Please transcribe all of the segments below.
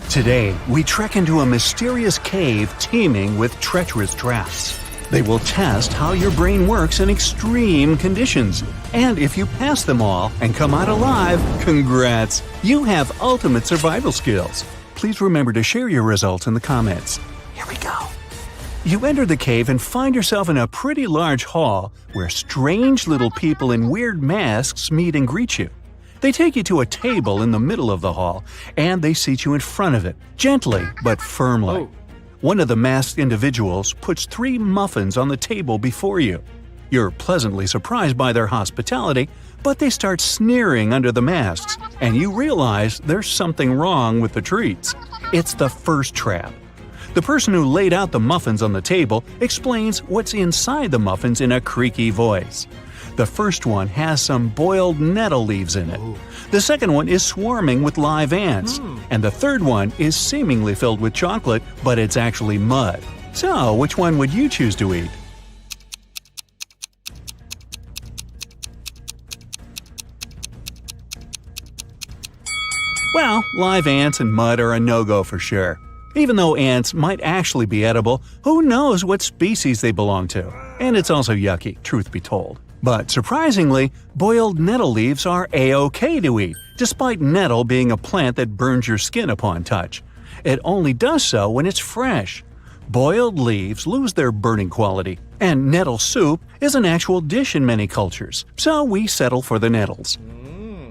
Today, we trek into a mysterious cave teeming with treacherous traps. They will test how your brain works in extreme conditions. And if you pass them all and come out alive, congrats! You have ultimate survival skills. Please remember to share your results in the comments. Here we go. You enter the cave and find yourself in a pretty large hall where strange little people in weird masks meet and greet you. They take you to a table in the middle of the hall, and they seat you in front of it, gently but firmly. One of the masked individuals puts 3 muffins on the table before you. You're pleasantly surprised by their hospitality, but they start sneering under the masks, and you realize there's something wrong with the treats. It's the first trap. The person who laid out the muffins on the table explains what's inside the muffins in a creaky voice. The first one has some boiled nettle leaves in it. The second one is swarming with live ants. And the third one is seemingly filled with chocolate, but it's actually mud. So, which one would you choose to eat? Well, live ants and mud are a no-go for sure. Even though ants might actually be edible, who knows what species they belong to? And it's also yucky, truth be told. But surprisingly, boiled nettle leaves are a-okay to eat, despite nettle being a plant that burns your skin upon touch. It only does so when it's fresh. Boiled leaves lose their burning quality, and nettle soup is an actual dish in many cultures, so we settle for the nettles.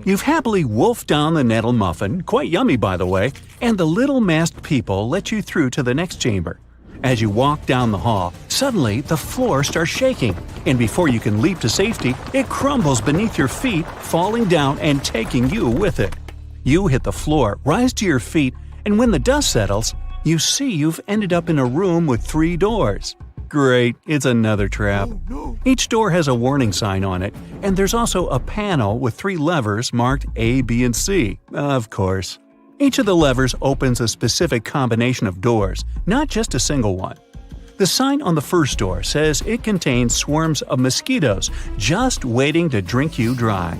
You've happily wolfed down the nettle muffin, quite yummy by the way, and the little masked people let you through to the next chamber. As you walk down the hall, suddenly the floor starts shaking, and before you can leap to safety, it crumbles beneath your feet, falling down and taking you with it. You hit the floor, rise to your feet, and when the dust settles, you see you've ended up in a room with 3 doors. Great, it's another trap. Each door has a warning sign on it, and there's also a panel with 3 levers marked A, B, and C, of course. Each of the levers opens a specific combination of doors, not just a single one. The sign on the first door says it contains swarms of mosquitoes just waiting to drink you dry.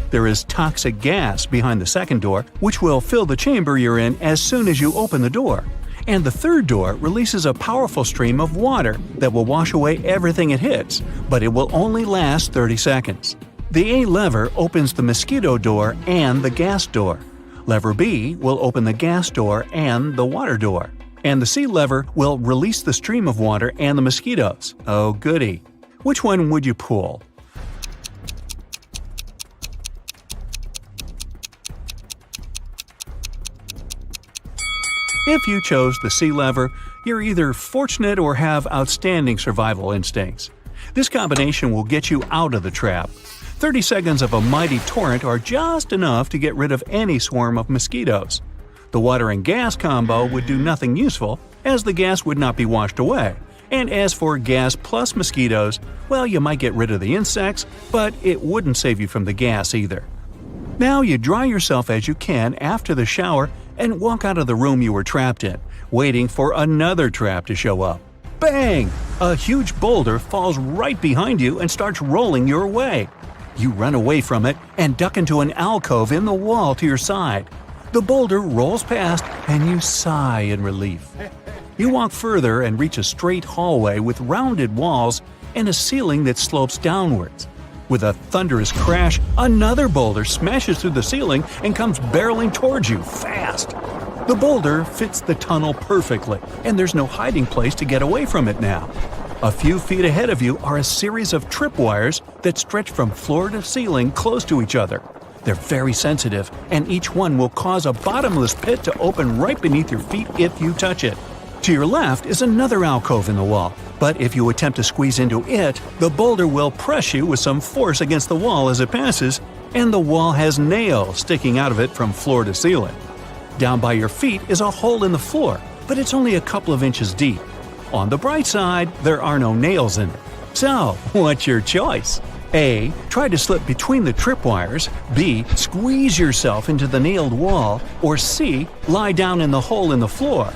There is toxic gas behind the second door, which will fill the chamber you're in as soon as you open the door. And the third door releases a powerful stream of water that will wash away everything it hits, but it will only last 30 seconds. The A lever opens the mosquito door and the gas door. Lever B will open the gas door and the water door. And the C lever will release the stream of water and the mosquitoes. Oh goody. Which one would you pull? If you chose the C lever, you're either fortunate or have outstanding survival instincts. This combination will get you out of the trap. 30 seconds of a mighty torrent are just enough to get rid of any swarm of mosquitoes. The water and gas combo would do nothing useful, as the gas would not be washed away. And as for gas plus mosquitoes, well, you might get rid of the insects, but it wouldn't save you from the gas either. Now you dry yourself as you can after the shower and walk out of the room you were trapped in, waiting for another trap to show up. Bang! A huge boulder falls right behind you and starts rolling your way. You run away from it and duck into an alcove in the wall to your side. The boulder rolls past and you sigh in relief. You walk further and reach a straight hallway with rounded walls and a ceiling that slopes downwards. With a thunderous crash, another boulder smashes through the ceiling and comes barreling towards you fast. The boulder fits the tunnel perfectly, and there's no hiding place to get away from it now. A few feet ahead of you are a series of tripwires that stretch from floor to ceiling close to each other. They're very sensitive, and each one will cause a bottomless pit to open right beneath your feet if you touch it. To your left is another alcove in the wall, but if you attempt to squeeze into it, the boulder will press you with some force against the wall as it passes, and the wall has nails sticking out of it from floor to ceiling. Down by your feet is a hole in the floor, but it's only a couple of inches deep. On the bright side, there are no nails in it. So, what's your choice? A. Try to slip between the tripwires. B. Squeeze yourself into the nailed wall. Or C. Lie down in the hole in the floor.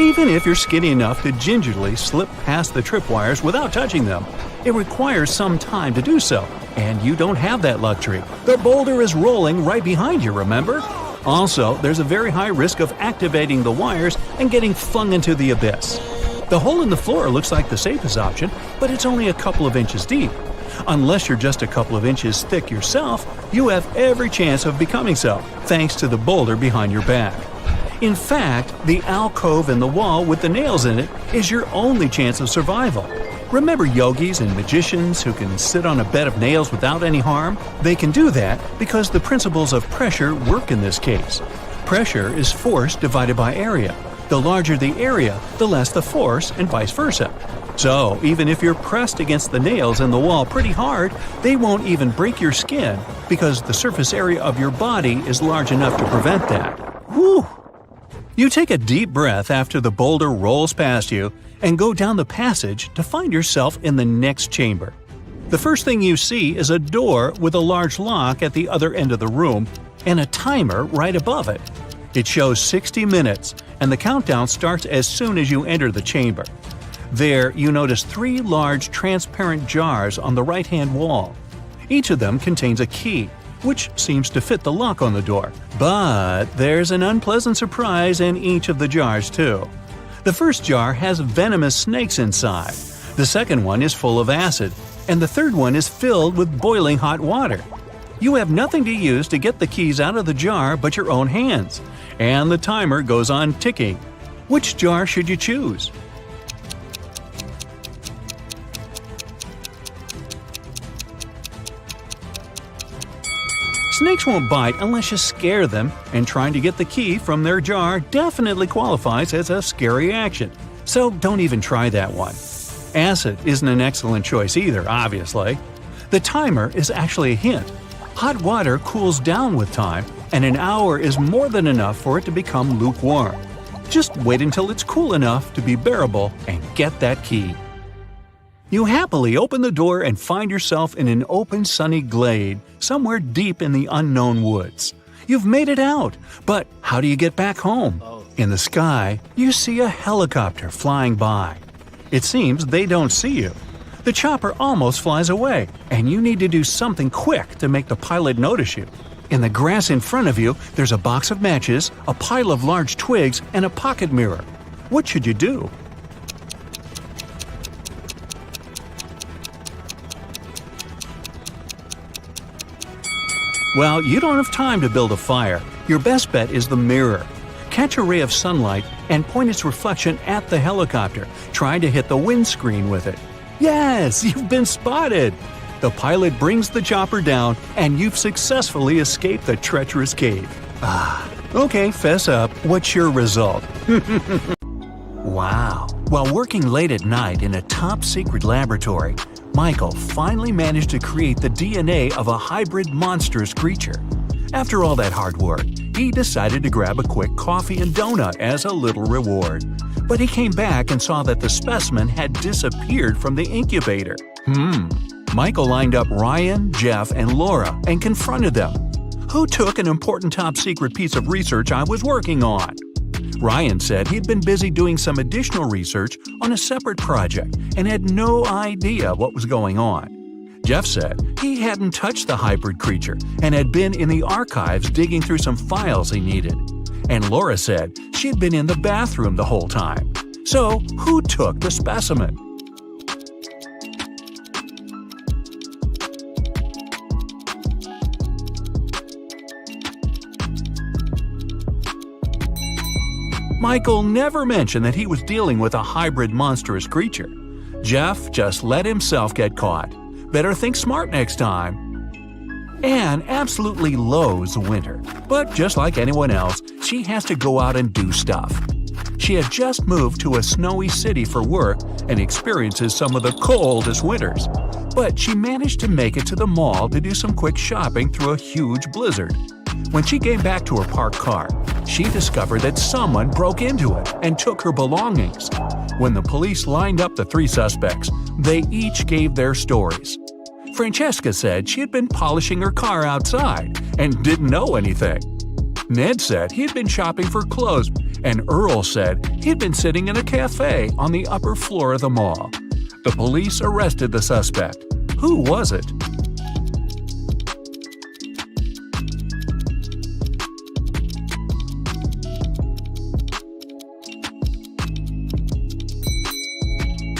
Even if you're skinny enough to gingerly slip past the tripwires without touching them, It requires some time to do so, and you don't have that luxury. The boulder is rolling right behind you, remember? Also, there's a very high risk of activating the wires and getting flung into the abyss. The hole in the floor looks like the safest option, but it's only a couple of inches deep. Unless you're just a couple of inches thick yourself, you have every chance of becoming so, thanks to the boulder behind your back. In fact, the alcove in the wall with the nails in it is your only chance of survival. Remember yogis and magicians who can sit on a bed of nails without any harm? They can do that because the principles of pressure work in this case. Pressure is force divided by area. The larger the area, the less the force, and vice versa. So, even if you're pressed against the nails in the wall pretty hard, they won't even break your skin because the surface area of your body is large enough to prevent that. Whew! You take a deep breath after the boulder rolls past you and go down the passage to find yourself in the next chamber. The first thing you see is a door with a large lock at the other end of the room and a timer right above it. It shows 60 minutes, and the countdown starts as soon as you enter the chamber. There, you notice 3 large transparent jars on the right-hand wall. Each of them contains a key, which seems to fit the lock on the door. But there's an unpleasant surprise in each of the jars, too. The first jar has venomous snakes inside, the second one is full of acid, and the third one is filled with boiling hot water. You have nothing to use to get the keys out of the jar but your own hands, and the timer goes on ticking. Which jar should you choose? Snakes won't bite unless you scare them, and trying to get the key from their jar definitely qualifies as a scary action, so don't even try that one. Acid isn't an excellent choice either, obviously. The timer is actually a hint. Hot water cools down with time, and an hour is more than enough for it to become lukewarm. Just wait until it's cool enough to be bearable and get that key. You happily open the door and find yourself in an open sunny glade somewhere deep in the unknown woods. You've made it out, but how do you get back home? In the sky, you see a helicopter flying by. It seems they don't see you. The chopper almost flies away, and you need to do something quick to make the pilot notice you. In the grass in front of you, there's a box of matches, a pile of large twigs, and a pocket mirror. What should you do? Well, you don't have time to build a fire. Your best bet is the mirror. Catch a ray of sunlight and point its reflection at the helicopter, trying to hit the windscreen with it. Yes, you've been spotted! The pilot brings the chopper down, and you've successfully escaped the treacherous cave. Okay, fess up. What's your result? Wow. While working late at night in a top-secret laboratory, Michael finally managed to create the DNA of a hybrid monstrous creature. After all that hard work, he decided to grab a quick coffee and donut as a little reward. But he came back and saw that the specimen had disappeared from the incubator. Michael lined up Ryan, Jeff, and Laura and confronted them. Who took an important top-secret piece of research I was working on? Ryan said he'd been busy doing some additional research on a separate project and had no idea what was going on. Jeff said he hadn't touched the hybrid creature and had been in the archives digging through some files he needed. And Laura said she'd been in the bathroom the whole time. So, who took the specimen? Michael never mentioned that he was dealing with a hybrid monstrous creature. Jeff just let himself get caught. Better think smart next time. Anne absolutely loathes winter, but just like anyone else, she has to go out and do stuff. She had just moved to a snowy city for work and experiences some of the coldest winters. But she managed to make it to the mall to do some quick shopping through a huge blizzard. When she came back to her parked car, she discovered that someone broke into it and took her belongings. When the police lined up the 3 suspects, they each gave their stories. Francesca said she had been polishing her car outside and didn't know anything. Ned said he'd been shopping for clothes, and Earl said he'd been sitting in a cafe on the upper floor of the mall. The police arrested the suspect. Who was it?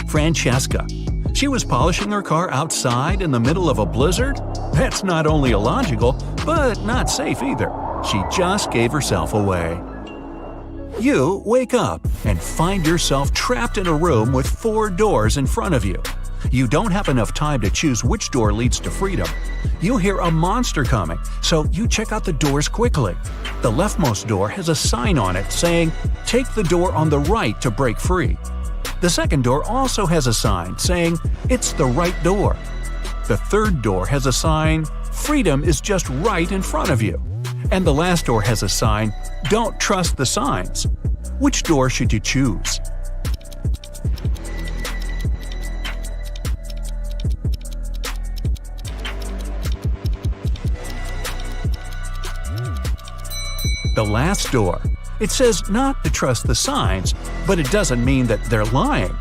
Francesca. She was polishing her car outside in the middle of a blizzard? That's not only illogical, but not safe either. She just gave herself away. You wake up and find yourself trapped in a room with 4 doors in front of you. You don't have enough time to choose which door leads to freedom. You hear a monster coming, so you check out the doors quickly. The leftmost door has a sign on it saying, "Take the door on the right to break free." The second door also has a sign saying, "It's the right door." The third door has a sign, "Freedom is just right in front of you." And the last door has a sign, "Don't trust the signs." Which door should you choose? The last door. It says not to trust the signs, but it doesn't mean that they're lying.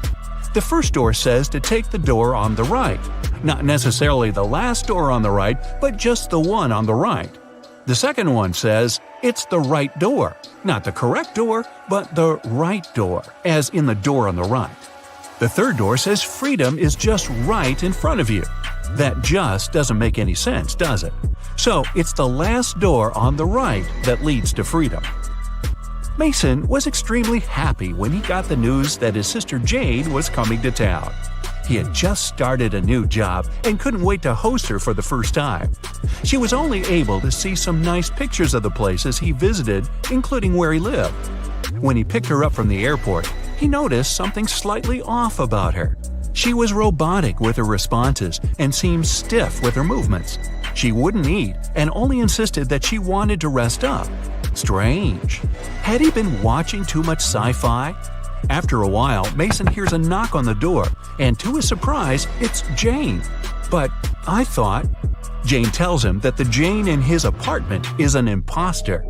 The first door says to take the door on the right. Not necessarily the last door on the right, but just the one on the right. The second one says, it's the right door. Not the correct door, but the right door, as in the door on the right. The third door says freedom is just right in front of you. That just doesn't make any sense, does it? So it's the last door on the right that leads to freedom. Mason was extremely happy when he got the news that his sister Jane was coming to town. He had just started a new job and couldn't wait to host her for the first time. She was only able to see some nice pictures of the places he visited, including where he lived. When he picked her up from the airport, he noticed something slightly off about her. She was robotic with her responses and seemed stiff with her movements. She wouldn't eat and only insisted that she wanted to rest up. Strange. Had he been watching too much sci-fi? After a while, Mason hears a knock on the door, and to his surprise, it's Jane. But I thought… Jane tells him that the Jane in his apartment is an imposter.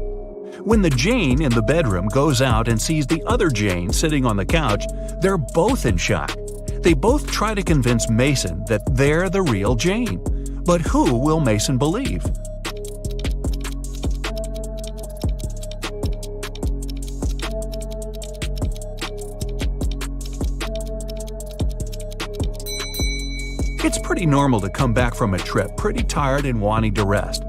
When the Jane in the bedroom goes out and sees the other Jane sitting on the couch, they're both in shock. They both try to convince Mason that they're the real Jane. But who will Mason believe? It's pretty normal to come back from a trip pretty tired and wanting to rest.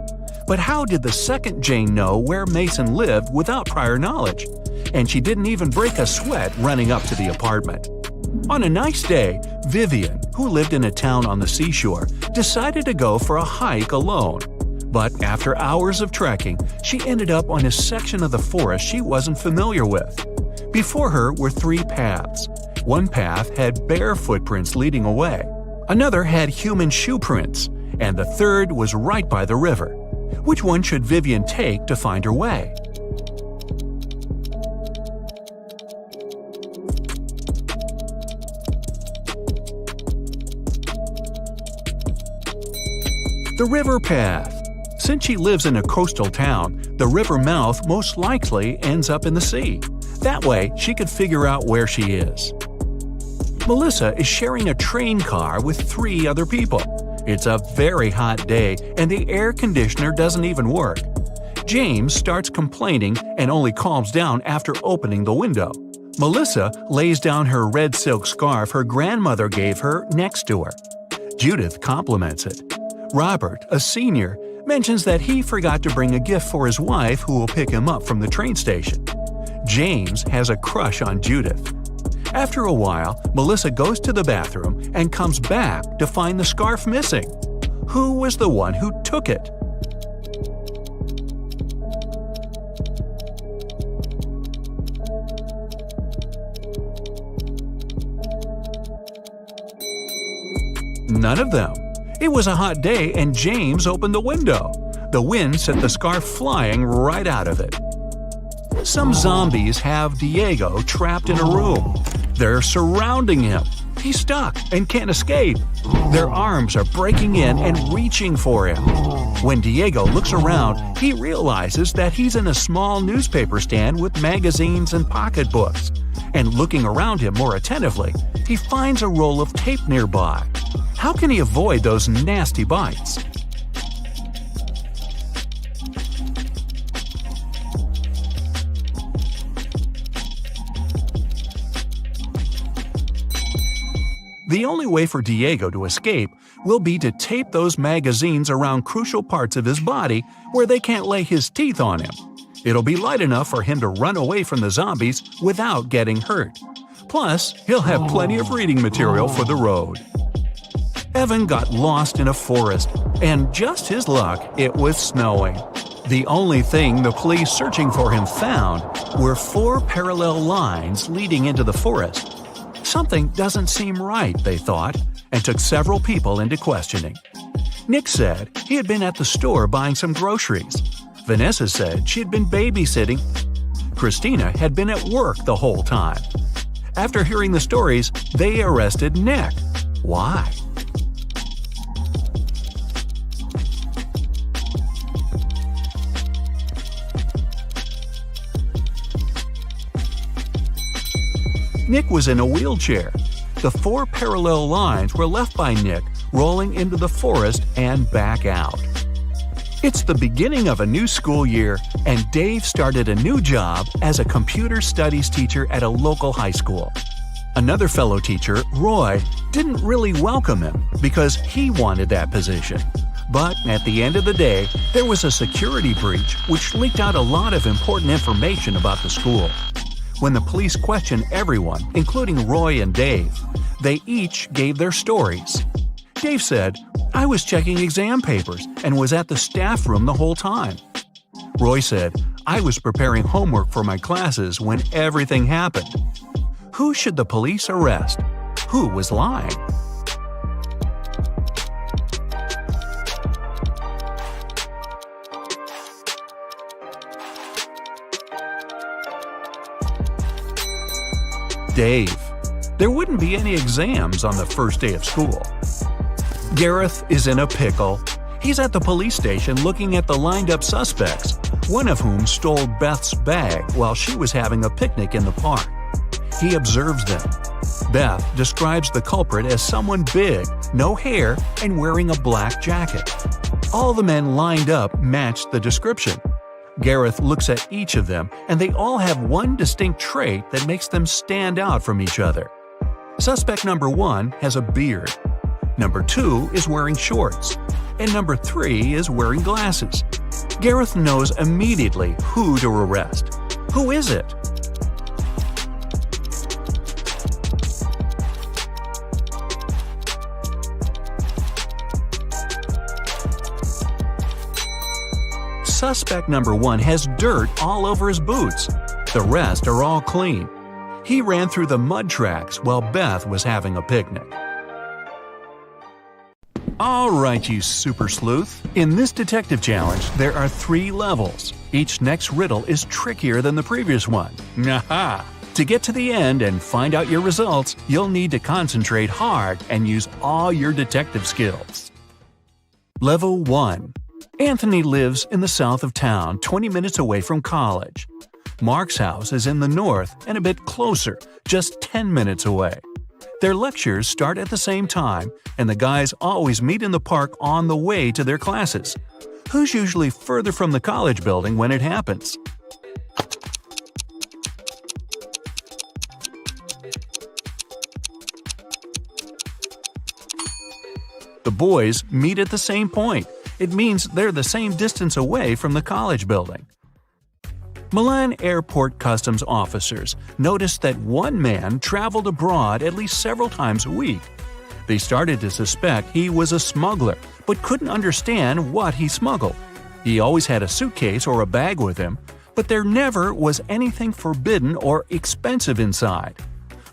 But how did the second Jane know where Mason lived without prior knowledge? And she didn't even break a sweat running up to the apartment. On a nice day, Vivian, who lived in a town on the seashore, decided to go for a hike alone. But after hours of trekking, she ended up on a section of the forest she wasn't familiar with. Before her were 3 paths. One path had bare footprints leading away. Another had human shoe prints, and the third was right by the river. Which one should Vivian take to find her way? The river path. Since she lives in a coastal town, the river mouth most likely ends up in the sea. That way, she could figure out where she is. Melissa is sharing a train car with 3 other people. It's a very hot day and the air conditioner doesn't even work. James starts complaining and only calms down after opening the window. Melissa lays down her red silk scarf her grandmother gave her next to her. Judith compliments it. Robert, a senior, mentions that he forgot to bring a gift for his wife who will pick him up from the train station. James has a crush on Judith. After a while, Melissa goes to the bathroom and comes back to find the scarf missing. Who was the one who took it? None of them. It was a hot day and James opened the window. The wind sent the scarf flying right out of it. Some zombies have Diego trapped in a room. They're surrounding him. He's stuck and can't escape. Their arms are breaking in and reaching for him. When Diego looks around, he realizes that he's in a small newspaper stand with magazines and pocketbooks. And looking around him more attentively, he finds a roll of tape nearby. How can he avoid those nasty bites? The only way for Diego to escape will be to tape those magazines around crucial parts of his body where they can't lay his teeth on him. It'll be light enough for him to run away from the zombies without getting hurt. Plus, he'll have plenty of reading material for the road. Evan got lost in a forest, and just his luck, it was snowing. The only thing the police searching for him found were 4 parallel lines leading into the forest. Something doesn't seem right, they thought, and took several people into questioning. Nick said he had been at the store buying some groceries. Vanessa said she'd been babysitting. Christina had been at work the whole time. After hearing the stories, they arrested Nick. Why? Nick was in a wheelchair. The 4 parallel lines were left by Nick rolling into the forest and back out. It's the beginning of a new school year, and Dave started a new job as a computer studies teacher at a local high school. Another fellow teacher, Roy, didn't really welcome him because he wanted that position. But at the end of the day, there was a security breach which leaked out a lot of important information about the school. When the police questioned everyone, including Roy and Dave, they each gave their stories. Dave said, "I was checking exam papers and was at the staff room the whole time." Roy said, "I was preparing homework for my classes when everything happened." Who should the police arrest? Who was lying? Dave. There wouldn't be any exams on the first day of school. Gareth is in a pickle. He's at the police station looking at the lined-up suspects, one of whom stole Beth's bag while she was having a picnic in the park. He observes them. Beth describes the culprit as someone big, no hair, and wearing a black jacket. All the men lined up matched the description. Gareth looks at each of them, and they all have one distinct trait that makes them stand out from each other. Suspect number 1 has a beard. Number 2 is wearing shorts. And number 3 is wearing glasses. Gareth knows immediately who to arrest. Who is it? Suspect number 1 has dirt all over his boots. The rest are all clean. He ran through the mud tracks while Beth was having a picnic. Alright, you super sleuth. In this detective challenge, there are 3 levels. Each next riddle is trickier than the previous one. Aha! To get to the end and find out your results, you'll need to concentrate hard and use all your detective skills. Level 1. Anthony lives in the south of town, 20 minutes away from college. Mark's house is in the north and a bit closer, just 10 minutes away. Their lectures start at the same time, and the guys always meet in the park on the way to their classes. Who's usually further from the college building when it happens? The boys meet at the same point. It means they're the same distance away from the college building. Milan Airport customs officers noticed that one man traveled abroad at least several times a week. They started to suspect he was a smuggler, but couldn't understand what he smuggled. He always had a suitcase or a bag with him, but there never was anything forbidden or expensive inside.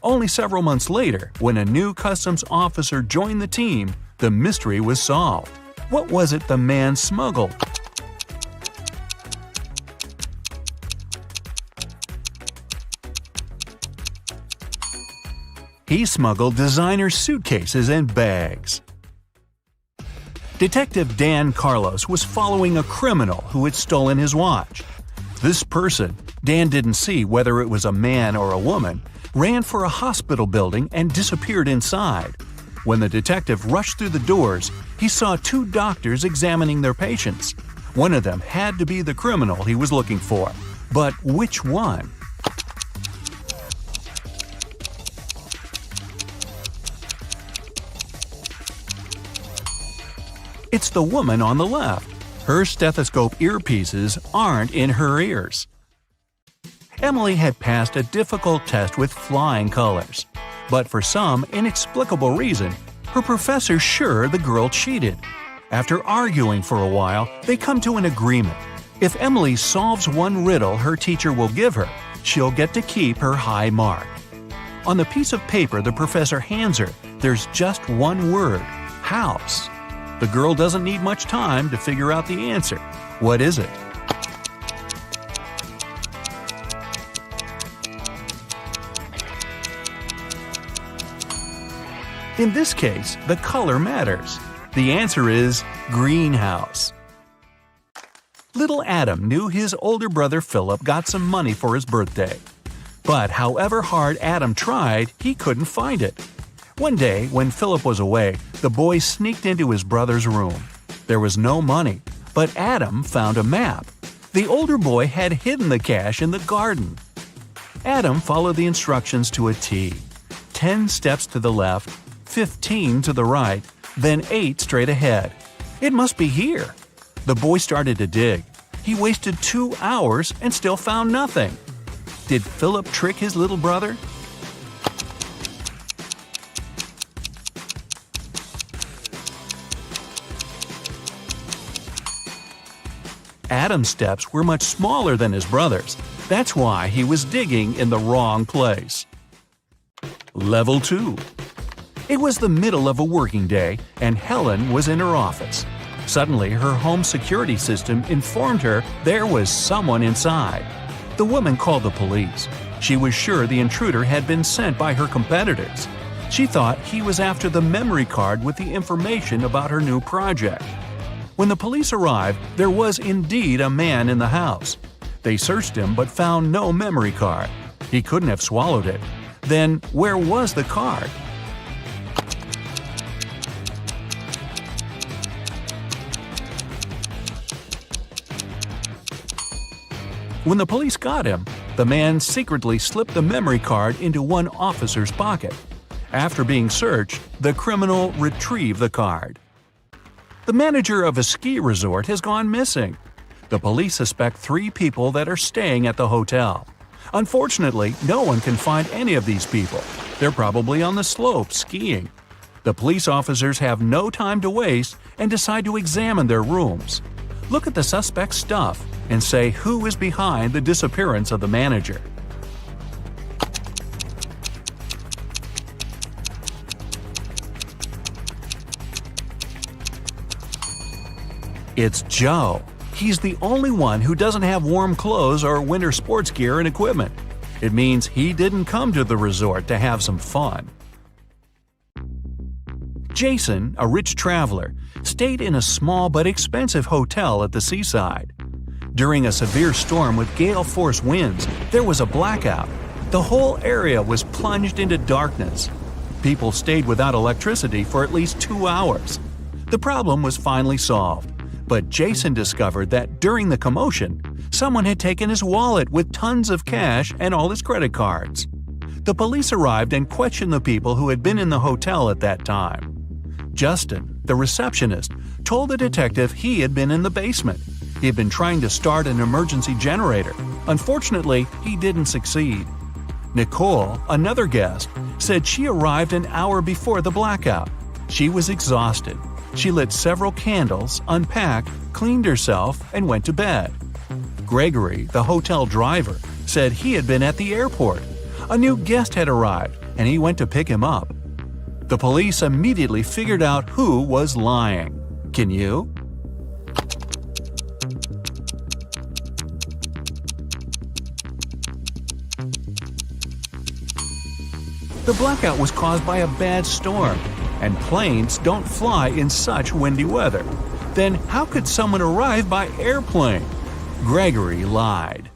Only several months later, when a new customs officer joined the team, the mystery was solved. What was it the man smuggled? He smuggled designer suitcases and bags. Detective Dan Carlos was following a criminal who had stolen his watch. This person, Dan didn't see whether it was a man or a woman, ran for a hospital building and disappeared inside. When the detective rushed through the doors, he saw two doctors examining their patients. One of them had to be the criminal he was looking for. But which one? It's the woman on the left. Her stethoscope earpieces aren't in her ears. Emily had passed a difficult test with flying colors. But for some inexplicable reason, her professor's sure the girl cheated. After arguing for a while, they come to an agreement. If Emily solves one riddle her teacher will give her, she'll get to keep her high mark. On the piece of paper the professor hands her, there's just one word: house. The girl doesn't need much time to figure out the answer. What is it? In this case, the color matters. The answer is greenhouse. Little Adam knew his older brother Philip got some money for his birthday. But however hard Adam tried, he couldn't find it. One day, when Philip was away, the boy sneaked into his brother's room. There was no money, but Adam found a map. The older boy had hidden the cash in the garden. Adam followed the instructions to a T. 10 steps to the left, 15 to the right, then 8 straight ahead. It must be here. The boy started to dig. He wasted 2 hours and still found nothing. Did Philip trick his little brother? Adam's steps were much smaller than his brother's. That's why he was digging in the wrong place. Level 2. It was the middle of a working day, and Helen was in her office. Suddenly, her home security system informed her there was someone inside. The woman called the police. She was sure the intruder had been sent by her competitors. She thought he was after the memory card with the information about her new project. When the police arrived, there was indeed a man in the house. They searched him but found no memory card. He couldn't have swallowed it. Then, where was the card? When the police got him, the man secretly slipped the memory card into one officer's pocket. After being searched, the criminal retrieved the card. The manager of a ski resort has gone missing. The police suspect 3 people that are staying at the hotel. Unfortunately, no one can find any of these people. They're probably on the slopes skiing. The police officers have no time to waste and decide to examine their rooms. Look at the suspect's stuff and say who is behind the disappearance of the manager. It's Joe. He's the only one who doesn't have warm clothes or winter sports gear and equipment. It means he didn't come to the resort to have some fun. Jason, a rich traveler, stayed in a small but expensive hotel at the seaside. During a severe storm with gale-force winds, there was a blackout. The whole area was plunged into darkness. People stayed without electricity for at least 2 hours. The problem was finally solved. But Jason discovered that during the commotion, someone had taken his wallet with tons of cash and all his credit cards. The police arrived and questioned the people who had been in the hotel at that time. Justin, the receptionist, told the detective he had been in the basement. He had been trying to start an emergency generator. Unfortunately, he didn't succeed. Nicole, another guest, said she arrived an hour before the blackout. She was exhausted. She lit several candles, unpacked, cleaned herself, and went to bed. Gregory, the hotel driver, said he had been at the airport. A new guest had arrived, and he went to pick him up. The police immediately figured out who was lying. Can you? The blackout was caused by a bad storm, and planes don't fly in such windy weather. Then how could someone arrive by airplane? Gregory lied.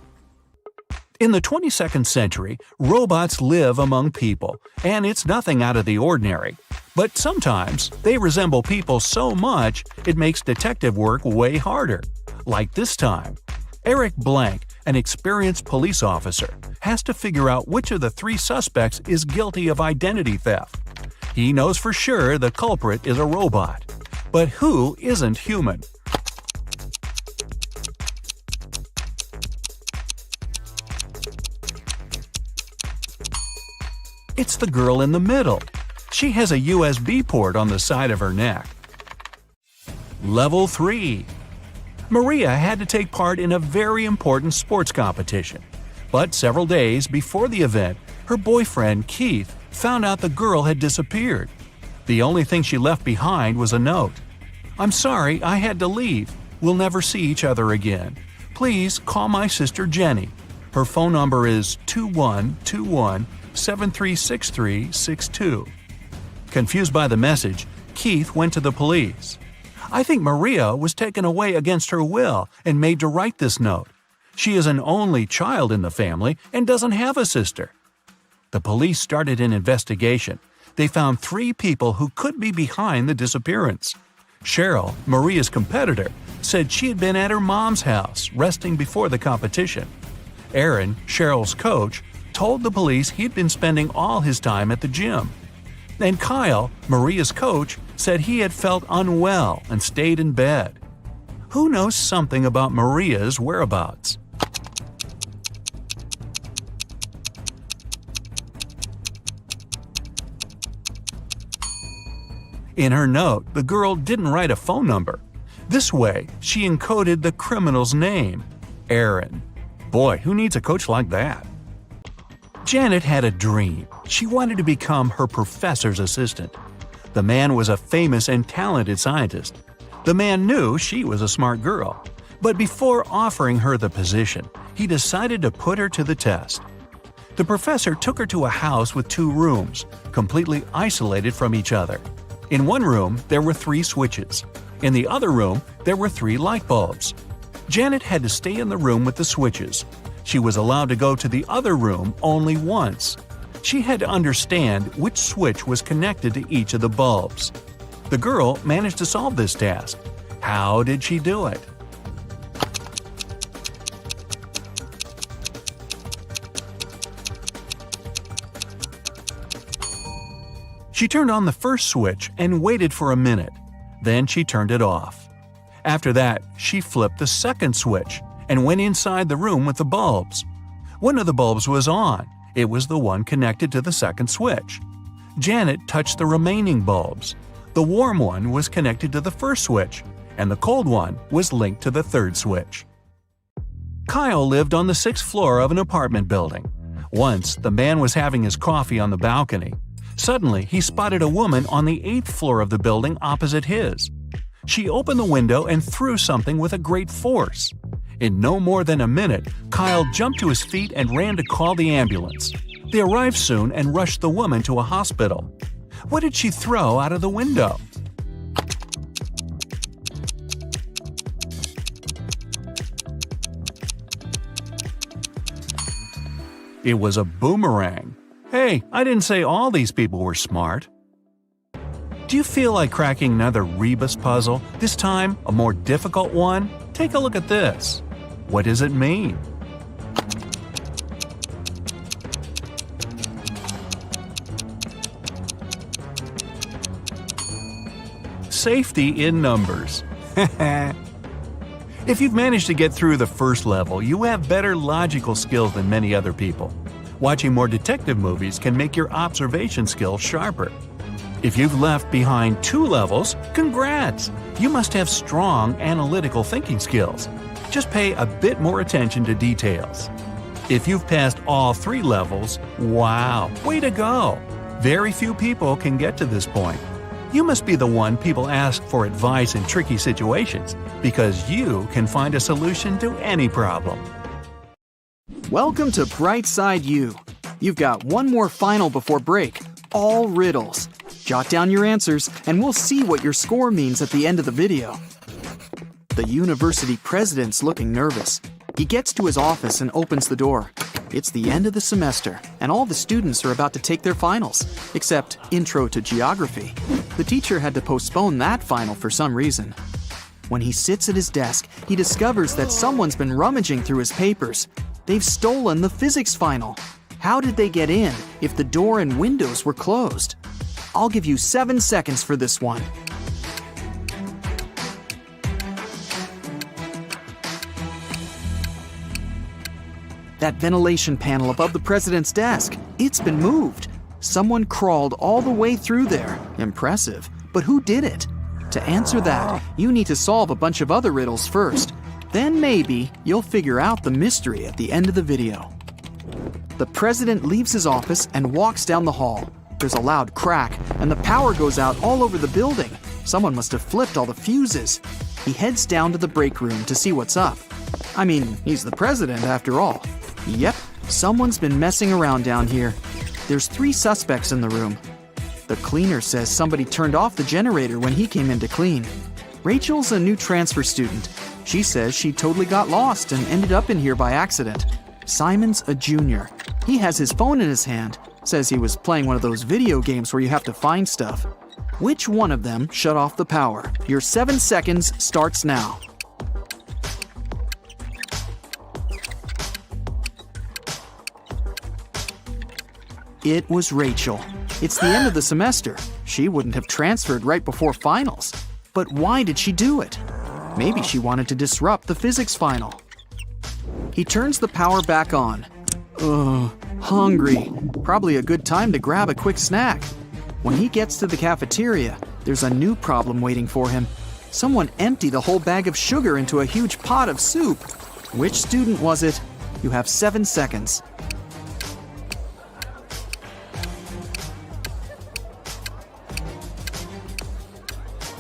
In the 22nd century, robots live among people, and it's nothing out of the ordinary. But sometimes they resemble people so much it makes detective work way harder. Like this time. Eric Blank, an experienced police officer, has to figure out which of the 3 suspects is guilty of identity theft. He knows for sure the culprit is a robot. But who isn't human? It's the girl in the middle. She has a USB port on the side of her neck. Level 3. Maria had to take part in a very important sports competition. But several days before the event, her boyfriend, Keith, found out the girl had disappeared. The only thing she left behind was a note. "I'm sorry, I had to leave. We'll never see each other again. Please call my sister Jenny. Her phone number is 2121-736362. Confused by the message, Keith went to the police. "I think Maria was taken away against her will and made to write this note. She is an only child in the family and doesn't have a sister." The police started an investigation. They found 3 people who could be behind the disappearance. Cheryl, Maria's competitor, said she had been at her mom's house resting before the competition. Aaron, Cheryl's coach, told the police he'd been spending all his time at the gym. And Kyle, Maria's coach, said he had felt unwell and stayed in bed. Who knows something about Maria's whereabouts? In her note, the girl didn't write a phone number. This way, she encoded the criminal's name, Aaron. Boy, who needs a coach like that? Janet had a dream. She wanted to become her professor's assistant. The man was a famous and talented scientist. The man knew she was a smart girl. But before offering her the position, he decided to put her to the test. The professor took her to a house with 2 rooms, completely isolated from each other. In one room, there were 3 switches. In the other room, there were 3 light bulbs. Janet had to stay in the room with the switches. She was allowed to go to the other room only once. She had to understand which switch was connected to each of the bulbs. The girl managed to solve this task. How did she do it? She turned on the first switch and waited for a minute. Then she turned it off. After that, she flipped the second switch and went inside the room with the bulbs. One of the bulbs was on. It was the one connected to the second switch. Janet touched the remaining bulbs. The warm one was connected to the first switch, and the cold one was linked to the third switch. Kyle lived on the 6th floor of an apartment building. Once, the man was having his coffee on the balcony. Suddenly, he spotted a woman on the 8th floor of the building opposite his. She opened the window and threw something with a great force. In no more than a minute, Kyle jumped to his feet and ran to call the ambulance. They arrived soon and rushed the woman to a hospital. What did she throw out of the window? It was a boomerang. Hey, I didn't say all these people were smart. Do you feel like cracking another rebus puzzle, this time a more difficult one? Take a look at this. What does it mean? Safety in numbers. If you've managed to get through the first level, you have better logical skills than many other people. Watching more detective movies can make your observation skills sharper. If you've left behind 2 levels, congrats! You must have strong analytical thinking skills. Just pay a bit more attention to details. If you've passed all 3 levels, wow, way to go! Very few people can get to this point. You must be the one people ask for advice in tricky situations, because you can find a solution to any problem. Welcome to Brightside U. You've got one more final before break, all riddles. Jot down your answers, and we'll see what your score means at the end of the video. The university president's looking nervous. He gets to his office and opens the door. It's the end of the semester, and all the students are about to take their finals, except Intro to Geography. The teacher had to postpone that final for some reason. When he sits at his desk, he discovers that someone's been rummaging through his papers. They've stolen the physics final. How did they get in if the door and windows were closed? I'll give you 7 seconds for this one. That ventilation panel above the president's desk, it's been moved. Someone crawled all the way through there. Impressive. But who did it? To answer that, you need to solve a bunch of other riddles first. Then maybe you'll figure out the mystery at the end of the video. The president leaves his office and walks down the hall. There's a loud crack, and the power goes out all over the building. Someone must have flipped all the fuses. He heads down to the break room to see what's up. I mean, he's the president after all. Yep, someone's been messing around down here. There's 3 suspects in the room. The cleaner says somebody turned off the generator when he came in to clean. Rachel's a new transfer student. She says she totally got lost and ended up in here by accident. Simon's a junior. He has his phone in his hand. Says he was playing one of those video games where you have to find stuff. Which one of them shut off the power? Your 7 seconds starts now. It was Rachel. It's the end of the semester. She wouldn't have transferred right before finals. But why did she do it? Maybe she wanted to disrupt the physics final. He turns the power back on. Ugh, hungry. Probably a good time to grab a quick snack. When he gets to the cafeteria, there's a new problem waiting for him. Someone emptied a whole bag of sugar into a huge pot of soup. Which student was it? You have 7 seconds.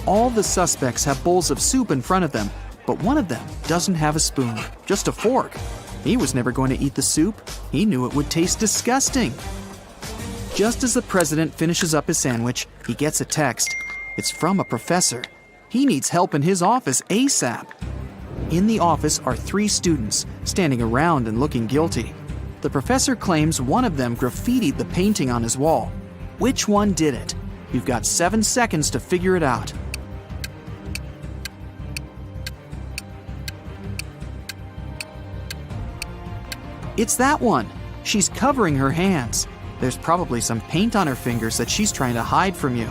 All the suspects have bowls of soup in front of them, but one of them doesn't have a spoon, just a fork. He was never going to eat the soup. He knew it would taste disgusting. Just as the president finishes up his sandwich, he gets a text. It's from a professor. He needs help in his office ASAP. In the office are 3 students, standing around and looking guilty. The professor claims one of them graffitied the painting on his wall. Which one did it? You've got 7 seconds to figure it out. It's that one. She's covering her hands. There's probably some paint on her fingers that she's trying to hide from you.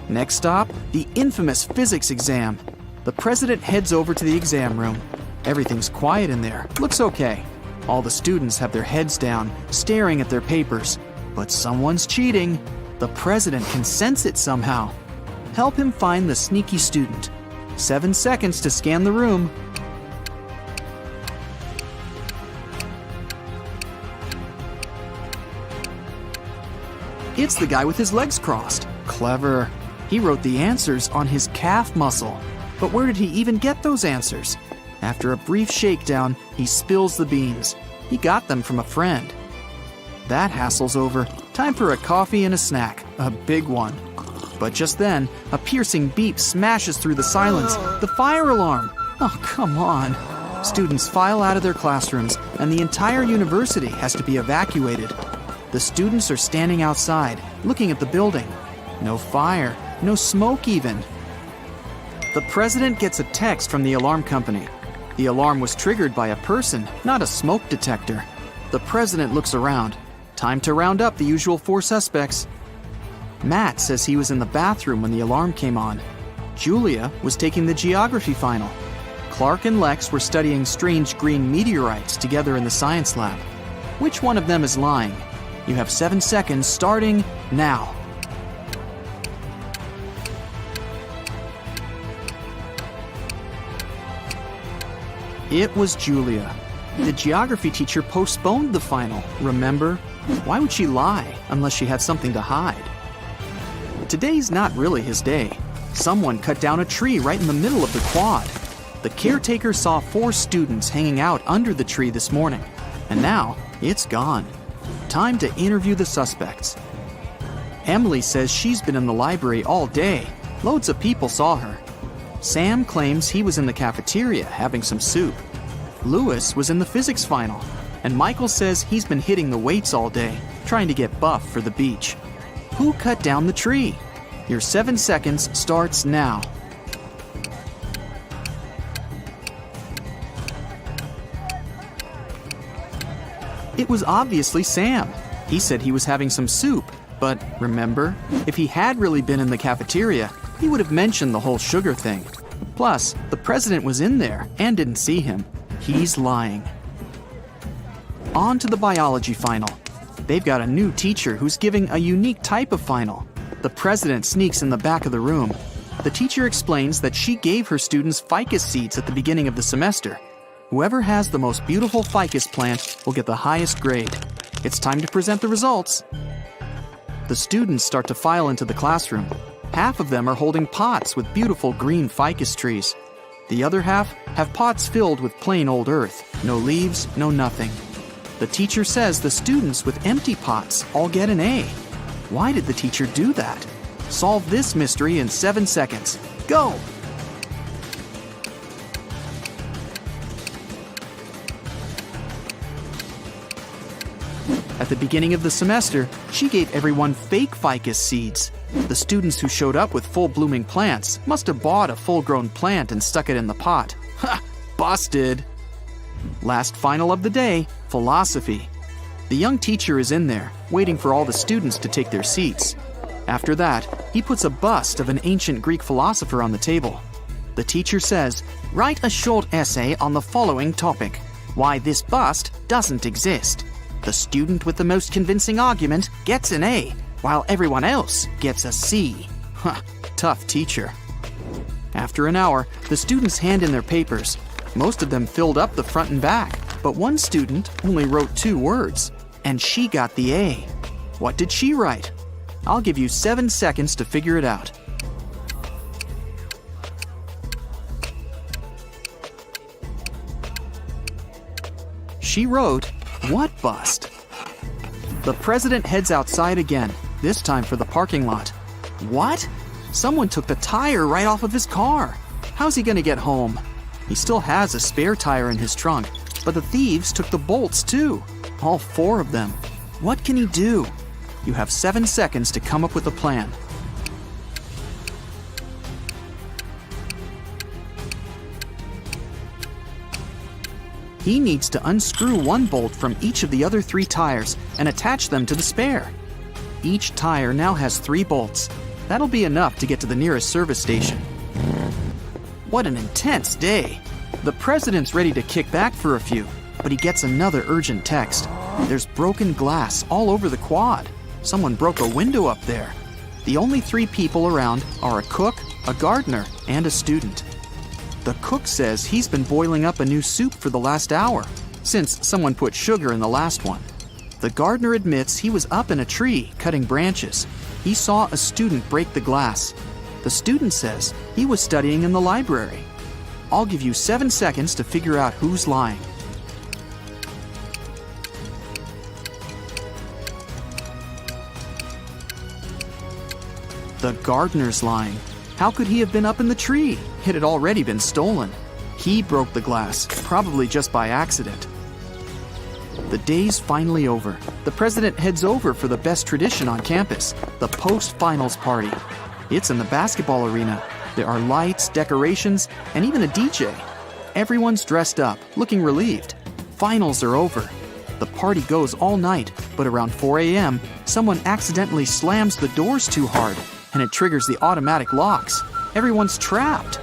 Next stop, the infamous physics exam. The president heads over to the exam room. Everything's quiet in there. Looks okay. All the students have their heads down, staring at their papers. But someone's cheating. The president can sense it somehow. Help him find the sneaky student. 7 seconds to scan the room. It's the guy with his legs crossed. Clever. He wrote the answers on his calf muscle. But where did he even get those answers? After a brief shakedown, he spills the beans. He got them from a friend. That hassle's over. Time for a coffee and a snack. A big one. But just then, a piercing beep smashes through the silence. The fire alarm! Oh, come on. Students file out of their classrooms, and the entire university has to be evacuated. The students are standing outside, looking at the building. No fire, no smoke even. The president gets a text from the alarm company. The alarm was triggered by a person, not a smoke detector. The president looks around. Time to round up the usual 4 suspects. Matt says he was in the bathroom when the alarm came on. Julia was taking the geography final. Clark and Lex were studying strange green meteorites together in the science lab. Which one of them is lying? You have 7 seconds starting now. It was Julia. The geography teacher postponed the final, remember? Why would she lie unless she had something to hide? Today's not really his day. Someone cut down a tree right in the middle of the quad. The caretaker saw 4 students hanging out under the tree this morning, and now it's gone. Time to interview the suspects. Emily says she's been in the library all day. Loads of people saw her. Sam claims he was in the cafeteria having some soup. Lewis was in the physics final. And Michael says he's been hitting the weights all day, trying to get buff for the beach. Who cut down the tree? Your 7 seconds starts now. It was obviously Sam. He said he was having some soup, but remember, if he had really been in the cafeteria, he would have mentioned the whole sugar thing. Plus, the president was in there and didn't see him. He's lying. On to the biology final. They've got a new teacher who's giving a unique type of final. The president sneaks in the back of the room. The teacher explains that she gave her students ficus seeds at the beginning of the semester. Whoever has the most beautiful ficus plant will get the highest grade. It's time to present the results. The students start to file into the classroom. Half of them are holding pots with beautiful green ficus trees. The other half have pots filled with plain old earth. No leaves, no nothing. The teacher says the students with empty pots all get an A. Why did the teacher do that? Solve this mystery in 7 seconds. Go! At the beginning of the semester, she gave everyone fake ficus seeds. The students who showed up with full-blooming plants must have bought a full-grown plant and stuck it in the pot. Ha! Busted! Last final of the day, philosophy. The young teacher is in there, waiting for all the students to take their seats. After that, he puts a bust of an ancient Greek philosopher on the table. The teacher says, "Write a short essay on the following topic: why this bust doesn't exist. The student with the most convincing argument gets an A, while everyone else gets a C." Huh, tough teacher. After an hour, the students hand in their papers. Most of them filled up the front and back, but one student only wrote 2 words, and she got the A. What did she write? I'll give you 7 seconds to figure it out. She wrote, "What bust?" The president heads outside again, this time for the parking lot. What? Someone took the tire right off of his car. How's he gonna get home? He still has a spare tire in his trunk, but the thieves took the bolts too. All 4 of them. What can he do? You have 7 seconds to come up with a plan. He needs to unscrew one bolt from each of the other 3 tires and attach them to the spare. Each tire now has 3 bolts. That'll be enough to get to the nearest service station. What an intense day. The president's ready to kick back for a few, but he gets another urgent text. There's broken glass all over the quad. Someone broke a window up there. The only 3 people around are a cook, a gardener, and a student. The cook says he's been boiling up a new soup for the last hour, since someone put sugar in the last one. The gardener admits he was up in a tree cutting branches. He saw a student break the glass. The student says he was studying in the library. I'll give you 7 seconds to figure out who's lying. The gardener's lying. How could he have been up in the tree? It had already been stolen. He broke the glass, probably just by accident. The day's finally over. The president heads over for the best tradition on campus, the post-finals party. It's in the basketball arena. There are lights, decorations, and even a DJ. Everyone's dressed up, looking relieved. Finals are over. The party goes all night, but around 4 a.m., someone accidentally slams the doors too hard, and it triggers the automatic locks. Everyone's trapped.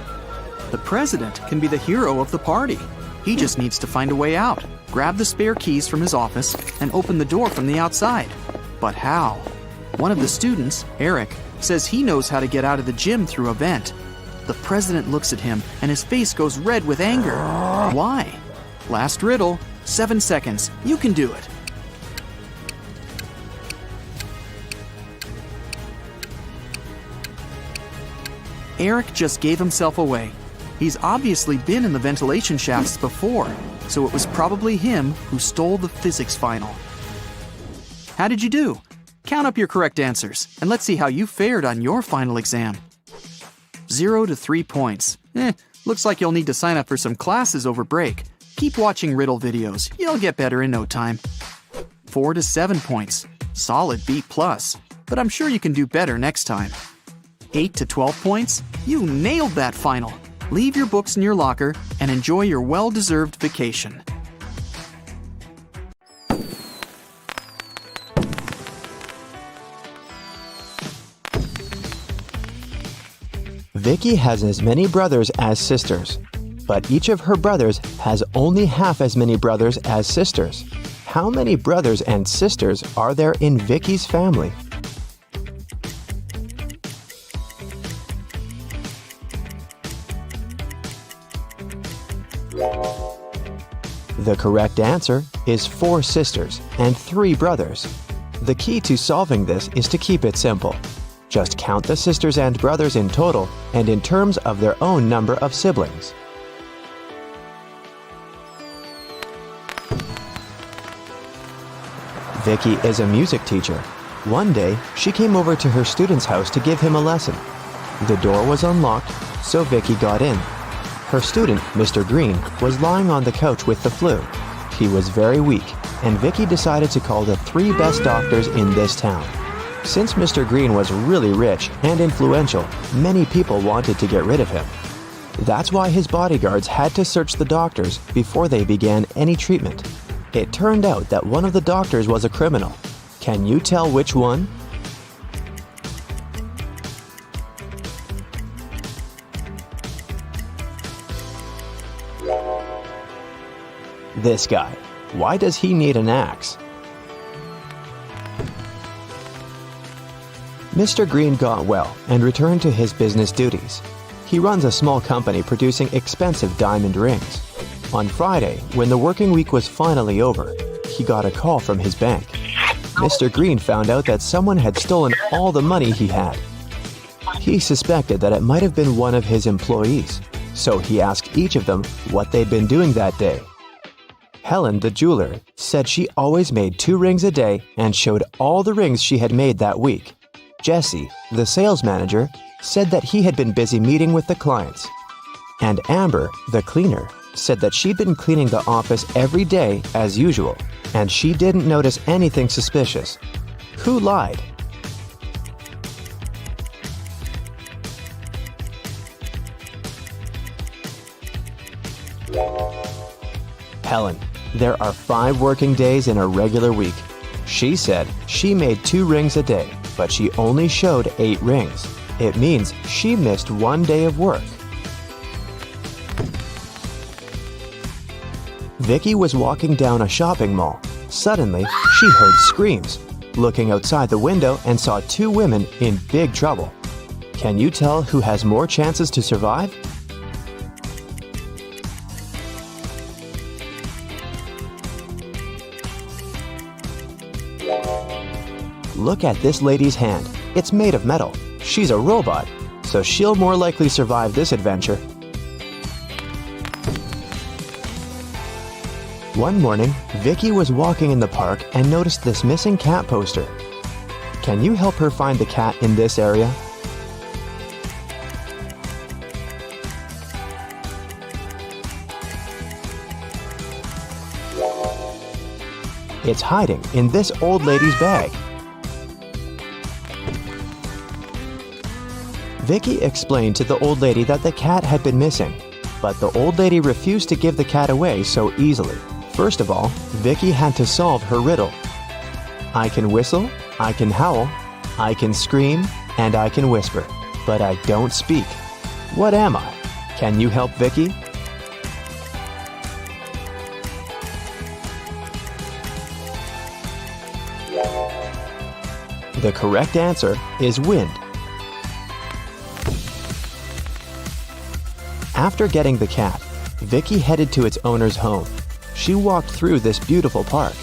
The president can be the hero of the party. He just needs to find a way out, grab the spare keys from his office, and open the door from the outside. But how? One of the students, Eric, says he knows how to get out of the gym through a vent. The president looks at him, and his face goes red with anger. Why? Last riddle, 7 seconds. You can do it. Eric just gave himself away. He's obviously been in the ventilation shafts before, so it was probably him who stole the physics final. How did you do? Count up your correct answers, and let's see how you fared on your final exam. 0 to 3 points. Looks like you'll need to sign up for some classes over break. Keep watching Riddle videos. You'll get better in no time. 4 to 7 points. Solid B+, but I'm sure you can do better next time. 8 to 12 points. You nailed that final. Leave your books in your locker and enjoy your well-deserved vacation. Vicki has as many brothers as sisters, but each of her brothers has only half as many brothers as sisters. How many brothers and sisters are there in Vicki's family? The correct answer is 4 sisters and 3 brothers. The key to solving this is to keep it simple. Just count the sisters and brothers in total and in terms of their own number of siblings. Vicki is a music teacher. One day, she came over to her student's house to give him a lesson. The door was unlocked, so Vicki got in. Her student, Mr. Green, was lying on the couch with the flu. He was very weak, and Vicki decided to call the 3 best doctors in this town. Since Mr. Green was really rich and influential, many people wanted to get rid of him. That's why his bodyguards had to search the doctors before they began any treatment. It turned out that one of the doctors was a criminal. Can you tell which one? This guy. Why does he need an axe? Mr. Green got well and returned to his business duties. He runs a small company producing expensive diamond rings. On Friday, when the working week was finally over, he got a call from his bank. Mr. Green found out that someone had stolen all the money he had. He suspected that it might have been one of his employees, so he asked each of them what they'd been doing that day. Helen, the jeweler, said she always made 2 rings a day and showed all the rings she had made that week. Jesse, the sales manager, said that he had been busy meeting with the clients. And Amber, the cleaner, said that she'd been cleaning the office every day as usual, and she didn't notice anything suspicious. Who lied? Helen. There are 5 working days in a regular week. She said she made 2 rings a day, but she only showed 8 rings. It means she missed 1 day of work. Vicki was walking down a shopping mall. Suddenly, she heard screams. Looking outside the window and saw 2 women in big trouble. Can you tell who has more chances to survive? Look at this lady's hand. It's made of metal. She's a robot, so she'll more likely survive this adventure. One morning, Vicki was walking in the park and noticed this missing cat poster. Can you help her find the cat in this area? It's hiding in this old lady's bag. Vicki explained to the old lady that the cat had been missing, but the old lady refused to give the cat away so easily. First of all, Vicki had to solve her riddle. I can whistle, I can howl, I can scream, and I can whisper, but I don't speak. What am I? Can you help Vicki? The correct answer is wind. After getting the cat, Vicki headed to its owner's home. She walked through this beautiful park.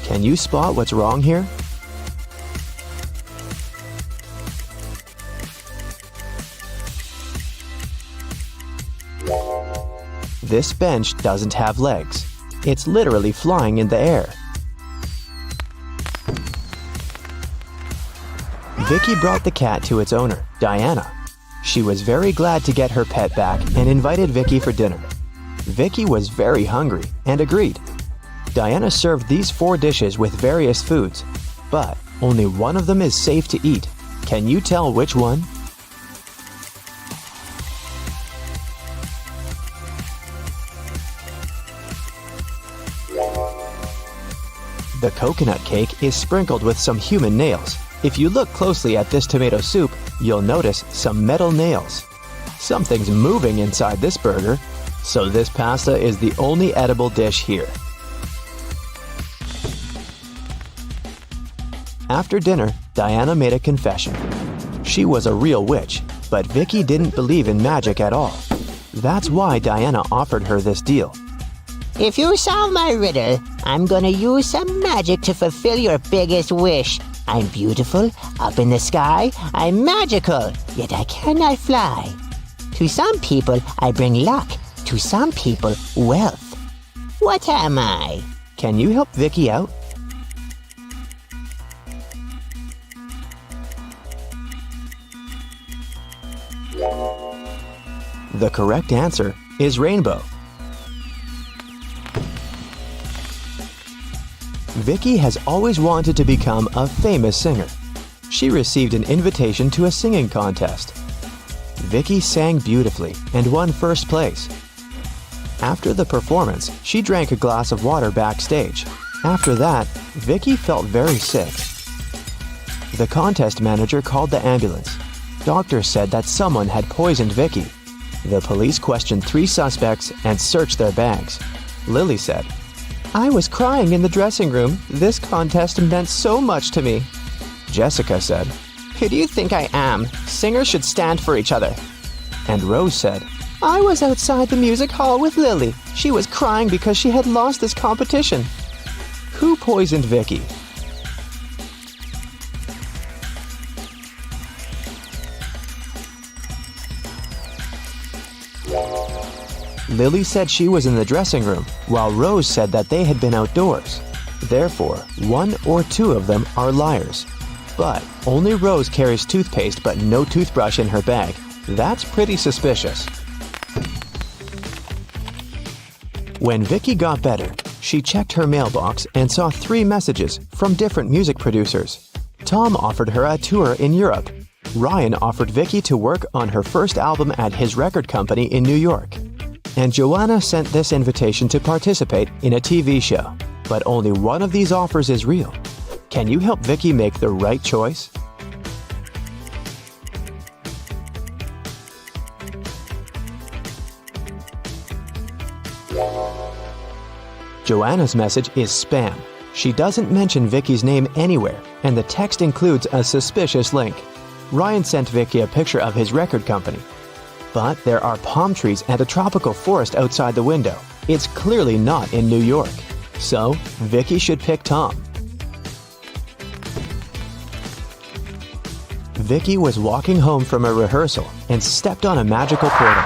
Can you spot what's wrong here? This bench doesn't have legs. It's literally flying in the air. Vicki brought the cat to its owner, Diana. She was very glad to get her pet back and invited Vicki for dinner. Vicki was very hungry and agreed. Diana served these 4 dishes with various foods, but only one of them is safe to eat. Can you tell which one? The coconut cake is sprinkled with some human nails. If you look closely at this tomato soup, you'll notice some metal nails. Something's moving inside this burger, so this pasta is the only edible dish here. After dinner, Diana made a confession. She was a real witch, but Vicki didn't believe in magic at all. That's why Diana offered her this deal. If you solve my riddle, I'm gonna use some magic to fulfill your biggest wish. I'm beautiful, up in the sky, I'm magical, yet I cannot fly. To some people, I bring luck. To some people, wealth. What am I? Can you help Vicki out? The correct answer is rainbow. Vicki has always wanted to become a famous singer. She received an invitation to a singing contest. Vicki sang beautifully and won first place. After the performance, she drank a glass of water backstage. After that, Vicki felt very sick. The contest manager called the ambulance. Doctors said that someone had poisoned Vicki. The police questioned 3 suspects and searched their bags. Lily said, "I was crying in the dressing room. This contest meant so much to me." Jessica said, "Who do you think I am? Singers should stand for each other." And Rose said, "I was outside the music hall with Lily. She was crying because she had lost this competition." Who poisoned Vicki? Lily said she was in the dressing room, while Rose said that they had been outdoors. Therefore, 1 or 2 of them are liars. But only Rose carries toothpaste but no toothbrush in her bag. That's pretty suspicious. When Vicki got better, she checked her mailbox and saw 3 messages from different music producers. Tom offered her a tour in Europe. Ryan offered Vicki to work on her first album at his record company in New York. And Joanna sent this invitation to participate in a TV show. But only one of these offers is real. Can you help Vicki make the right choice? Joanna's message is spam. She doesn't mention Vicki's name anywhere, and the text includes a suspicious link. Ryan sent Vicki a picture of his record company. But there are palm trees and a tropical forest outside the window. It's clearly not in New York. So, Vicki should pick Tom. Vicki was walking home from a rehearsal and stepped on a magical portal.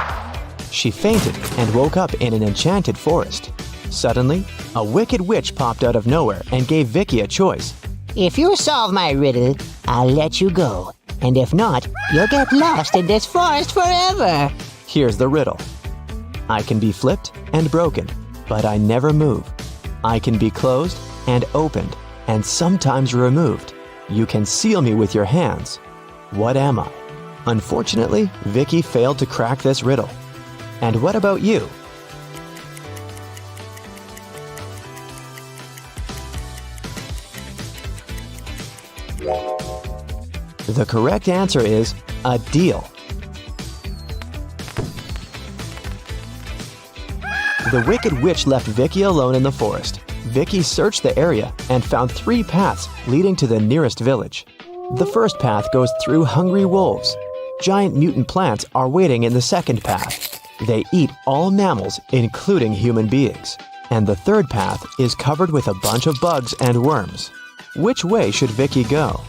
She fainted and woke up in an enchanted forest. Suddenly, a wicked witch popped out of nowhere and gave Vicki a choice. If you solve my riddle, I'll let you go. And if not, you'll get lost in this forest forever. Here's the riddle. I can be flipped and broken, but I never move. I can be closed and opened, and sometimes removed. You can seal me with your hands. What am I? Unfortunately, Vicki failed to crack this riddle. And what about you? The correct answer is a deal. The wicked witch left Vicki alone in the forest. Vicki searched the area and found 3 paths leading to the nearest village. The first path goes through hungry wolves. Giant mutant plants are waiting in the second path. They eat all mammals, including human beings. And the third path is covered with a bunch of bugs and worms. Which way should Vicki go?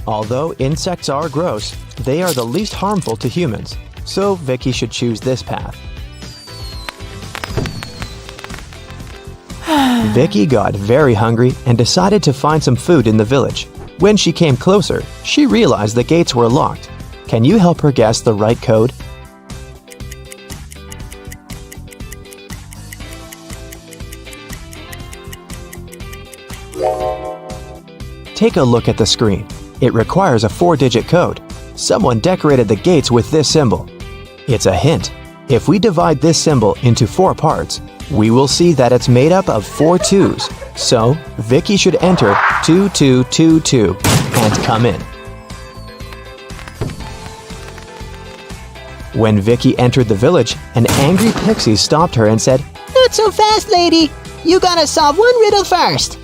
Although insects are gross, they are the least harmful to humans, so Vicki should choose this path. Vicki got very hungry and decided to find some food in the village. When she came closer, she realized the gates were locked. Can you help her guess the right code? Take a look at the screen. It requires a 4-digit code. Someone decorated the gates with this symbol. It's a hint. If we divide this symbol into 4 parts, we will see that it's made up of 4 2s. So, Vicki should enter 2222 and come in. When Vicki entered the village, an angry pixie stopped her and said, Not so fast, lady. You gotta solve one riddle first.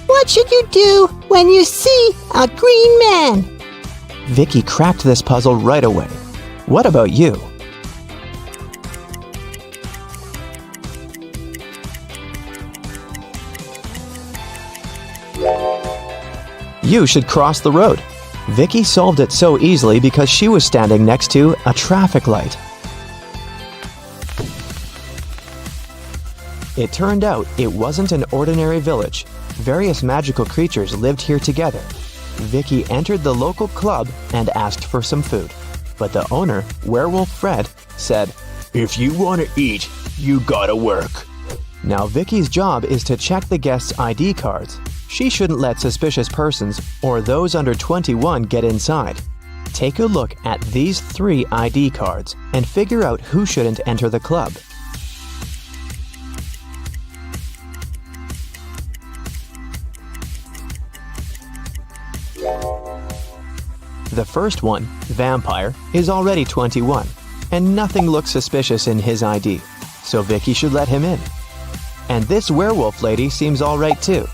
What should you do when you see a green man? Vicki cracked this puzzle right away. What about you? You should cross the road. Vicki solved it so easily because she was standing next to a traffic light. It turned out it wasn't an ordinary village. Various magical creatures lived here together. Vicki entered the local club and asked for some food. But the owner, Werewolf Fred, said, "If you want to eat, you gotta work." Now Vicki's job is to check the guests' ID cards. She shouldn't let suspicious persons or those under 21 get inside. Take a look at these 3 ID cards and figure out who shouldn't enter the club. The first one, Vampire, is already 21, and nothing looks suspicious in his ID, so Vicki should let him in. And this werewolf lady seems alright too.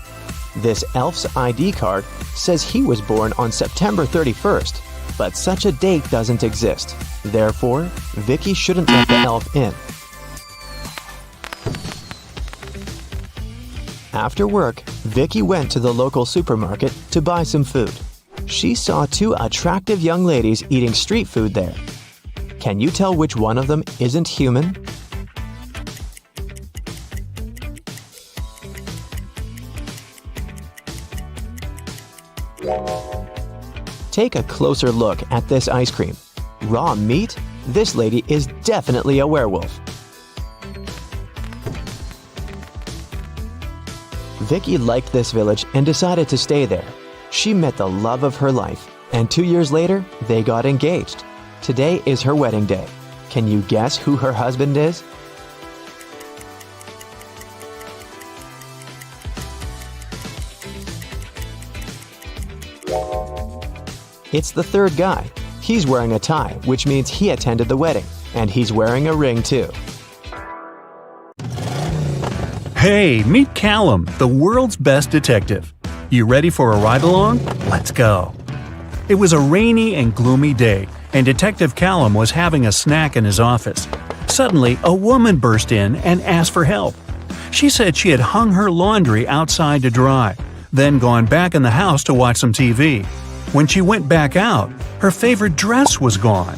This elf's ID card says he was born on September 31st, but such a date doesn't exist. Therefore, Vicki shouldn't let the elf in. After work, Vicki went to the local supermarket to buy some food. She saw 2 attractive young ladies eating street food there. Can you tell which one of them isn't human? Take a closer look at this ice cream. Raw meat? This lady is definitely a werewolf. Vicki liked this village and decided to stay there. She met the love of her life, and 2 years later, they got engaged. Today is her wedding day. Can you guess who her husband is? It's the third guy. He's wearing a tie, which means he attended the wedding, and he's wearing a ring too. Hey, meet Callum, the world's best detective. You ready for a ride-along? Let's go. It was a rainy and gloomy day, and Detective Callum was having a snack in his office. Suddenly, a woman burst in and asked for help. She said she had hung her laundry outside to dry, then gone back in the house to watch some TV. When she went back out, her favorite dress was gone.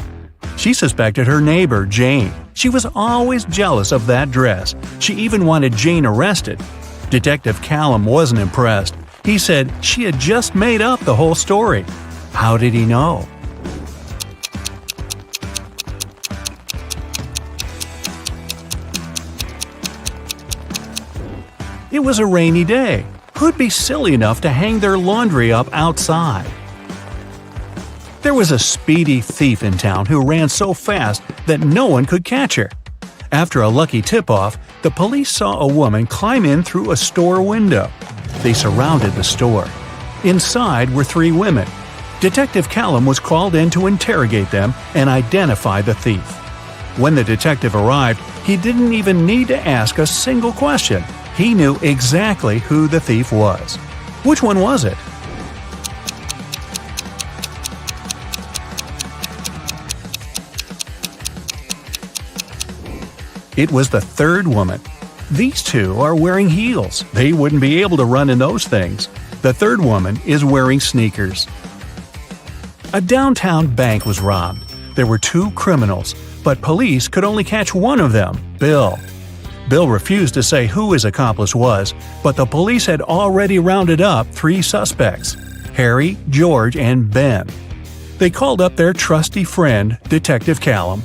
She suspected her neighbor, Jane. She was always jealous of that dress. She even wanted Jane arrested. Detective Callum wasn't impressed. He said she had just made up the whole story. How did he know? It was a rainy day. Who'd be silly enough to hang their laundry up outside? There was a speedy thief in town who ran so fast that no one could catch her. After a lucky tip-off, the police saw a woman climb in through a store window. They surrounded the store. Inside were 3 women. Detective Callum was called in to interrogate them and identify the thief. When the detective arrived, he didn't even need to ask a single question. He knew exactly who the thief was. Which one was it? It was the third woman. These 2 are wearing heels. They wouldn't be able to run in those things. The third woman is wearing sneakers. A downtown bank was robbed. There were 2 criminals, but police could only catch one of them, Bill. Bill refused to say who his accomplice was, but the police had already rounded up 3 suspects: Harry, George, and Ben. They called up their trusty friend, Detective Callum.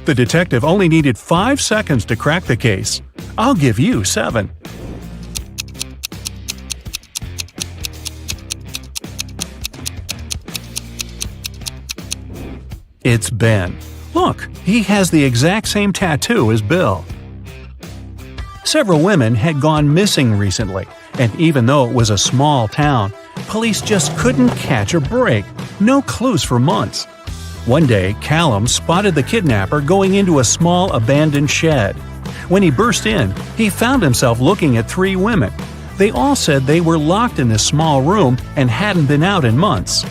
The detective only needed 5 seconds to crack the case. I'll give you 7. It's Ben. Look, he has the exact same tattoo as Bill. Several women had gone missing recently, and even though it was a small town, police just couldn't catch a break. No clues for months. One day, Callum spotted the kidnapper going into a small abandoned shed. When he burst in, he found himself looking at 3 women. They all said they were locked in this small room and hadn't been out in months.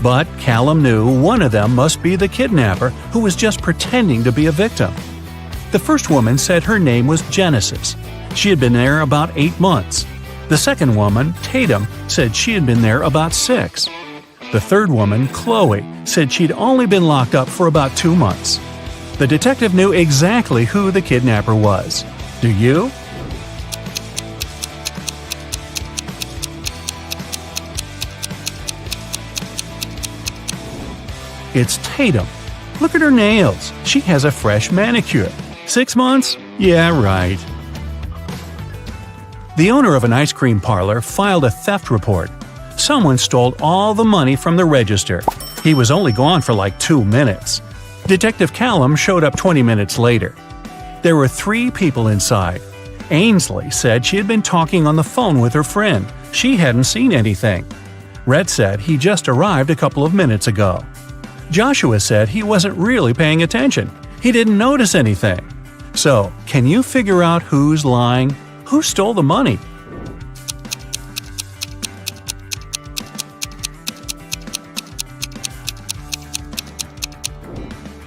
But Callum knew one of them must be the kidnapper who was just pretending to be a victim. The first woman said her name was Genesis. She had been there about 8 months. The second woman, Tatum, said she had been there about 6. The third woman, Chloe, said she'd only been locked up for about 2 months. The detective knew exactly who the kidnapper was. Do you? It's Tatum. Look at her nails. She has a fresh manicure. 6 months? Yeah, right. The owner of an ice cream parlor filed a theft report. Someone stole all the money from the register. He was only gone for like 2 minutes. Detective Callum showed up 20 minutes later. There were 3 people inside. Ainsley said she had been talking on the phone with her friend. She hadn't seen anything. Red said he just arrived a couple of minutes ago. Joshua said he wasn't really paying attention. He didn't notice anything. So, can you figure out who's lying? Who stole the money?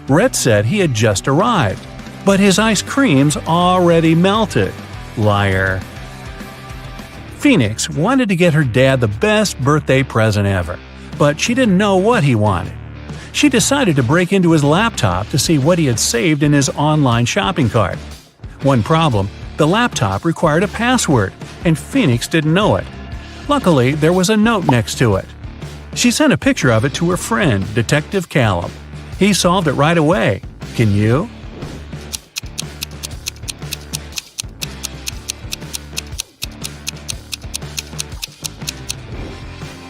Red said he had just arrived, but his ice cream's already melted. Liar. Phoenix wanted to get her dad the best birthday present ever, but she didn't know what he wanted. She decided to break into his laptop to see what he had saved in his online shopping cart. One problem, the laptop required a password, and Phoenix didn't know it. Luckily, there was a note next to it. She sent a picture of it to her friend, Detective Callum. He solved it right away. Can you?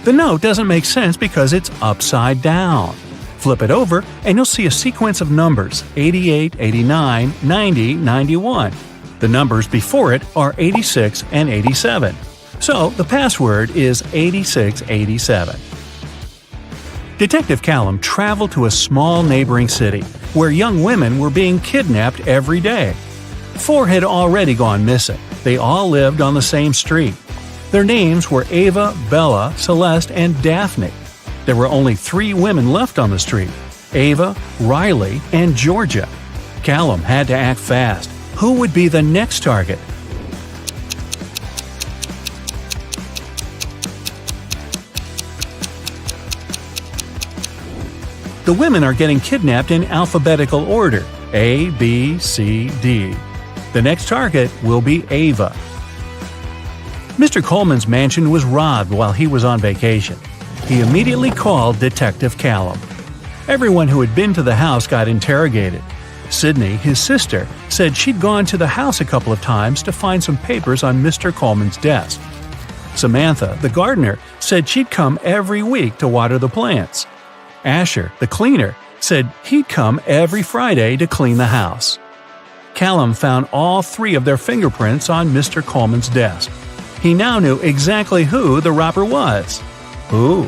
The note doesn't make sense because it's upside down. Flip it over and you'll see a sequence of numbers 88, 89, 90, 91. The numbers before it are 86 and 87. So the password is 8687. Detective Callum traveled to a small neighboring city where young women were being kidnapped every day. 4 had already gone missing. They all lived on the same street. Their names were Ava, Bella, Celeste, and Daphne. There were only 3 women left on the street: Ava, Riley, and Georgia. Callum had to act fast. Who would be the next target? The women are getting kidnapped in alphabetical order: A, B, C, D. The next target will be Ava. Mr. Coleman's mansion was robbed while he was on vacation. He immediately called Detective Callum. Everyone who had been to the house got interrogated. Sydney, his sister, said she'd gone to the house a couple of times to find some papers on Mr. Coleman's desk. Samantha, the gardener, said she'd come every week to water the plants. Asher, the cleaner, said he'd come every Friday to clean the house. Callum found all 3 of their fingerprints on Mr. Coleman's desk. He now knew exactly who the robber was. Who?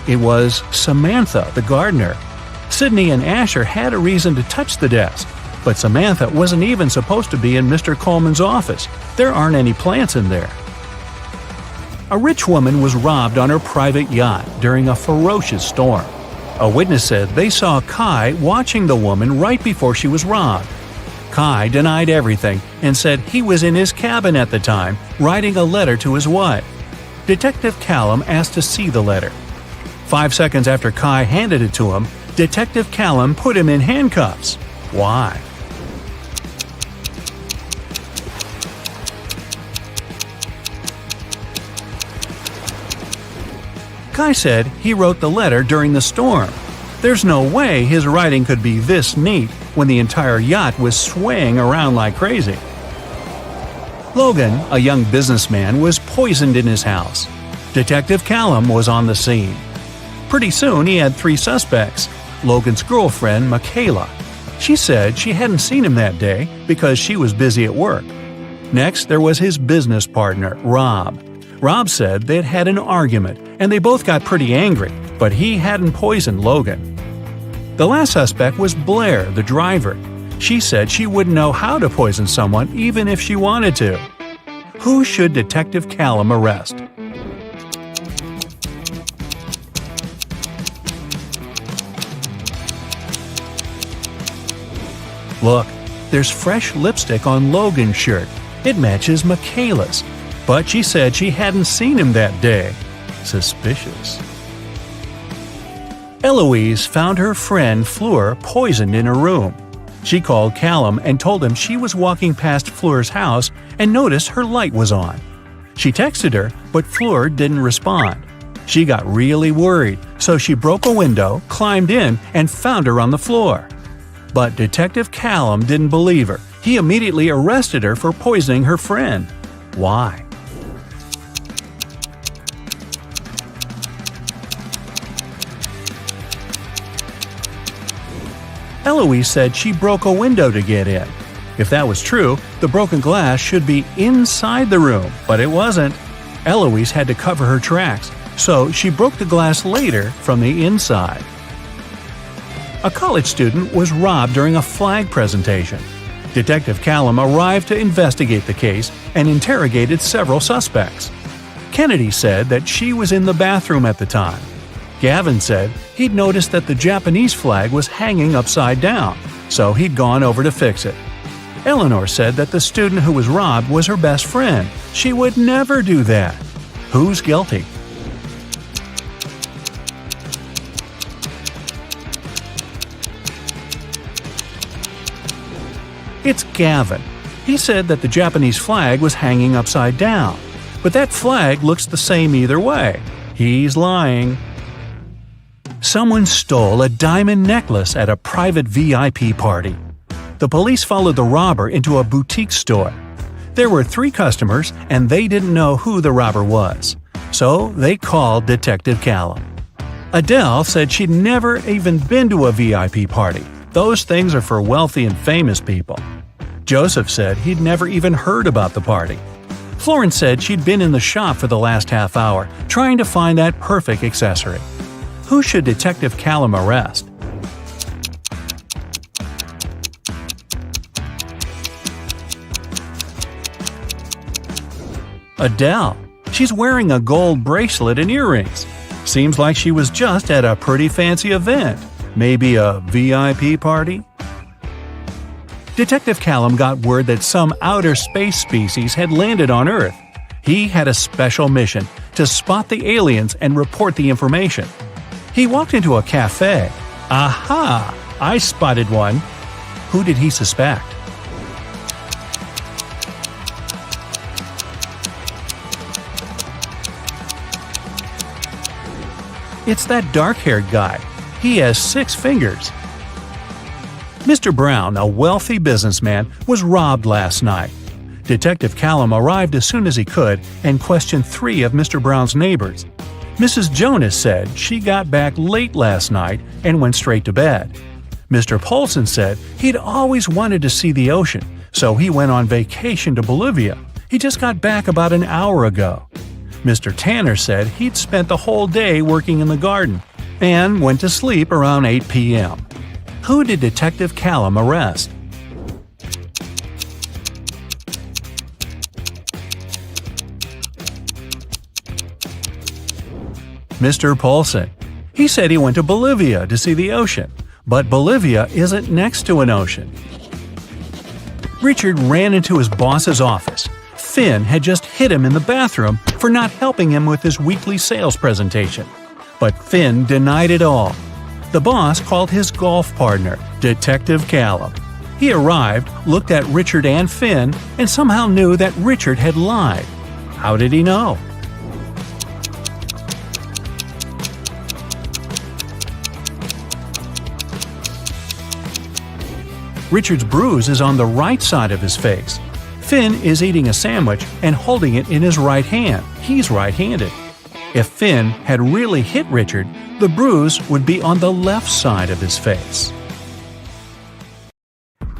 It was Samantha, the gardener. Sydney and Asher had a reason to touch the desk, but Samantha wasn't even supposed to be in Mr. Coleman's office. There aren't any plants in there. A rich woman was robbed on her private yacht during a ferocious storm. A witness said they saw Kai watching the woman right before she was robbed. Kai denied everything and said he was in his cabin at the time, writing a letter to his wife. Detective Callum asked to see the letter. 5 seconds after Kai handed it to him, Detective Callum put him in handcuffs. Why? Kai said he wrote the letter during the storm. There's no way his writing could be this neat when the entire yacht was swaying around like crazy. Logan, a young businessman, was poisoned in his house. Detective Callum was on the scene. Pretty soon he had 3 suspects. Logan's girlfriend, Michaela. She said she hadn't seen him that day because she was busy at work. Next, there was his business partner, Rob. Rob said they'd had an argument and they both got pretty angry, but he hadn't poisoned Logan. The last suspect was Blair, the driver. She said she wouldn't know how to poison someone even if she wanted to. Who should Detective Callum arrest? Look, there's fresh lipstick on Logan's shirt. It matches Michaela's. But she said she hadn't seen him that day. Suspicious. Eloise found her friend Fleur poisoned in her room. She called Callum and told him she was walking past Fleur's house and noticed her light was on. She texted her, but Fleur didn't respond. She got really worried, so she broke a window, climbed in, and found her on the floor. But Detective Callum didn't believe her. He immediately arrested her for poisoning her friend. Why? Eloise said she broke a window to get in. If that was true, the broken glass should be inside the room, but it wasn't. Eloise had to cover her tracks, so she broke the glass later from the inside. A college student was robbed during a flag presentation. Detective Callum arrived to investigate the case and interrogated several suspects. Kennedy said that she was in the bathroom at the time. Gavin said he'd noticed that the Japanese flag was hanging upside down, so he'd gone over to fix it. Eleanor said that the student who was robbed was her best friend. She would never do that. Who's guilty? It's Gavin. He said that the Japanese flag was hanging upside down, but that flag looks the same either way. He's lying. Someone stole a diamond necklace at a private VIP party. The police followed the robber into a boutique store. There were 3 customers, and they didn't know who the robber was. So they called Detective Callum. Adele said she'd never even been to a VIP party. Those things are for wealthy and famous people. Joseph said he'd never even heard about the party. Florence said she'd been in the shop for the last half hour, trying to find that perfect accessory. Who should Detective Callum arrest? Adele. She's wearing a gold bracelet and earrings. Seems like she was just at a pretty fancy event. Maybe a VIP party? Detective Callum got word that some outer space species had landed on Earth. He had a special mission to spot the aliens and report the information. He walked into a cafe. Aha! I spotted one. Who did he suspect? It's that dark-haired guy. He has 6 fingers. Mr. Brown, a wealthy businessman, was robbed last night. Detective Callum arrived as soon as he could and questioned 3 of Mr. Brown's neighbors. Mrs. Jonas said she got back late last night and went straight to bed. Mr. Paulson said he'd always wanted to see the ocean, so he went on vacation to Bolivia. He just got back about an hour ago. Mr. Tanner said he'd spent the whole day working in the garden and went to sleep around 8 p.m. Who did Detective Callum arrest? Mr. Paulson. He said he went to Bolivia to see the ocean, but Bolivia isn't next to an ocean. Richard ran into his boss's office. Finn had just hit him in the bathroom for not helping him with his weekly sales presentation. But Finn denied it all. The boss called his golf partner, Detective Callum. He arrived, looked at Richard and Finn, and somehow knew that Richard had lied. How did he know? Richard's bruise is on the right side of his face. Finn is eating a sandwich and holding it in his right hand. He's right-handed. If Finn had really hit Richard, the bruise would be on the left side of his face.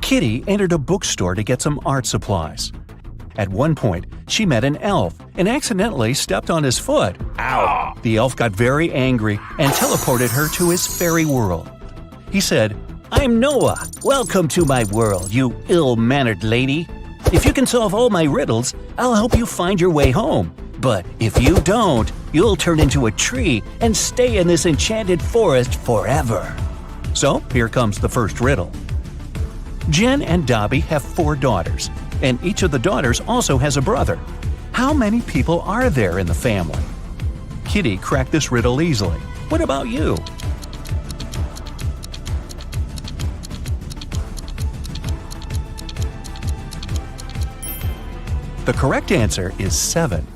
Kitty entered a bookstore to get some art supplies. At one point, she met an elf and accidentally stepped on his foot. Ow! The elf got very angry and teleported her to his fairy world. He said, "I'm Noah. Welcome to my world, you ill-mannered lady. If you can solve all my riddles, I'll help you find your way home. But if you don't, you'll turn into a tree and stay in this enchanted forest forever." So, here comes the first riddle. Jen and Dobby have 4 daughters, and each of the daughters also has a brother. How many people are there in the family? Kitty cracked this riddle easily. What about you? The correct answer is 7.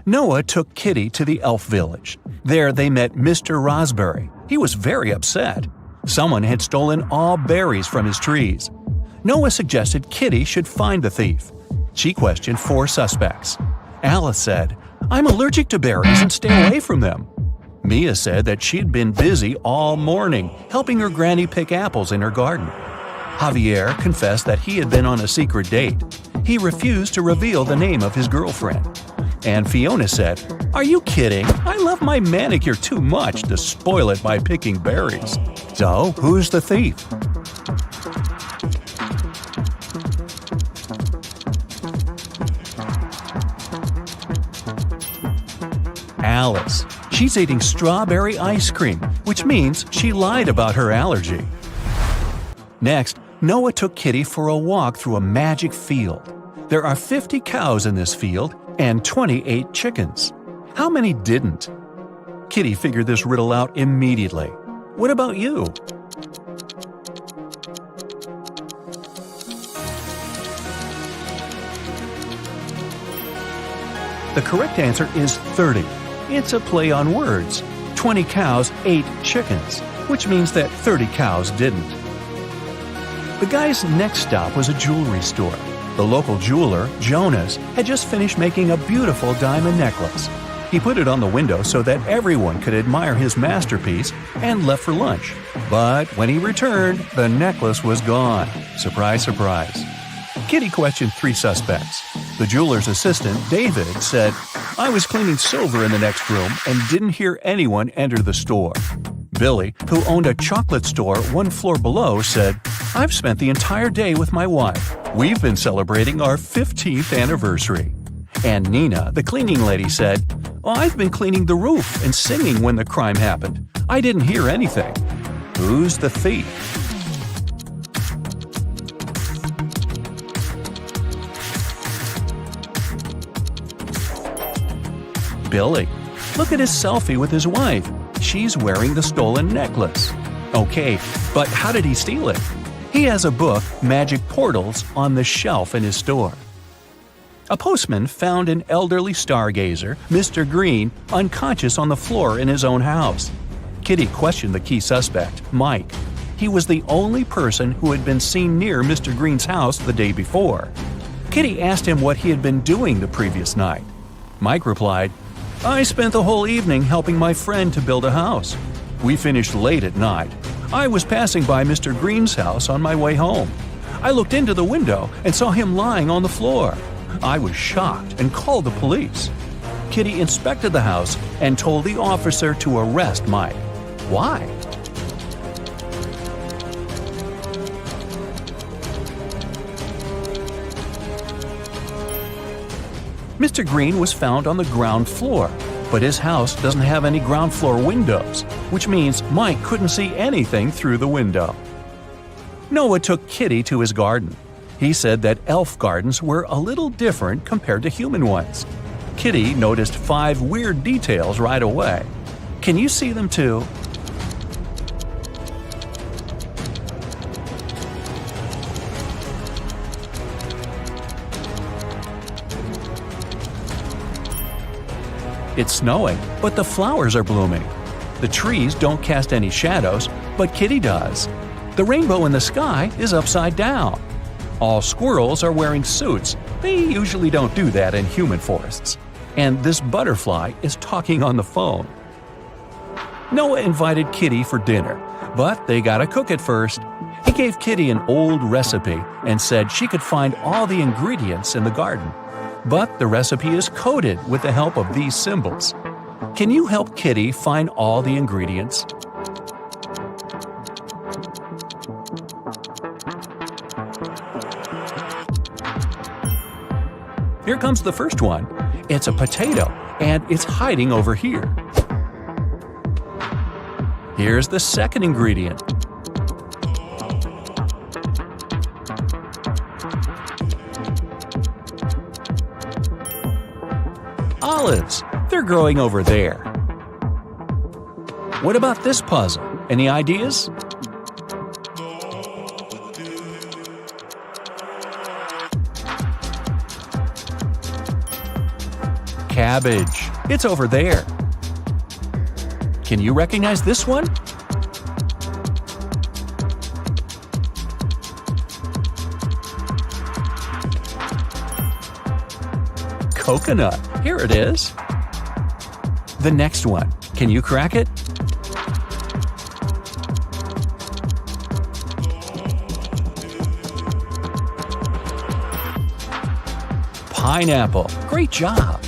Noah took Kitty to the elf village. There they met Mr. Raspberry. He was very upset. Someone had stolen all berries from his trees. Noah suggested Kitty should find the thief. She questioned 4 suspects. Alice said, "I'm allergic to berries and stay away from them." Mia said that she'd been busy all morning helping her granny pick apples in her garden. Javier confessed that he had been on a secret date. He refused to reveal the name of his girlfriend. And Fiona said, "Are you kidding? I love my manicure too much to spoil it by picking berries." So, who's the thief? Alice. She's eating strawberry ice cream, which means she lied about her allergy. Next, Noah took Kitty for a walk through a magic field. There are 50 cows in this field and 28 chickens. How many didn't? Kitty figured this riddle out immediately. What about you? The correct answer is 30. It's a play on words. 20 cows ate chickens, which means that 30 cows didn't. The guy's next stop was a jewelry store. The local jeweler, Jonas, had just finished making a beautiful diamond necklace. He put it on the window so that everyone could admire his masterpiece and left for lunch. But when he returned, the necklace was gone. Surprise, surprise. Kitty questioned 3 suspects. The jeweler's assistant, David, said, "I was cleaning silver in the next room and didn't hear anyone enter the store." Billy, who owned a chocolate store 1 floor below, said, "I've spent the entire day with my wife. We've been celebrating our 15th anniversary." And Nina, the cleaning lady, said, "Oh, I've been cleaning the roof and singing when the crime happened. I didn't hear anything." Who's the thief? Billy. Look at his selfie with his wife. She's wearing the stolen necklace. Okay, but how did he steal it? He has a book, Magic Portals, on the shelf in his store. A postman found an elderly stargazer, Mr. Green, unconscious on the floor in his own house. Kitty questioned the key suspect, Mike. He was the only person who had been seen near Mr. Green's house the day before. Kitty asked him what he had been doing the previous night. Mike replied, "I spent the whole evening helping my friend to build a house. We finished late at night. I was passing by Mr. Green's house on my way home. I looked into the window and saw him lying on the floor. I was shocked and called the police." Kitty inspected the house and told the officer to arrest Mike. Why? Mr. Green was found on the ground floor, but his house doesn't have any ground floor windows, which means Mike couldn't see anything through the window. Noah took Kitty to his garden. He said that elf gardens were a little different compared to human ones. Kitty noticed 5 weird details right away. Can you see them too? It's snowing, but the flowers are blooming. The trees don't cast any shadows, but Kitty does. The rainbow in the sky is upside down. All squirrels are wearing suits. They usually don't do that in human forests. And this butterfly is talking on the phone. Noah invited Kitty for dinner, but they gotta cook it first. He gave Kitty an old recipe and said she could find all the ingredients in the garden. But the recipe is coded with the help of these symbols. Can you help Kitty find all the ingredients? Here comes the first one. It's a potato, and it's hiding over here. Here's the second ingredient. Olives. They're growing over there. What about this puzzle? Any ideas? Cabbage. It's over there. Can you recognize this one? Coconut. Here it is. The next one. Can you crack it? Pineapple. Great job.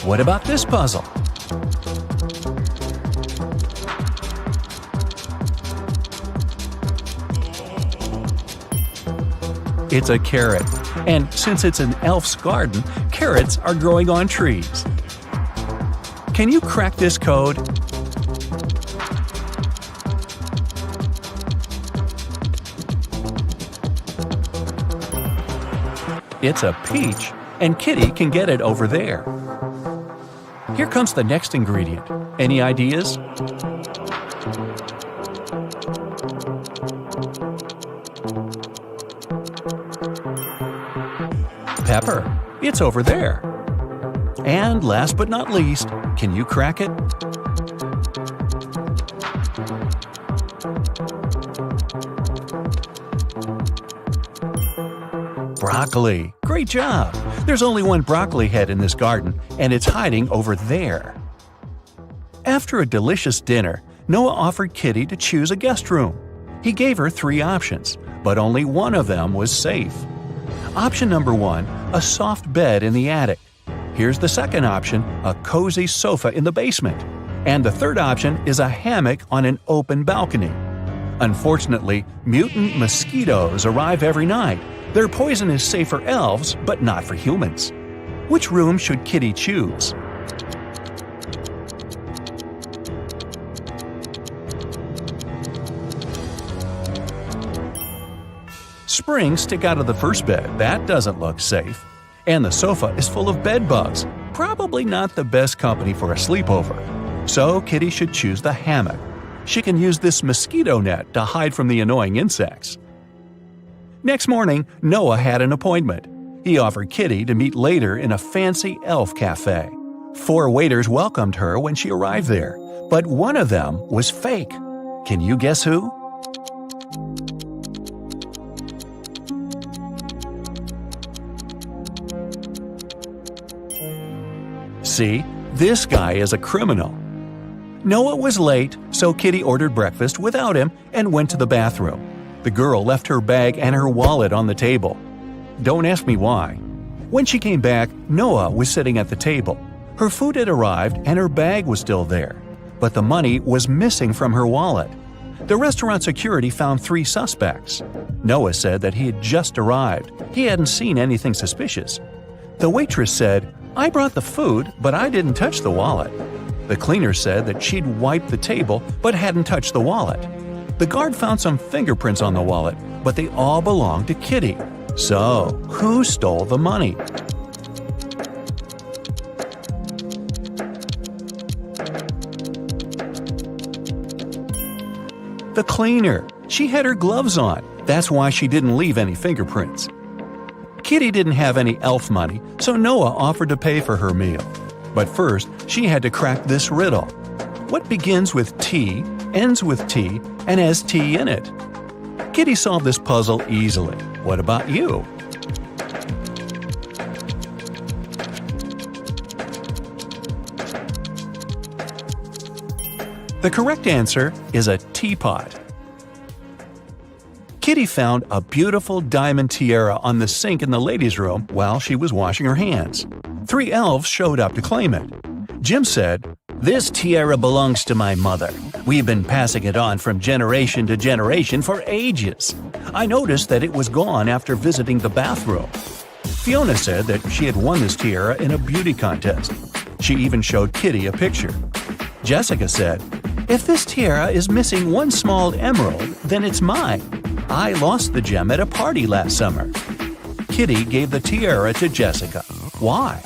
What about this puzzle? It's a carrot. And since it's an elf's garden, carrots are growing on trees. Can you crack this code? It's a peach, and Kitty can get it over there. Here comes the next ingredient. Any ideas? Pepper. It's over there. And last but not least, can you crack it? Broccoli. Great job. There's only one broccoli head in this garden, and it's hiding over there. After a delicious dinner, Noah offered Kitty to choose a guest room. He gave her 3 options, but only one of them was safe. Option number 1, a soft bed in the attic. Here's the second option, a cozy sofa in the basement. And the third option is a hammock on an open balcony. Unfortunately, mutant mosquitoes arrive every night. Their poison is safe for elves, but not for humans. Which room should Kitty choose? Springs stick out of the first bed. That doesn't look safe. And the sofa is full of bed bugs. Probably not the best company for a sleepover. So Kitty should choose the hammock. She can use this mosquito net to hide from the annoying insects. Next morning, Noah had an appointment. He offered Kitty to meet later in a fancy elf cafe. 4 waiters welcomed her when she arrived there, but one of them was fake. Can you guess who? See, this guy is a criminal. Noah was late, so Kitty ordered breakfast without him and went to the bathroom. The girl left her bag and her wallet on the table. Don't ask me why. When she came back, Noah was sitting at the table. Her food had arrived and her bag was still there, but the money was missing from her wallet. The restaurant security found 3 suspects. Noah said that he had just arrived. He hadn't seen anything suspicious. The waitress said, "I brought the food, but I didn't touch the wallet." The cleaner said that she'd wiped the table but hadn't touched the wallet. The guard found some fingerprints on the wallet, but they all belonged to Kitty. So, who stole the money? cleaner. She had her gloves on. That's why she didn't leave any fingerprints. Kitty didn't have any elf money, so Noah offered to pay for her meal. But first, she had to crack this riddle. What begins with T, ends with T, and has T in it? Kitty solved this puzzle easily. What about you? The correct answer is a teapot. Kitty found a beautiful diamond tiara on the sink in the ladies' room while she was washing her hands. 3 elves showed up to claim it. Jim said, "This tiara belongs to my mother. We've been passing it on from generation to generation for ages. I noticed that it was gone after visiting the bathroom." Fiona said that she had won this tiara in a beauty contest. She even showed Kitty a picture. Jessica said, "If this tiara is missing one small emerald, then it's mine. I lost the gem at a party last summer." Kitty gave the tiara to Jessica. Why?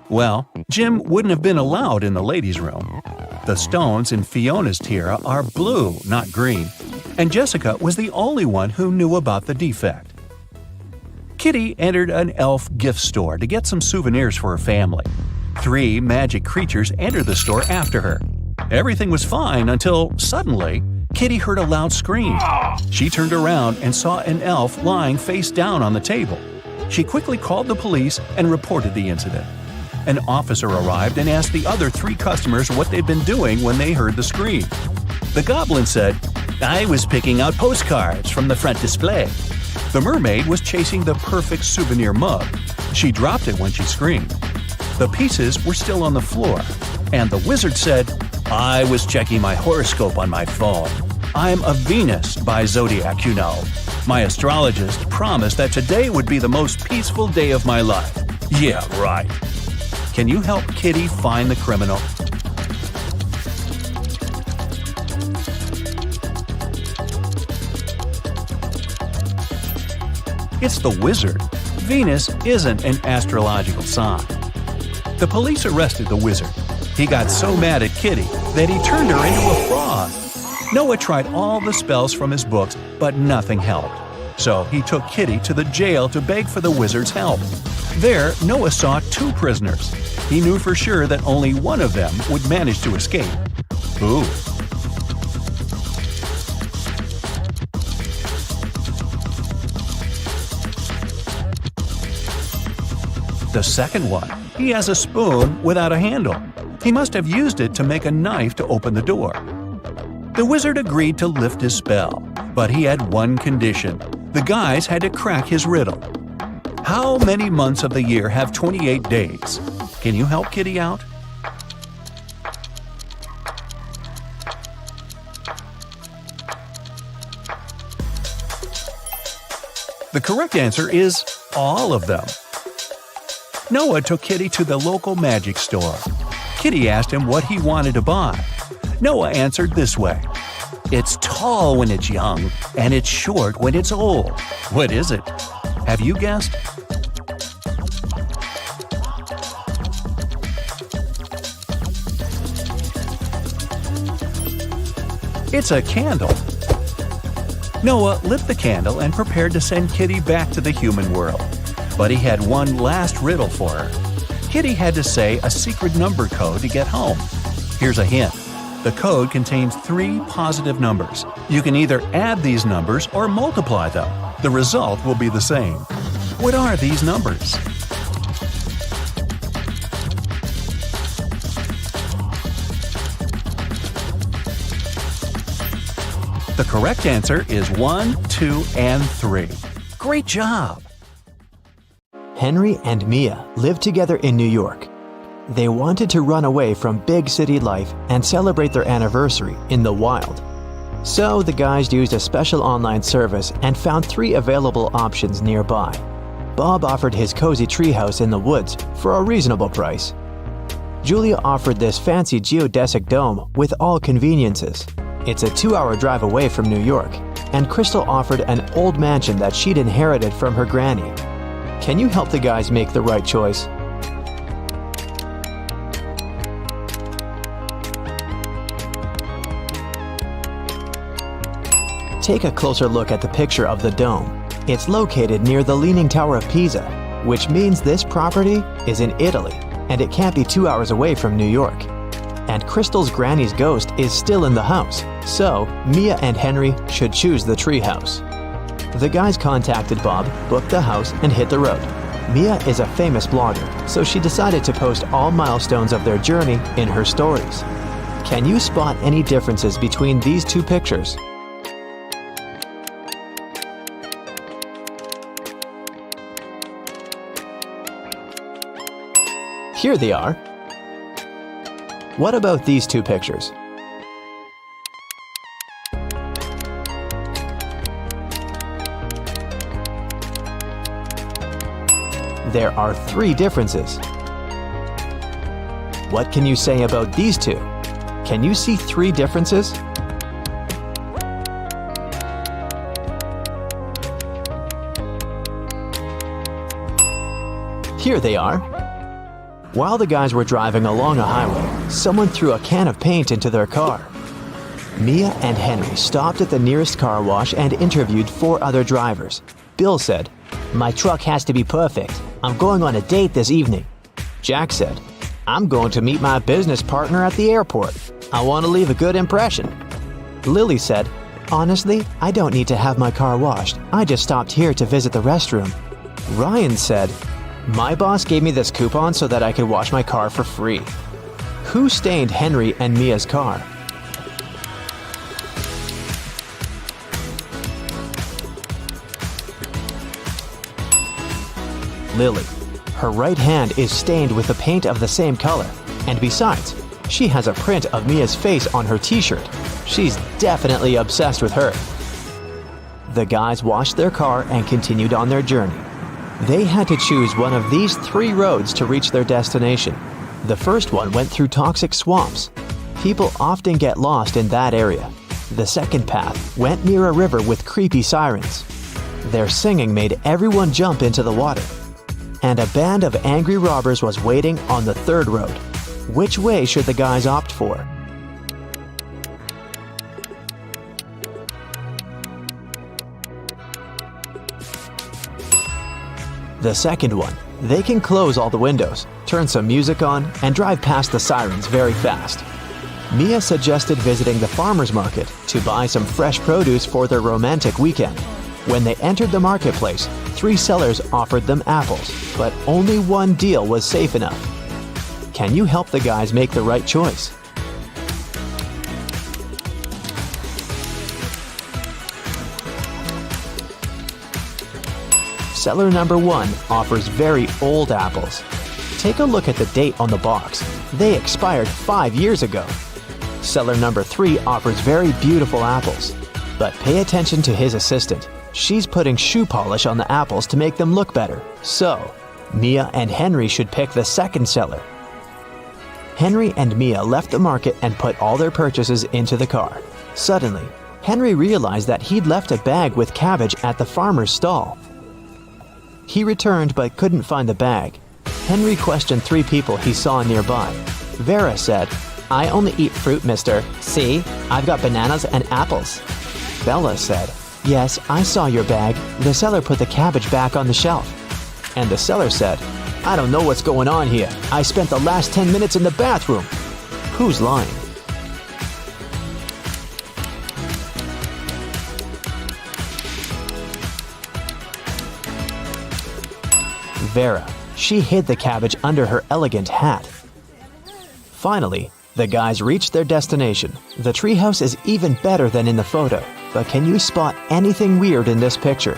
Well, Jim wouldn't have been allowed in the ladies' room. The stones in Fiona's tiara are blue, not green, and Jessica was the only one who knew about the defect. Kitty entered an elf gift store to get some souvenirs for her family. 3 magic creatures entered the store after her. Everything was fine until, suddenly, Kitty heard a loud scream. She turned around and saw an elf lying face down on the table. She quickly called the police and reported the incident. An officer arrived and asked the other 3 customers what they'd been doing when they heard the scream. The goblin said, "I was picking out postcards from the front display." The mermaid was chasing the perfect souvenir mug. She dropped it when she screamed. The pieces were still on the floor. And the wizard said, "I was checking my horoscope on my phone. I'm a Venus by zodiac, you know. My astrologist promised that today would be the most peaceful day of my life." Yeah, right. Can you help Kitty find the criminal? It's the wizard. Venus isn't an astrological sign. The police arrested the wizard. He got so mad at Kitty that he turned her into a frog. Noah tried all the spells from his books, but nothing helped. So he took Kitty to the jail to beg for the wizard's help. There, Noah saw 2 prisoners. He knew for sure that only one of them would manage to escape. Ooh. The second one, he has a spoon without a handle. He must have used it to make a knife to open the door. The wizard agreed to lift his spell, but he had one condition. The guys had to crack his riddle. How many months of the year have 28 days? Can you help Kitty out? The correct answer is all of them. Noah took Kitty to the local magic store. Kitty asked him what he wanted to buy. Noah answered this way: "It's tall when it's young, and it's short when it's old." What is it? Have you guessed? It's a candle. Noah lit the candle and prepared to send Kitty back to the human world. But he had one last riddle for her. Kitty had to say a secret number code to get home. Here's a hint. The code contains 3 positive numbers. You can either add these numbers or multiply them. The result will be the same. What are these numbers? The correct answer is 1, 2, and 3. Great job! Henry and Mia lived together in New York. They wanted to run away from big city life and celebrate their anniversary in the wild. So the guys used a special online service and found 3 available options nearby. Bob offered his cozy treehouse in the woods for a reasonable price. Julia offered this fancy geodesic dome with all conveniences. It's a 2-hour drive away from New York. And Crystal offered an old mansion that she'd inherited from her granny. Can you help the guys make the right choice? Take a closer look at the picture of the dome. It's located near the Leaning Tower of Pisa, which means this property is in Italy, and it can't be 2 hours away from New York. And Crystal's granny's ghost is still in the house, so Mia and Henry should choose the treehouse. The guys contacted Bob, booked the house, and hit the road. Mia is a famous blogger, so she decided to post all milestones of their journey in her stories. Can you spot any differences between these two pictures? Here they are. What about these two pictures? There are 3 differences. What can you say about these two? Can you see 3 differences? Here they are. While the guys were driving along a highway, someone threw a can of paint into their car. Mia and Henry stopped at the nearest car wash and interviewed 4 other drivers. Bill said, My truck has to be perfect. I'm going on a date this evening. Jack said, I'm going to meet my business partner at the airport. I want to leave a good impression. Lily said, Honestly, I don't need to have my car washed. I just stopped here to visit the restroom. Ryan said, My boss gave me this coupon so that I could wash my car for free. Who stained Henry and Mia's car? Lily. Her right hand is stained with the paint of the same color, and besides, she has a print of Mia's face on her t-shirt. She's definitely obsessed with her. The guys washed their car and continued on their journey. They had to choose one of these 3 roads to reach their destination. The first one went through toxic swamps. People often get lost in that area. The second path went near a river with creepy sirens. Their singing made everyone jump into the water. And a band of angry robbers was waiting on the 3rd road. Which way should the guys opt for? The second one. They can close all the windows, turn some music on, and drive past the sirens very fast. Mia suggested visiting the farmer's market to buy some fresh produce for their romantic weekend. When they entered the marketplace, 3 sellers offered them apples, but only one deal was safe enough. Can you help the guys make the right choice? Seller number 1 offers very old apples. Take a look at the date on the box. They expired 5 years ago. Seller number 3 offers very beautiful apples. But pay attention to his assistant. She's putting shoe polish on the apples to make them look better. So, Mia and Henry should pick the second seller. Henry and Mia left the market and put all their purchases into the car. Suddenly, Henry realized that he'd left a bag with cabbage at the farmer's stall. He returned but couldn't find the bag. Henry questioned 3 people he saw nearby. Vera said, I only eat fruit, mister. See, I've got bananas and apples. Bella said, Yes, I saw your bag. The seller put the cabbage back on the shelf. And the seller said, I don't know what's going on here. I spent the last 10 minutes in the bathroom. Who's lying? Vera. She hid the cabbage under her elegant hat. Finally, the guys reached their destination. The treehouse is even better than in the photo. But can you spot anything weird in this picture?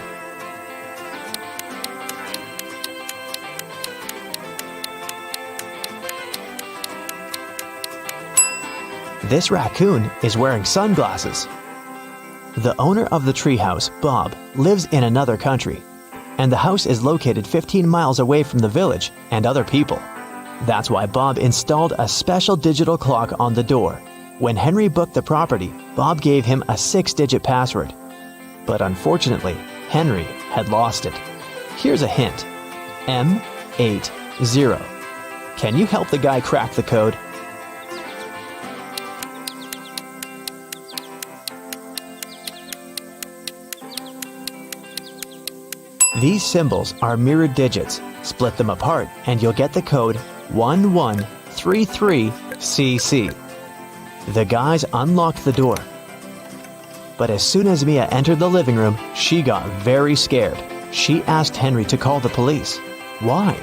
This raccoon is wearing sunglasses. The owner of the treehouse, Bob, lives in another country, and the house is located 15 miles away from the village and other people. That's why Bob installed a special digital clock on the door. When Henry booked the property, Bob gave him a 6-digit password. But unfortunately, Henry had lost it. Here's a hint. M80. Can you help the guy crack the code? These symbols are mirrored digits. Split them apart and you'll get the code 1133CC. The guys unlocked the door. But as soon as Mia entered the living room, she got very scared. She asked Henry to call the police. Why?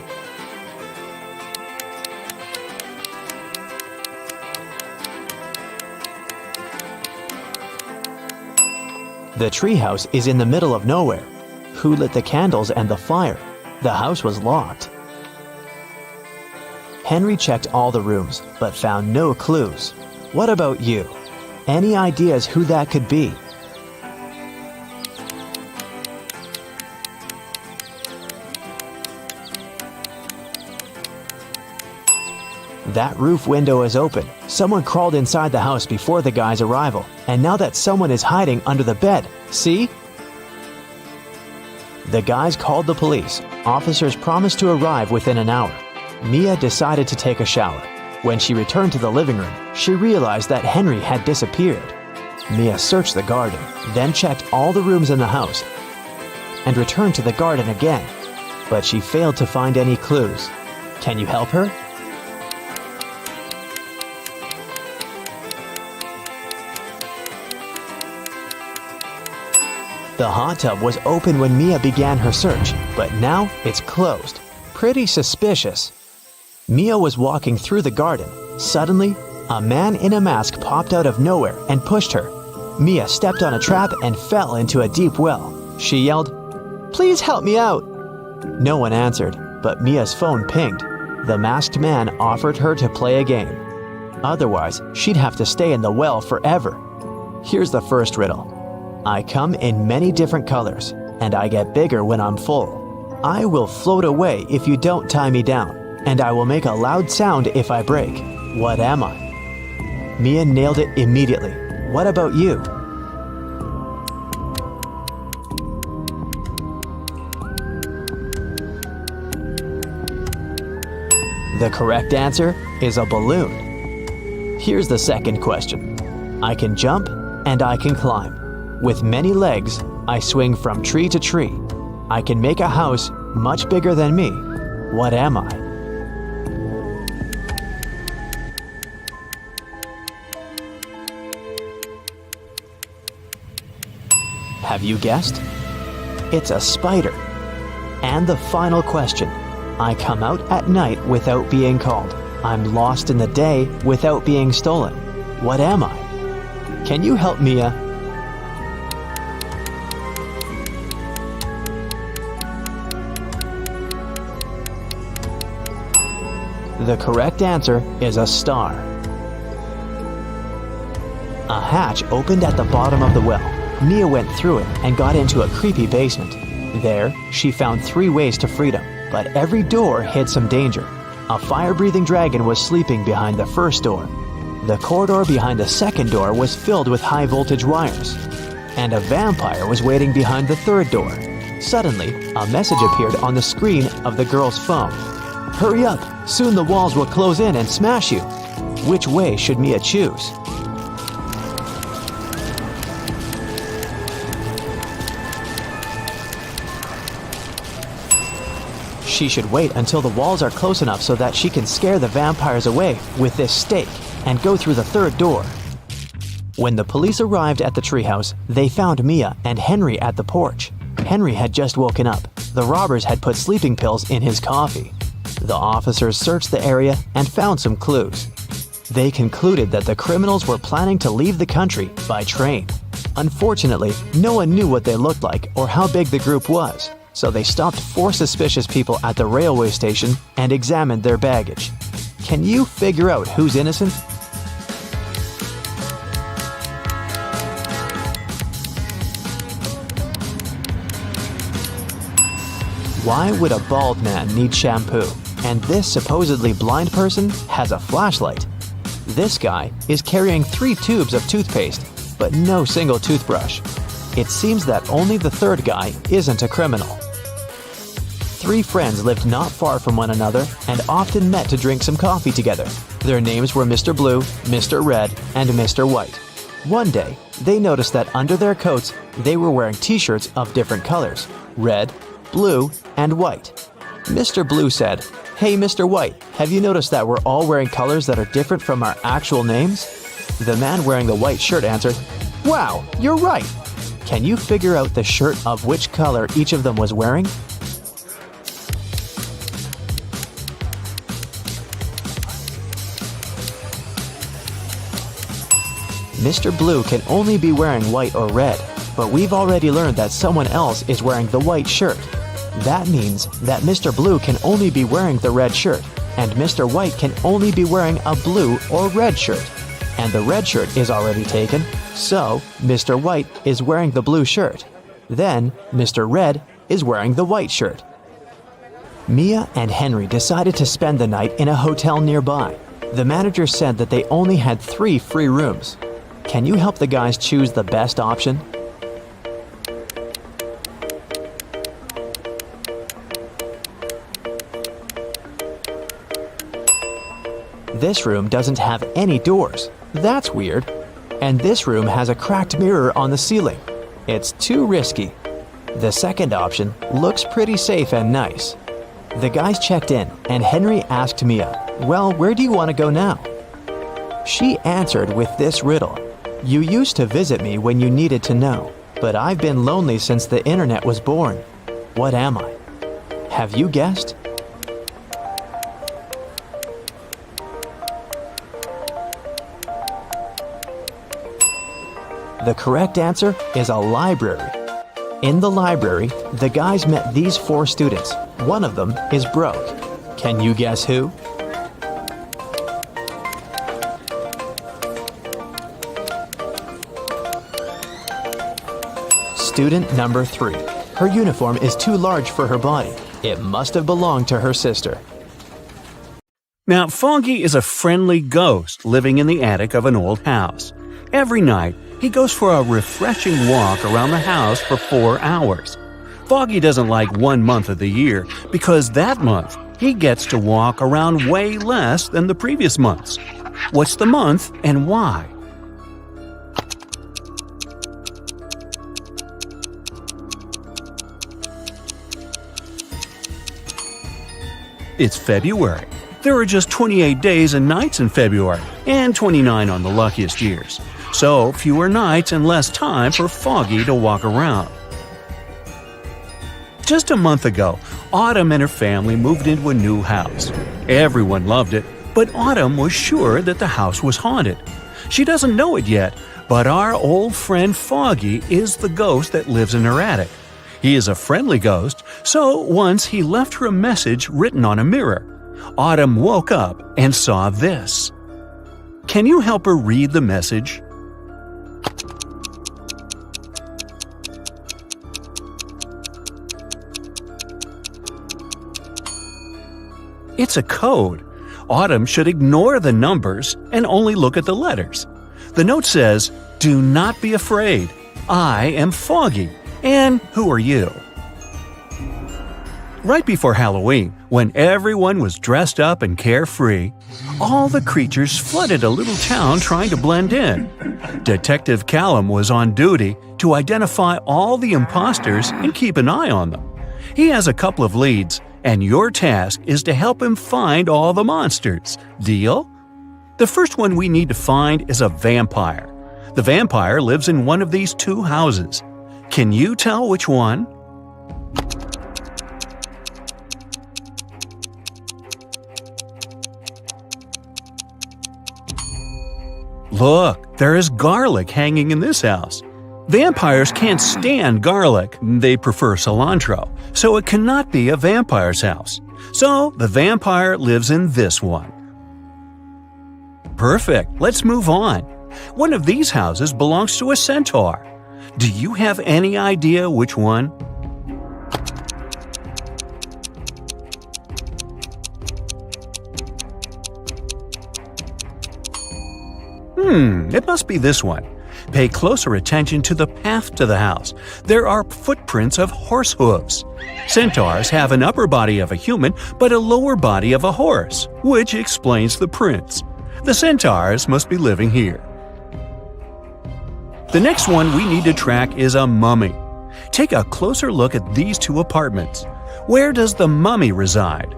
The treehouse is in the middle of nowhere. Who lit the candles and the fire? The house was locked. Henry checked all the rooms, but found no clues. What about you? Any ideas who that could be? That roof window is open. Someone crawled inside the house before the guy's arrival, and now that someone is hiding under the bed. See? The guys called the police. Officers promised to arrive within an hour. Mia decided to take a shower. When she returned to the living room, she realized that Henry had disappeared. Mia searched the garden, then checked all the rooms in the house, and returned to the garden again. But she failed to find any clues. Can you help her? The hot tub was open when Mia began her search, but now it's closed. Pretty suspicious. Mia was walking through the garden. Suddenly, a man in a mask popped out of nowhere and pushed her. Mia stepped on a trap and fell into a deep well. She yelled, "Please help me out!" No one answered, but Mia's phone pinged. The masked man offered her to play a game. Otherwise, she'd have to stay in the well forever. Here's the first riddle. I come in many different colors, and I get bigger when I'm full. I will float away if you don't tie me down, and I will make a loud sound if I break. What am I? Mia nailed it immediately. What about you? The correct answer is a balloon. Here's the second question. I can jump and I can climb. With many legs, I swing from tree to tree. I can make a house much bigger than me. What am I? Have you guessed? It's a spider. And the final question. I come out at night without being called. I'm lost in the day without being stolen. What am I? Can you help Mia? The correct answer is a star. A hatch opened at the bottom of the well. Mia went through it and got into a creepy basement. There, she found 3 ways to freedom, but every door hid some danger. A fire-breathing dragon was sleeping behind the first door. The corridor behind the second door was filled with high-voltage wires. And a vampire was waiting behind the third door. Suddenly, a message appeared on the screen of the girl's phone. Hurry up! Soon the walls will close in and smash you. Which way should Mia choose? She should wait until the walls are close enough so that she can scare the vampires away with this stake and go through the third door. When the police arrived at the treehouse, they found Mia and Henry at the porch. Henry had just woken up. The robbers had put sleeping pills in his coffee. The officers searched the area and found some clues. They concluded that the criminals were planning to leave the country by train. Unfortunately, no one knew what they looked like or how big the group was, so they stopped 4 suspicious people at the railway station and examined their baggage. Can you figure out who's innocent? Why would a bald man need shampoo? And this supposedly blind person has a flashlight. This guy is carrying 3 tubes of toothpaste, but no single toothbrush. It seems that only the third guy isn't a criminal. 3 friends lived not far from one another and often met to drink some coffee together. Their names were Mr. Blue, Mr. Red, and Mr. White. One day, they noticed that under their coats, they were wearing t-shirts of different colors: red, blue, and white. Mr. Blue said, "Hey, Mr. White, have you noticed that we're all wearing colors that are different from our actual names?" The man wearing the white shirt answered, "Wow, you're right. Can you figure out the shirt of which color each of them was wearing?" Mr. Blue can only be wearing white or red, but we've already learned that someone else is wearing the white shirt. That means that Mr. Blue can only be wearing the red shirt, and Mr. White can only be wearing a blue or red shirt. And the red shirt is already taken, so Mr. White is wearing the blue shirt. Then Mr. Red is wearing the white shirt. Mia and Henry decided to spend the night in a hotel nearby. The manager said that they only had 3 free rooms. Can you help the guys choose the best option? This room doesn't have any doors. That's weird. And this room has a cracked mirror on the ceiling. It's too risky. The second option looks pretty safe and nice. The guys checked in, and Henry asked Mia, "Well, where do you want to go now?" She answered with this riddle. "You used to visit me when you needed to know, but I've been lonely since the internet was born. What am I?" Have you guessed? The correct answer is a library. In the library, the guys met these 4 students. One of them is broke. Can you guess who? Student number 3. Her uniform is too large for her body. It must have belonged to her sister. Now, Foggy is a friendly ghost living in the attic of an old house. Every night, he goes for a refreshing walk around the house for 4 hours. Foggy doesn't like 1 month of the year because that month he gets to walk around way less than the previous months. What's the month and why? It's February. There are just 28 days and nights in February, and 29 on the luckiest years. So, fewer nights and less time for Foggy to walk around. Just a month ago, Autumn and her family moved into a new house. Everyone loved it, but Autumn was sure that the house was haunted. She doesn't know it yet, but our old friend Foggy is the ghost that lives in her attic. He is a friendly ghost, so once he left her a message written on a mirror. Autumn woke up and saw this. Can you help her read the message? It's a code. Autumn should ignore the numbers and only look at the letters. The note says, "Do not be afraid. I am Foggy. And who are you?" Right before Halloween, when everyone was dressed up and carefree, all the creatures flooded a little town trying to blend in. Detective Callum was on duty to identify all the imposters and keep an eye on them. He has a couple of leads, and your task is to help him find all the monsters. Deal? The first one we need to find is a vampire. The vampire lives in one of these 2 houses. Can you tell which one? Look, there is garlic hanging in this house. Vampires can't stand garlic, they prefer cilantro, so it cannot be a vampire's house. So the vampire lives in this one. Perfect, let's move on. One of these houses belongs to a centaur. Do you have any idea which one? It must be this one. Pay closer attention to the path to the house. There are footprints of horse hooves. Centaurs have an upper body of a human, but a lower body of a horse, which explains the prints. The centaurs must be living here. The next one we need to track is a mummy. Take a closer look at these two apartments. Where does the mummy reside?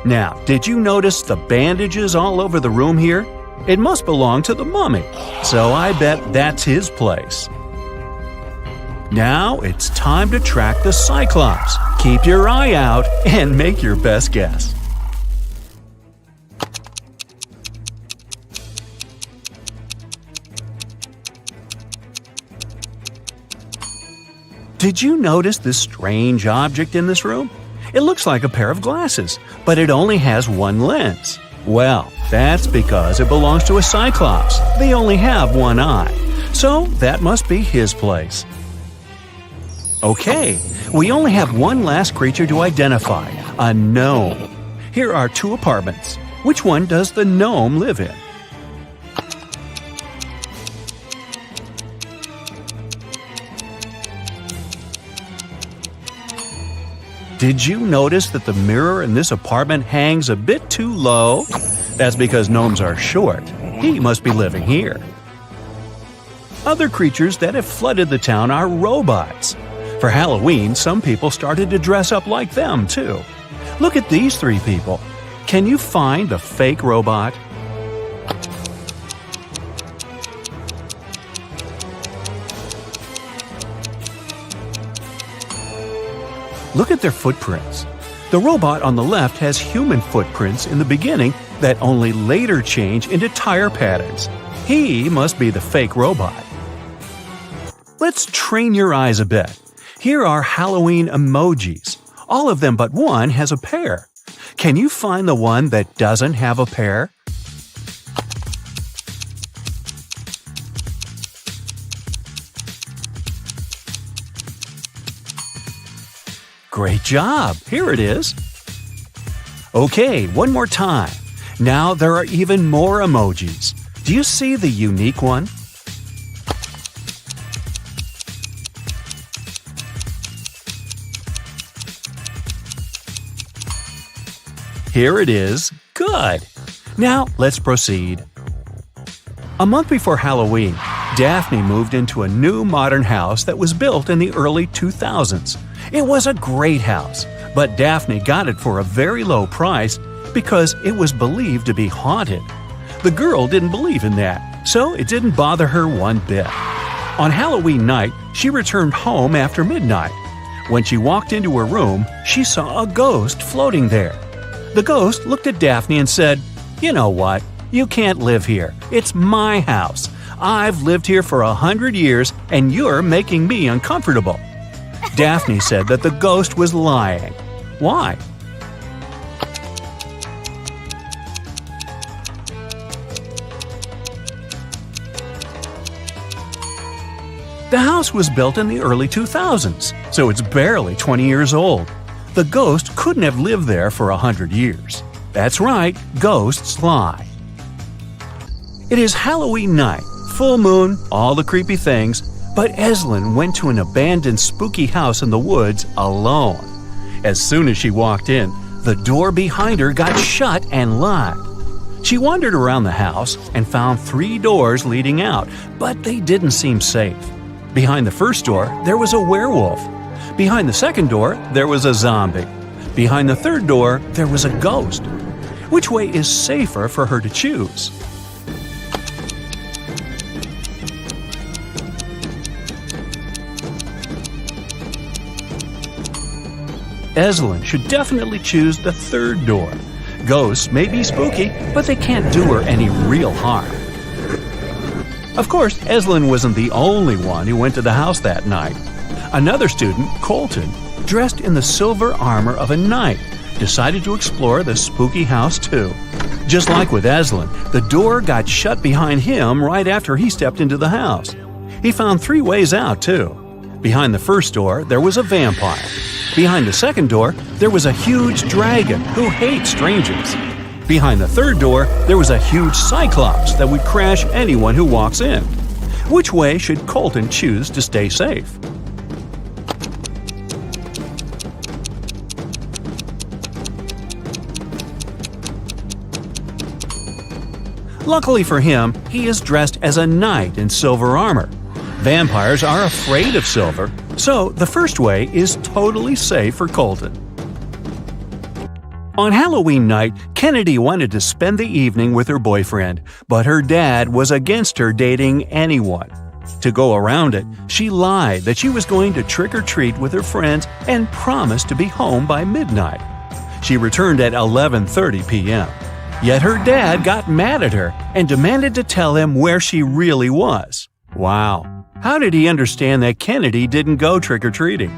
Now, did you notice the bandages all over the room here? It must belong to the mummy, so I bet that's his place. Now it's time to track the Cyclops. Keep your eye out and make your best guess. Did you notice this strange object in this room? It looks like a pair of glasses, but it only has one lens. Well, that's because it belongs to a Cyclops. They only have one eye. So that must be his place. Okay, we only have one last creature to identify, a gnome. Here are two apartments. Which one does the gnome live in? Did you notice that the mirror in this apartment hangs a bit too low? That's because gnomes are short. He must be living here. Other creatures that have flooded the town are robots. For Halloween, some people started to dress up like them, too. Look at these three people. Can you find the fake robot? Look at their footprints. The robot on the left has human footprints in the beginning that only later change into tire patterns. He must be the fake robot. Let's train your eyes a bit. Here are Halloween emojis. All of them but one has a pair. Can you find the one that doesn't have a pair? Great job! Here it is. Okay, one more time. Now there are even more emojis. Do you see the unique one? Here it is. Good! Now let's proceed. A month before Halloween, Daphne moved into a new modern house that was built in the early 2000s. It was a great house, but Daphne got it for a very low price because it was believed to be haunted. The girl didn't believe in that, so it didn't bother her one bit. On Halloween night, she returned home after midnight. When she walked into her room, she saw a ghost floating there. The ghost looked at Daphne and said, "You know what? You can't live here. It's my house. I've lived here for 100 years and you're making me uncomfortable." Daphne said that the ghost was lying. Why? The house was built in the early 2000s, so it's barely 20 years old. The ghost couldn't have lived there for 100 years. That's right, ghosts lie. It is Halloween night, full moon, all the creepy things, but Eslyn went to an abandoned spooky house in the woods alone. As soon as she walked in, the door behind her got shut and locked. She wandered around the house and found 3 doors leading out, but they didn't seem safe. Behind the first door, there was a werewolf. Behind the second door, there was a zombie. Behind the third door, there was a ghost. Which way is safer for her to choose? Eslyn should definitely choose the third door. Ghosts may be spooky, but they can't do her any real harm. Of course, Eslyn wasn't the only one who went to the house that night. Another student, Colton, dressed in the silver armor of a knight, decided to explore the spooky house too. Just like with Eslyn, the door got shut behind him right after he stepped into the house. He found 3 ways out too. Behind the first door, there was a vampire. Behind the second door, there was a huge dragon who hates strangers. Behind the third door, there was a huge cyclops that would crash anyone who walks in. Which way should Colton choose to stay safe? Luckily for him, he is dressed as a knight in silver armor. Vampires are afraid of silver, so the first way is totally safe for Colton. On Halloween night, Kennedy wanted to spend the evening with her boyfriend, but her dad was against her dating anyone. To go around it, she lied that she was going to trick-or-treat with her friends and promised to be home by midnight. She returned at 11:30 p.m. Yet her dad got mad at her and demanded to tell him where she really was. Wow! How did he understand that Kennedy didn't go trick-or-treating?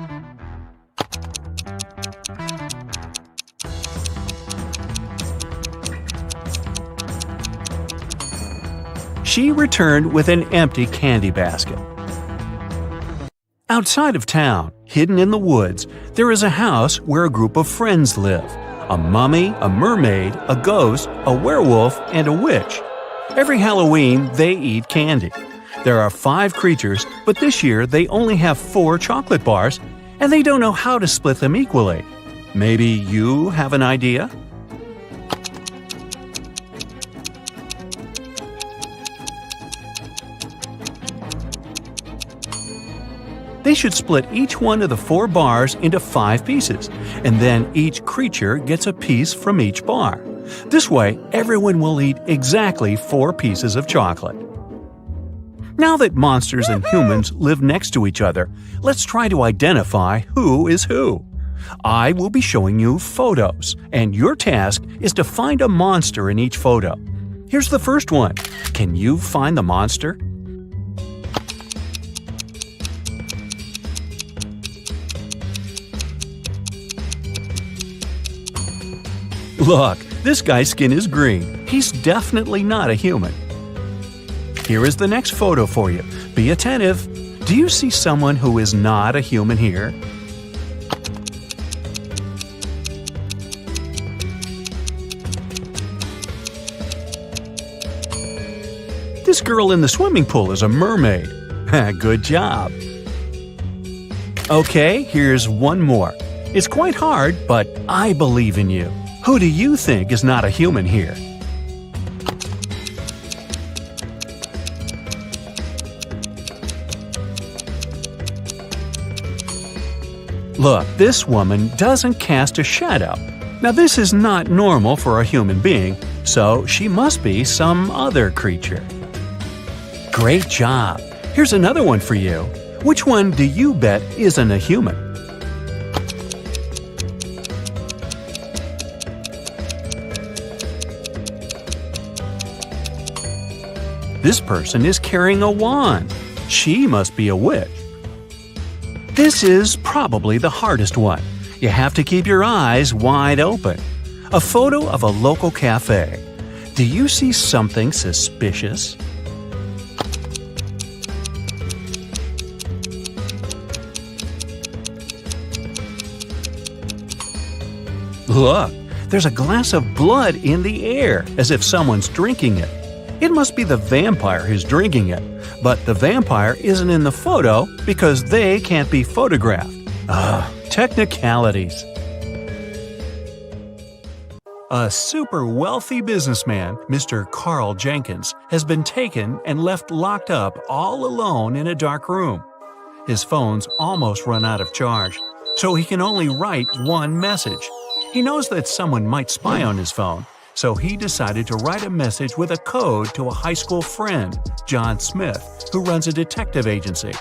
She returned with an empty candy basket. Outside of town, hidden in the woods, there is a house where a group of friends live. A mummy, a mermaid, a ghost, a werewolf, and a witch. Every Halloween, they eat candy. There are 5 creatures, but this year they only have 4 chocolate bars, and they don't know how to split them equally. Maybe you have an idea? They should split each one of the 4 bars into 5 pieces, and then each creature gets a piece from each bar. This way, everyone will eat exactly 4 pieces of chocolate. Now that monsters and humans live next to each other, let's try to identify who is who. I will be showing you photos, and your task is to find a monster in each photo. Here's the first one. Can you find the monster? Look, this guy's skin is green. He's definitely not a human. Here is the next photo for you. Be attentive. Do you see someone who is not a human here? This girl in the swimming pool is a mermaid. Good job. Okay, here's one more. It's quite hard, but I believe in you. Who do you think is not a human here? Look, this woman doesn't cast a shadow. Now this is not normal for a human being, so she must be some other creature. Great job! Here's another one for you. Which one do you bet isn't a human? This person is carrying a wand. She must be a witch. This is probably the hardest one. You have to keep your eyes wide open. A photo of a local cafe. Do you see something suspicious? Look, there's a glass of blood in the air, as if someone's drinking it. It must be the vampire who's drinking it, but the vampire isn't in the photo because they can't be photographed. Technicalities. A super wealthy businessman, Mr. Carl Jenkins, has been taken and left locked up all alone in a dark room. His phone's almost run out of charge, so he can only write one message. He knows that someone might spy on his phone, so he decided to write a message with a code to a high school friend, John Smith, who runs a detective agency.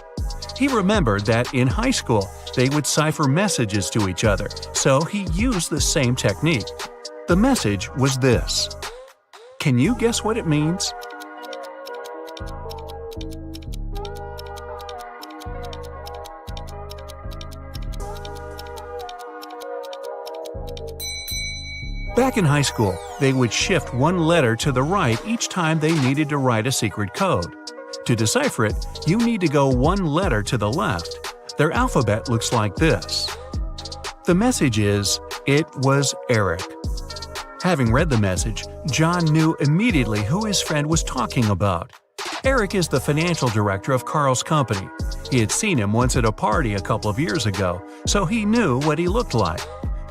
He remembered that in high school, they would cipher messages to each other, so he used the same technique. The message was this. Can you guess what it means? Back in high school, they would shift one letter to the right each time they needed to write a secret code. To decipher it, you need to go one letter to the left. Their alphabet looks like this. The message is, "It was Eric." Having read the message, John knew immediately who his friend was talking about. Eric is the financial director of Carl's company. He had seen him once at a party a couple of years ago, so he knew what he looked like.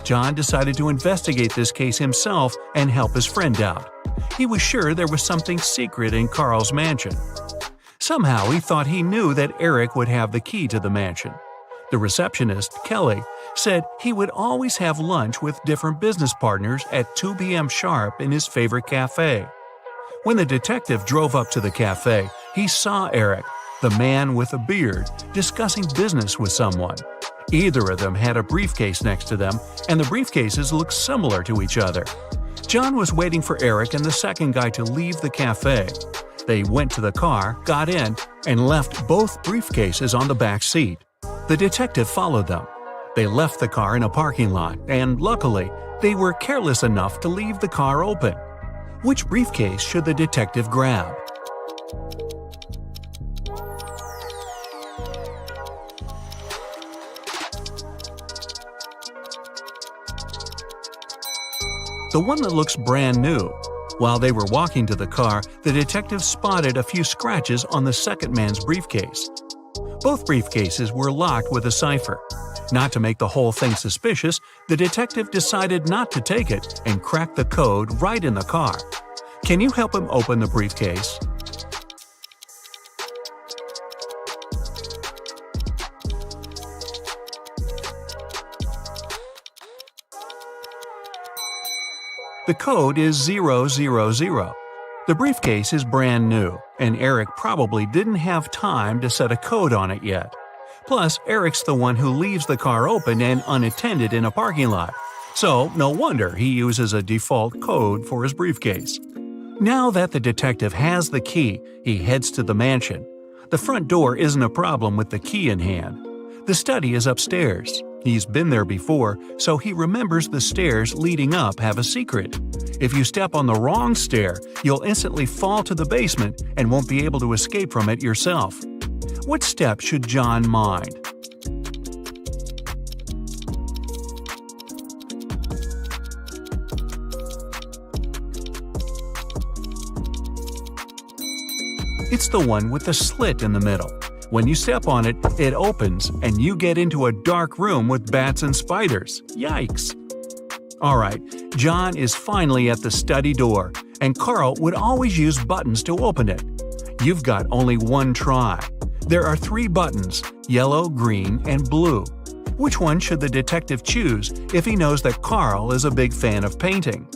John decided to investigate this case himself and help his friend out. He was sure there was something secret in Carl's mansion. Somehow he thought he knew that Eric would have the key to the mansion. The receptionist, Kelly, said he would always have lunch with different business partners at 2 p.m. sharp in his favorite cafe. When the detective drove up to the cafe, he saw Eric, the man with a beard, discussing business with someone. Either of them had a briefcase next to them, and the briefcases looked similar to each other. John was waiting for Eric and the second guy to leave the cafe. They went to the car, got in, and left both briefcases on the back seat. The detective followed them. They left the car in a parking lot, and luckily, they were careless enough to leave the car open. Which briefcase should the detective grab? The one that looks brand new. While they were walking to the car, the detective spotted a few scratches on the second man's briefcase. Both briefcases were locked with a cipher. Not to make the whole thing suspicious, the detective decided not to take it and cracked the code right in the car. Can you help him open the briefcase? The code is 000. The briefcase is brand new, and Eric probably didn't have time to set a code on it yet. Plus, Eric's the one who leaves the car open and unattended in a parking lot, so no wonder he uses a default code for his briefcase. Now that the detective has the key, he heads to the mansion. The front door isn't a problem with the key in hand. The study is upstairs. He's been there before, so he remembers the stairs leading up have a secret. If you step on the wrong stair, you'll instantly fall to the basement and won't be able to escape from it yourself. What step should John mind? It's the one with the slit in the middle. When you step on it, it opens, and you get into a dark room with bats and spiders. Yikes! Alright, John is finally at the study door, and Carl would always use buttons to open it. You've got only one try. There are 3 buttons, yellow, green, and blue. Which one should the detective choose if he knows that Carl is a big fan of painting?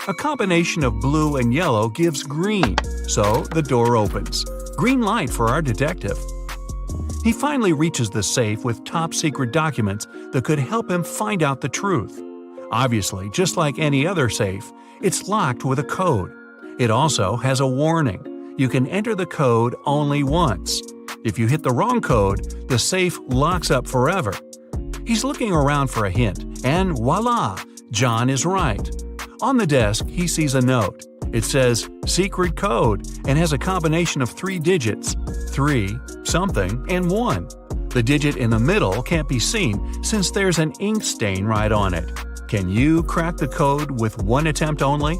A combination of blue and yellow gives green, so the door opens. Green light for our detective. He finally reaches the safe with top-secret documents that could help him find out the truth. Obviously, just like any other safe, it's locked with a code. It also has a warning. You can enter the code only once. If you hit the wrong code, the safe locks up forever. He's looking around for a hint, and voila! John is right. On the desk, he sees a note. It says, "Secret code," and has a combination of 3 digits, 3, something, and 1. The digit in the middle can't be seen since there's an ink stain right on it. Can you crack the code with one attempt only?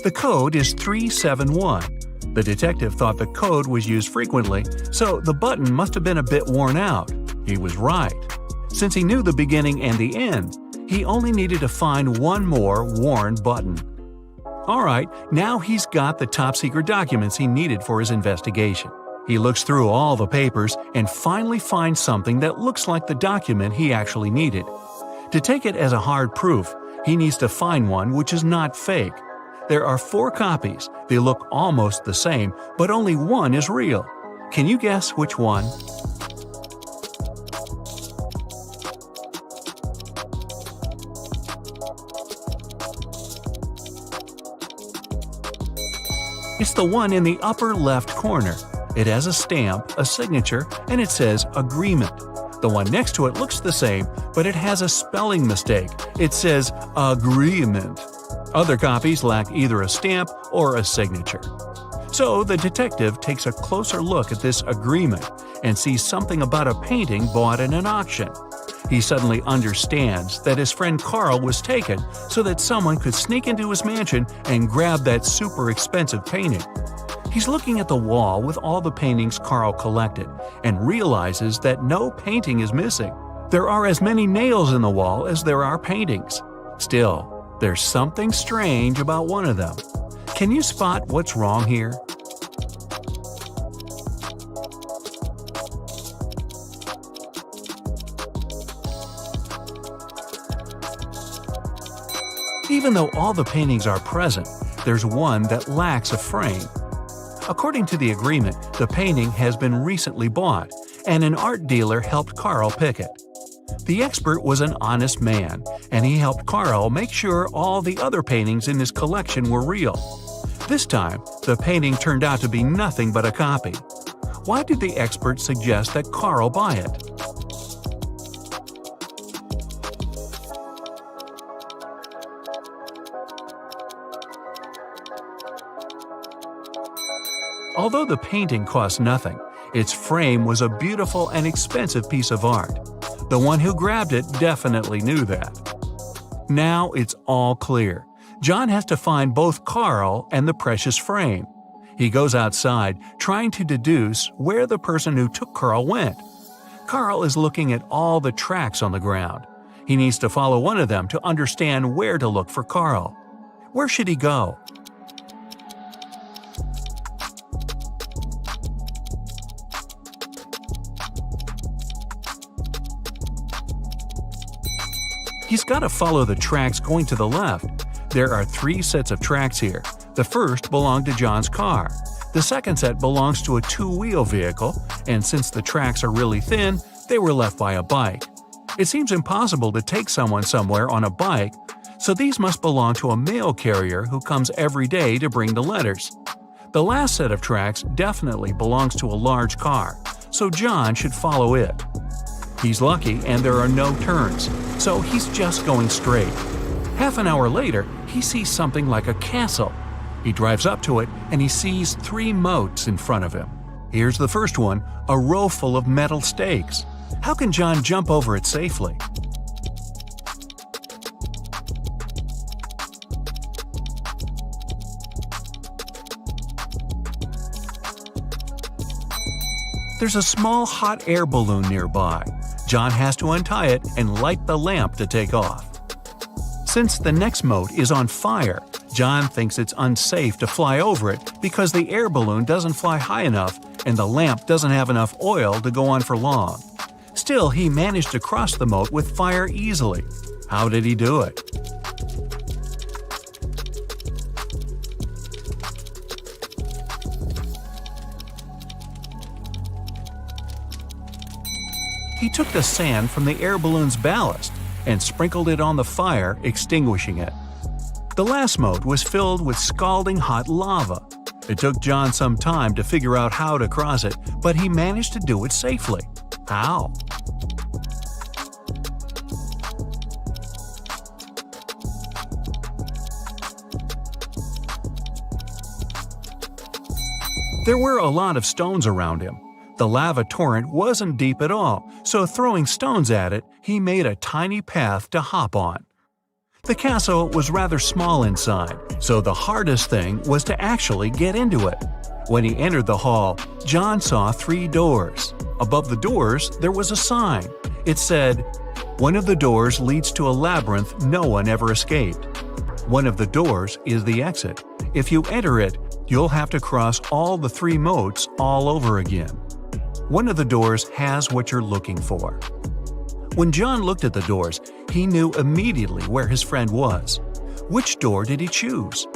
The code is 371. The detective thought the code was used frequently, so the button must have been a bit worn out. He was right. Since he knew the beginning and the end, he only needed to find one more worn button. Alright, now he's got the top-secret documents he needed for his investigation. He looks through all the papers and finally finds something that looks like the document he actually needed. To take it as a hard proof, he needs to find one which is not fake. There are 4 copies. They look almost the same, but only one is real. Can you guess which one? It's the one in the upper left corner. It has a stamp, a signature, and it says agreement. The one next to it looks the same, but it has a spelling mistake. It says agreement. Other copies lack either a stamp or a signature. So the detective takes a closer look at this agreement and sees something about a painting bought in an auction. He suddenly understands that his friend Carl was taken so that someone could sneak into his mansion and grab that super expensive painting. He's looking at the wall with all the paintings Carl collected and realizes that no painting is missing. There are as many nails in the wall as there are paintings. Still, there's something strange about one of them. Can you spot what's wrong here? Even though all the paintings are present, there's one that lacks a frame. According to the agreement, the painting has been recently bought, and an art dealer helped Carl pick it. The expert was an honest man, and he helped Carl make sure all the other paintings in his collection were real. This time, the painting turned out to be nothing but a copy. Why did the expert suggest that Carl buy it? Although the painting cost nothing, its frame was a beautiful and expensive piece of art. The one who grabbed it definitely knew that. Now it's all clear. John has to find both Carl and the precious frame. He goes outside, trying to deduce where the person who took Carl went. Carl is looking at all the tracks on the ground. He needs to follow one of them to understand where to look for Carl. Where should he go? He's got to follow the tracks going to the left. There are 3 sets of tracks here. The first belonged to John's car. The second set belongs to a 2-wheel vehicle, and since the tracks are really thin, they were left by a bike. It seems impossible to take someone somewhere on a bike, so these must belong to a mail carrier who comes every day to bring the letters. The last set of tracks definitely belongs to a large car, so John should follow it. He's lucky and there are no turns, so he's just going straight. Half an hour later, he sees something like a castle. He drives up to it and he sees 3 moats in front of him. Here's the first one, a row full of metal stakes. How can John jump over it safely? There's a small hot air balloon nearby. John has to untie it and light the lamp to take off. Since the next moat is on fire, John thinks it's unsafe to fly over it because the air balloon doesn't fly high enough and the lamp doesn't have enough oil to go on for long. Still, he managed to cross the moat with fire easily. How did he do it? He took the sand from the air balloon's ballast and sprinkled it on the fire, extinguishing it. The last moat was filled with scalding hot lava. It took John some time to figure out how to cross it, but he managed to do it safely. How? There were a lot of stones around him. The lava torrent wasn't deep at all, so throwing stones at it, he made a tiny path to hop on. The castle was rather small inside, so the hardest thing was to actually get into it. When he entered the hall, John saw 3 doors. Above the doors, there was a sign. It said, "One of the doors leads to a labyrinth no one ever escaped. One of the doors is the exit. If you enter it, you'll have to cross all the 3 moats all over again. One of the doors has what you're looking for." When John looked at the doors, he knew immediately where his friend was. Which door did he choose?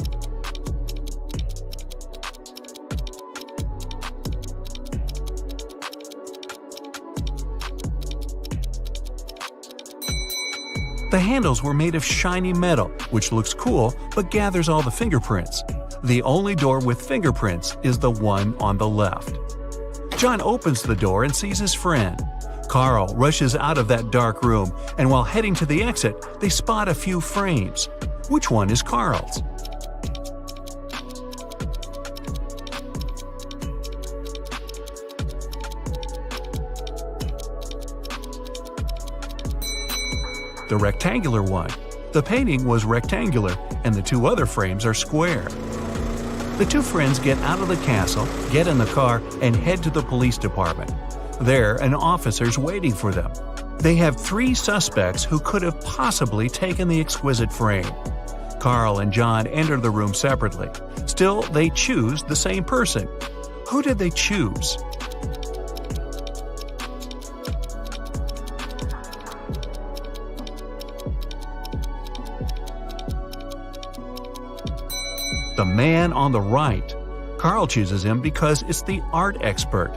The handles were made of shiny metal, which looks cool but gathers all the fingerprints. The only door with fingerprints is the one on the left. John opens the door and sees his friend. Carl rushes out of that dark room, and while heading to the exit, they spot a few frames. Which one is Carl's? the rectangular one. The painting was rectangular, and the two other frames are square. The two friends get out of the castle, get in the car, and head to the police department. There, an officer's waiting for them. They have 3 suspects who could have possibly taken the exquisite frame. Carl and John enter the room separately. Still, they choose the same person. Who did they choose? The man on the right. Carl chooses him because it's the art expert.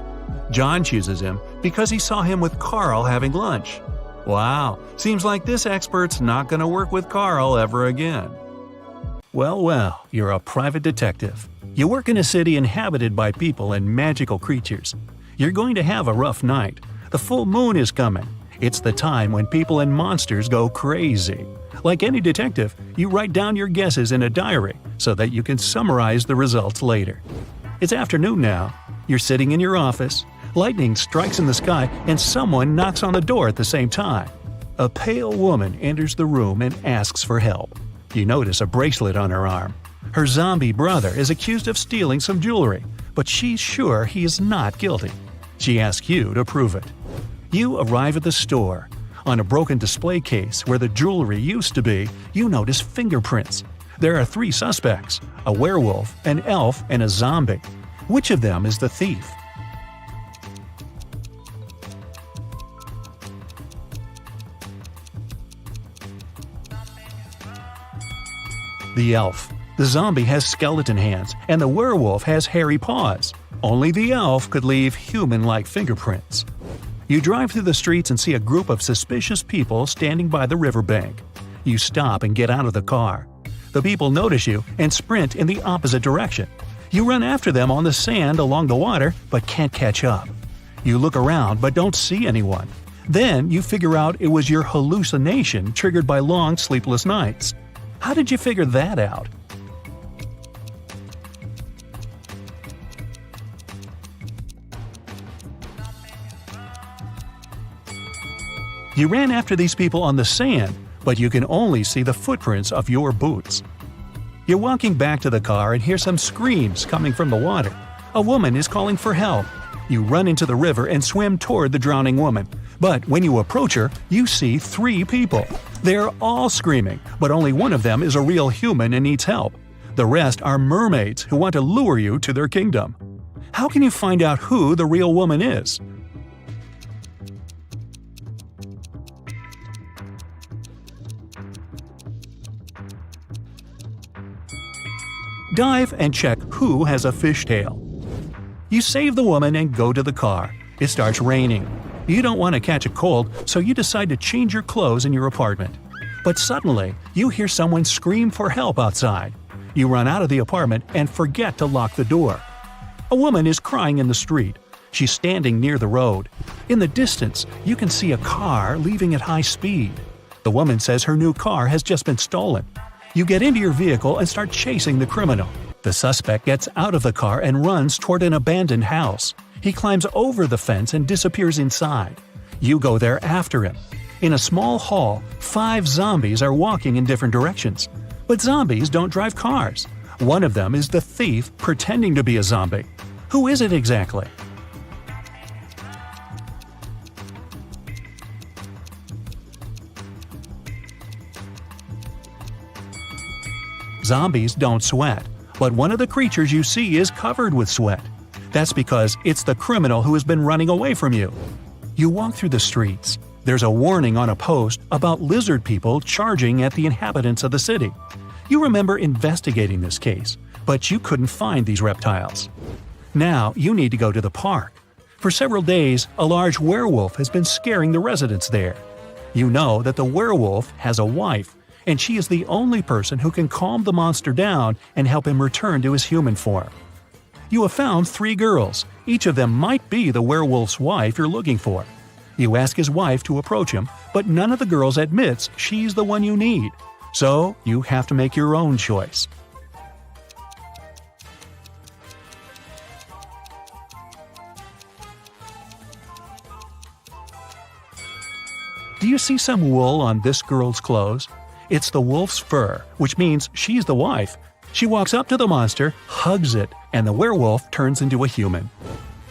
John chooses him because he saw him with Carl having lunch. Wow, seems like this expert's not going to work with Carl ever again. Well, you're a private detective. You work in a city inhabited by people and magical creatures. You're going to have a rough night. The full moon is coming. It's the time when people and monsters go crazy. Like any detective, you write down your guesses in a diary so that you can summarize the results later. It's afternoon now. You're sitting in your office. Lightning strikes in the sky and someone knocks on the door at the same time. A pale woman enters the room and asks for help. You notice a bracelet on her arm. Her zombie brother is accused of stealing some jewelry, but she's sure he is not guilty. She asks you to prove it. You arrive at the store. On a broken display case where the jewelry used to be, you notice fingerprints. There are 3 suspects: a werewolf, an elf, and a zombie. Which of them is the thief? The elf. The zombie has skeleton hands, and the werewolf has hairy paws. Only the elf could leave human-like fingerprints. You drive through the streets and see a group of suspicious people standing by the riverbank. You stop and get out of the car. The people notice you and sprint in the opposite direction. You run after them on the sand along the water, but can't catch up. You look around but don't see anyone. Then you figure out it was your hallucination triggered by long sleepless nights. How did you figure that out? You ran after these people on the sand, but you can only see the footprints of your boots. You're walking back to the car and hear some screams coming from the water. A woman is calling for help. You run into the river and swim toward the drowning woman. But when you approach her, you see 3 people. They're all screaming, but only one of them is a real human and needs help. The rest are mermaids who want to lure you to their kingdom. How can you find out who the real woman is? Dive and check who has a fishtail. You save the woman and go to the car. It starts raining. You don't want to catch a cold, so you decide to change your clothes in your apartment. But suddenly, you hear someone scream for help outside. You run out of the apartment and forget to lock the door. A woman is crying in the street. She's standing near the road. In the distance, you can see a car leaving at high speed. The woman says her new car has just been stolen. You get into your vehicle and start chasing the criminal. The suspect gets out of the car and runs toward an abandoned house. He climbs over the fence and disappears inside. You go there after him. In a small hall, 5 zombies are walking in different directions. But zombies don't drive cars. One of them is the thief pretending to be a zombie. Who is it exactly? Zombies don't sweat, but one of the creatures you see is covered with sweat. That's because it's the criminal who has been running away from you. You walk through the streets. There's a warning on a post about lizard people charging at the inhabitants of the city. You remember investigating this case, but you couldn't find these reptiles. Now you need to go to the park. For several days, a large werewolf has been scaring the residents there. You know that the werewolf has a wife, and she is the only person who can calm the monster down and help him return to his human form. You have found 3 girls. Each of them might be the werewolf's wife you're looking for. You ask his wife to approach him, but none of the girls admits she's the one you need. So you have to make your own choice. Do you see some wool on this girl's clothes? It's the wolf's fur, which means she's the wife. She walks up to the monster, hugs it, and the werewolf turns into a human.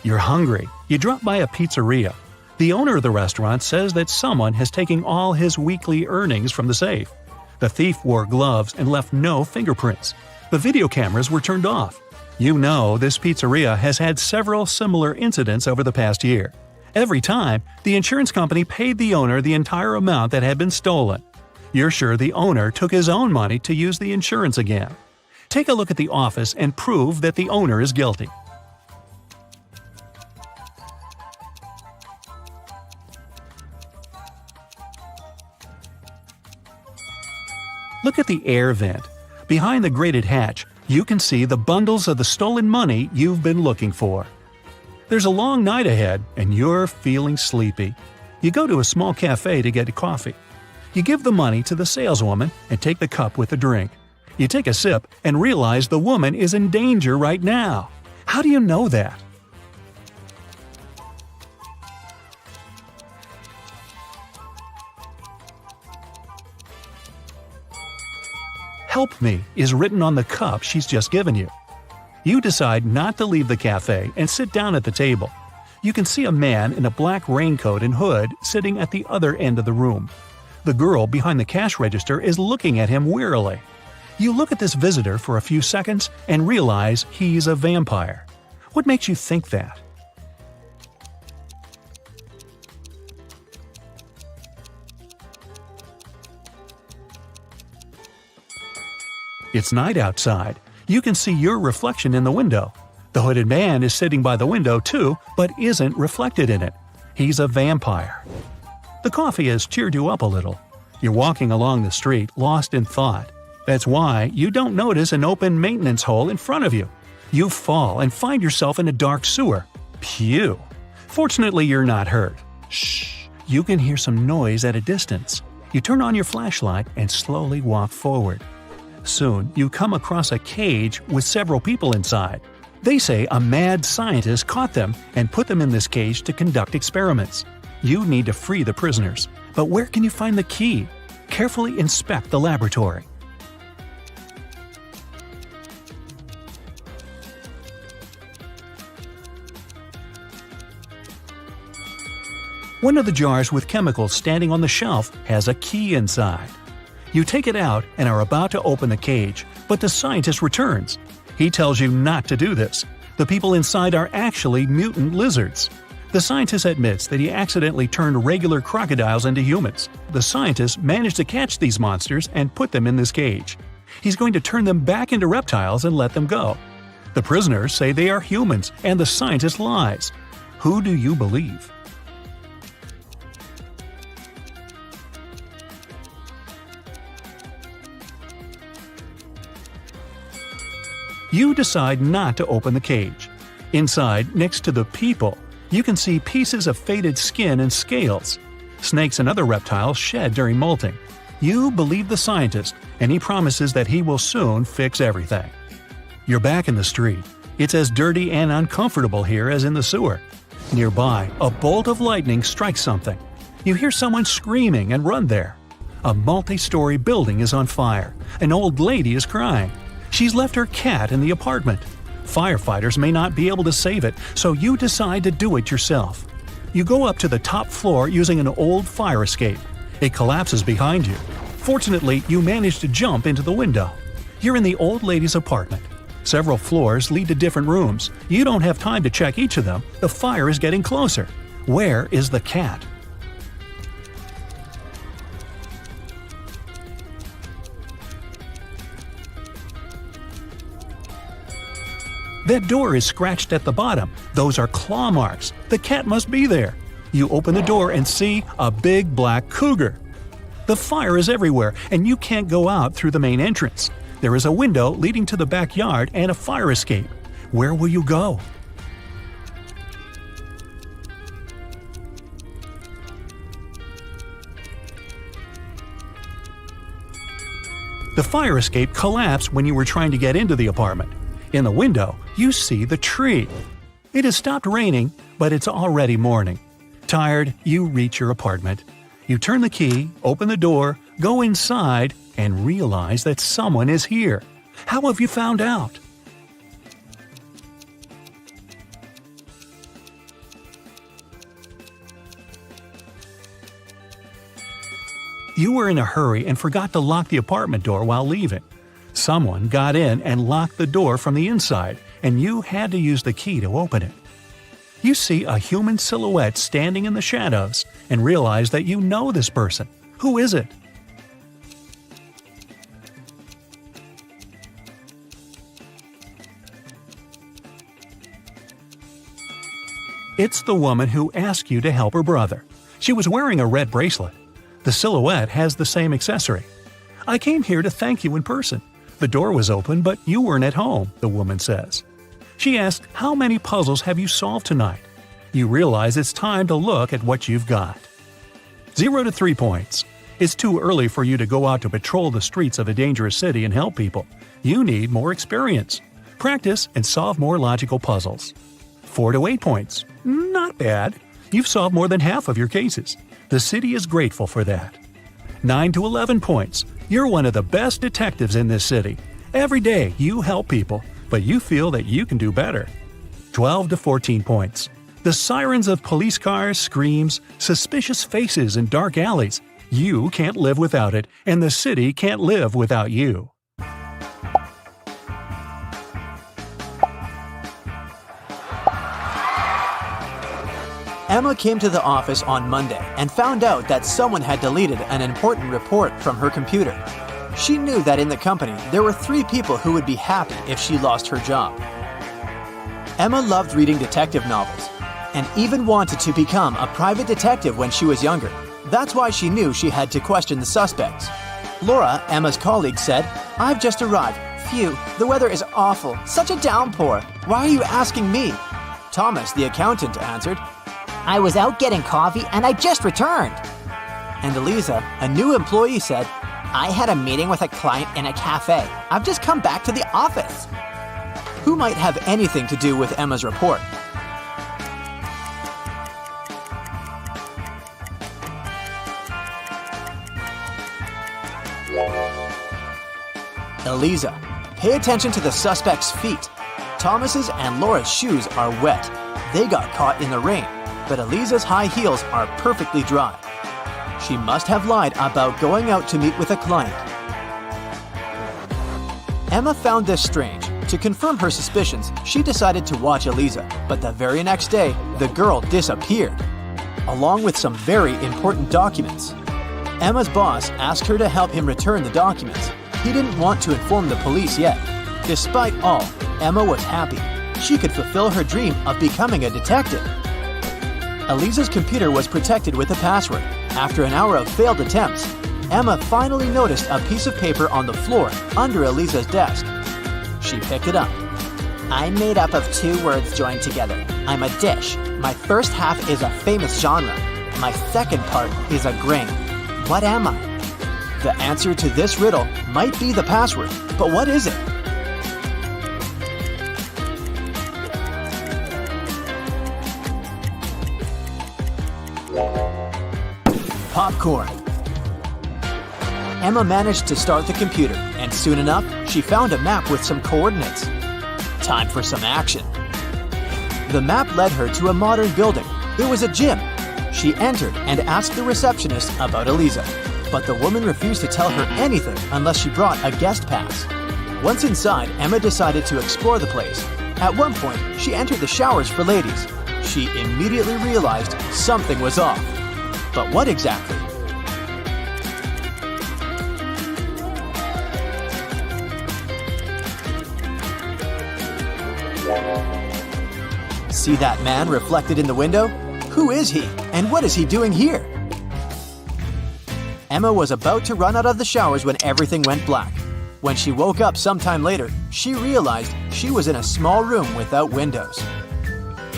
You're hungry. You drop by a pizzeria. The owner of the restaurant says that someone has taken all his weekly earnings from the safe. The thief wore gloves and left no fingerprints. The video cameras were turned off. You know this pizzeria has had several similar incidents over the past year. Every time, the insurance company paid the owner the entire amount that had been stolen. You're sure the owner took his own money to use the insurance again. Take a look at the office and prove that the owner is guilty. Look at the air vent. Behind the grated hatch, you can see the bundles of the stolen money you've been looking for. There's a long night ahead, and you're feeling sleepy. You go to a small cafe to get a coffee. You give the money to the saleswoman and take the cup with the drink. You take a sip and realize the woman is in danger right now. How do you know that? "Help me" is written on the cup she's just given you. You decide not to leave the cafe and sit down at the table. You can see a man in a black raincoat and hood sitting at the other end of the room. The girl behind the cash register is looking at him wearily. You look at this visitor for a few seconds and realize he's a vampire. What makes you think that? It's night outside. You can see your reflection in the window. The hooded man is sitting by the window too, but isn't reflected in it. He's a vampire. The coffee has cheered you up a little. You're walking along the street, lost in thought. That's why you don't notice an open maintenance hole in front of you. You fall and find yourself in a dark sewer. Phew! Fortunately, you're not hurt. Shh! You can hear some noise at a distance. You turn on your flashlight and slowly walk forward. Soon, you come across a cage with several people inside. They say a mad scientist caught them and put them in this cage to conduct experiments. You need to free the prisoners. But where can you find the key? Carefully inspect the laboratory. One of the jars with chemicals standing on the shelf has a key inside. You take it out and are about to open the cage, but the scientist returns. He tells you not to do this. The people inside are actually mutant lizards. The scientist admits that he accidentally turned regular crocodiles into humans. The scientist managed to catch these monsters and put them in this cage. He's going to turn them back into reptiles and let them go. The prisoners say they are humans, and the scientist lies. Who do you believe? You decide not to open the cage. Inside, next to the people, you can see pieces of faded skin and scales. Snakes and other reptiles shed during molting. You believe the scientist, and he promises that he will soon fix everything. You're back in the street. It's as dirty and uncomfortable here as in the sewer. Nearby, a bolt of lightning strikes something. You hear someone screaming and run there. A multi-story building is on fire. An old lady is crying. She's left her cat in the apartment. Firefighters may not be able to save it, so you decide to do it yourself. You go up to the top floor using an old fire escape. It collapses behind you. Fortunately, you manage to jump into the window. You're in the old lady's apartment. Several floors lead to different rooms. You don't have time to check each of them. The fire is getting closer. Where is the cat? That door is scratched at the bottom. Those are claw marks. The cat must be there. You open the door and see a big black cougar. The fire is everywhere, and you can't go out through the main entrance. There is a window leading to the backyard and a fire escape. Where will you go? The fire escape collapsed when you were trying to get into the apartment. In the window, you see the tree. It has stopped raining, but it's already morning. Tired, you reach your apartment. You turn the key, open the door, go inside, and realize that someone is here. How have you found out? You were in a hurry and forgot to lock the apartment door while leaving. Someone got in and locked the door from the inside, and you had to use the key to open it. You see a human silhouette standing in the shadows and realize that you know this person. Who is it? It's the woman who asked you to help her brother. She was wearing a red bracelet. The silhouette has the same accessory. I came here to thank you in person. The door was open, but you weren't at home, the woman says. She asked, how many puzzles have you solved tonight? You realize it's time to look at what you've got. 0 to 3 points. It's too early for you to go out to patrol the streets of a dangerous city and help people. You need more experience. Practice and solve more logical puzzles. 4 to 8 points. Not bad. You've solved more than half of your cases. The city is grateful for that. 9 to 11 points. You're one of the best detectives in this city. Every day you help people, but you feel that you can do better. 12 to 14 points. The sirens of police cars, screams, suspicious faces in dark alleys. You can't live without it, and the city can't live without you. Emma came to the office on Monday and found out that someone had deleted an important report from her computer. She knew that in the company there were 3 people who would be happy if she lost her job. Emma loved reading detective novels and even wanted to become a private detective when she was younger. That's why she knew she had to question the suspects. Laura, Emma's colleague, said, "I've just arrived. Phew, the weather is awful. Such a downpour. Why are you asking me?" Thomas, the accountant, answered, I was out getting coffee and I just returned. and Eliza, a new employee, said, I had a meeting with a client in a cafe. I've just come back to the office. who might have anything to do with Emma's report. Eliza, pay attention to the suspect's feet. Thomas's and Laura's shoes are wet. They got caught in the rain, but Eliza's high heels are perfectly dry. She must have lied about going out to meet with a client. Emma found this strange. To confirm her suspicions, she decided to watch Eliza, but the very next day, the girl disappeared, along with some very important documents. Emma's boss asked her to help him return the documents. He didn't want to inform the police yet. Despite all, Emma was happy. She could fulfill her dream of becoming a detective. Eliza's computer was protected with a password. After an hour of failed attempts, Emma finally noticed a piece of paper on the floor under Eliza's desk. She picked it up. I'm made up of two words joined together. I'm a dish. My first half is a famous genre. My second part is a grain. What am I? The answer to this riddle might be the password, but what is it? Popcorn. Emma managed to start the computer, and soon enough, she found a map with some coordinates. Time for some action. The map led her to a modern building. There was a gym. She entered and asked the receptionist about Eliza, but the woman refused to tell her anything unless she brought a guest pass. Once inside, Emma decided to explore the place. At one point, she entered the showers for ladies. She immediately realized something was off. But what exactly? See that man reflected in the window? Who is he, and what is he doing here? Emma was about to run out of the showers when everything went black. When she woke up sometime later, she realized she was in a small room without windows.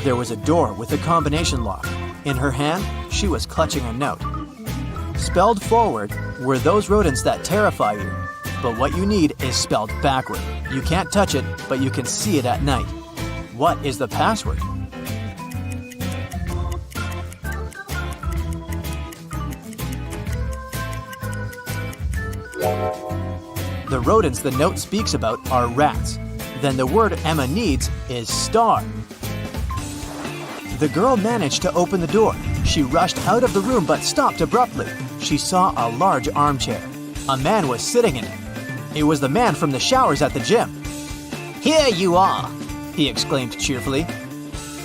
There was a door with a combination lock. In her hand, she was clutching a note. Spelled forward were those rodents that terrify you, but what you need is spelled backward. You can't touch it, but you can see it at night. What is the password? The rodents the note speaks about are rats. Then the word Emma needs is star. The girl managed to open the door. She rushed out of the room but stopped abruptly. She saw a large armchair. A man was sitting in it. It was the man from the showers at the gym. "Here you are," he exclaimed cheerfully.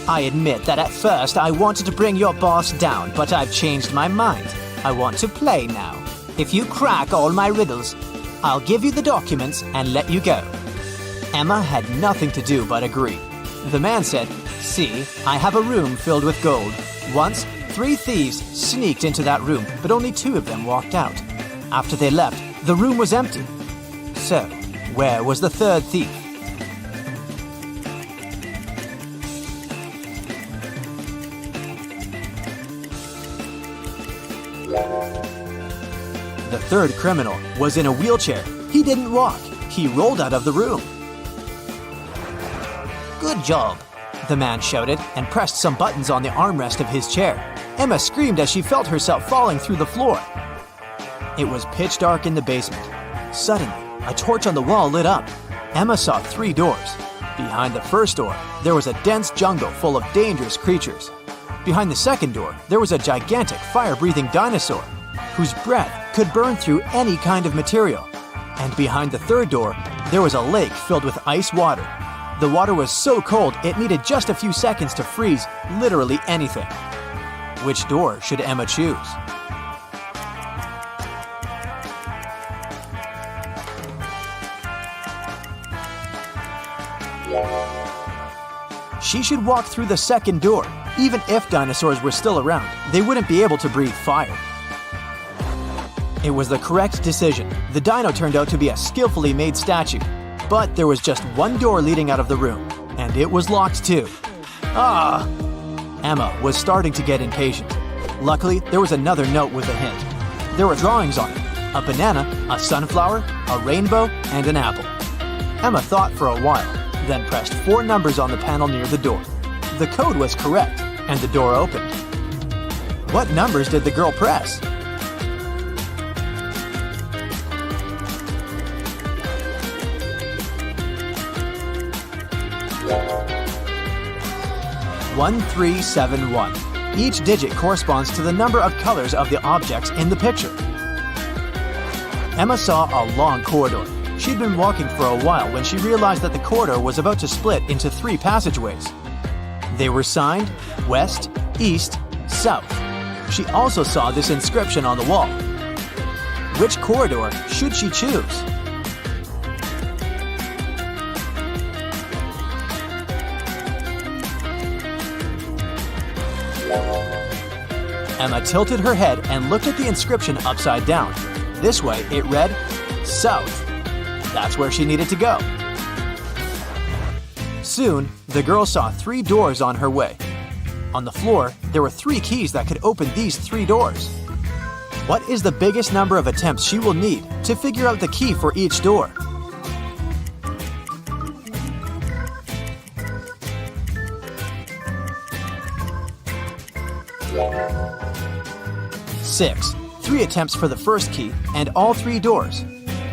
"I admit that at first I wanted to bring your boss down, but I've changed my mind. I want to play now. If you crack all my riddles, I'll give you the documents and let you go." Emma had nothing to do but agree. The man said, "See, I have a room filled with gold. Once, 3 thieves sneaked into that room, but only 2 of them walked out. After they left, the room was empty. So, where was the 3rd thief?" The 3rd criminal was in a wheelchair. He didn't walk. He rolled out of the room. "Good job," the man shouted and pressed some buttons on the armrest of his chair. Emma screamed as she felt herself falling through the floor. It was pitch dark in the basement. Suddenly, a torch on the wall lit up. Emma saw 3 doors. Behind the first door, there was a dense jungle full of dangerous creatures. Behind the second door, there was a gigantic fire-breathing dinosaur whose breath could burn through any kind of material. And behind the third door, there was a lake filled with ice water. The water was so cold it needed just a few seconds to freeze literally anything. Which door should Emma choose? She should walk through the second door. Even if dinosaurs were still around, they wouldn't be able to breathe fire. It was the correct decision. The dino turned out to be a skillfully made statue. But there was just one door leading out of the room, and it was locked too. Ah! Emma was starting to get impatient. Luckily, there was another note with a hint. There were drawings on it: a banana, a sunflower, a rainbow, and an apple. Emma thought for a while, then pressed 4 numbers on the panel near the door. The code was correct, and the door opened. What numbers did the girl press? One, 3, 7, 1. Each digit corresponds to the number of colors of the objects in the picture. Emma saw a long corridor. She'd been walking for a while when she realized that the corridor was about to split into 3 passageways. They were signed West, East, South. She also saw this inscription on the wall. Which corridor should she choose? Emma tilted her head and looked at the inscription upside down. This way, it read, South. That's where she needed to go. Soon, the girl saw 3 doors on her way. On the floor, there were 3 keys that could open these 3 doors. What is the biggest number of attempts she will need to figure out the key for each door? Six. 3 attempts for the first key and all 3 doors.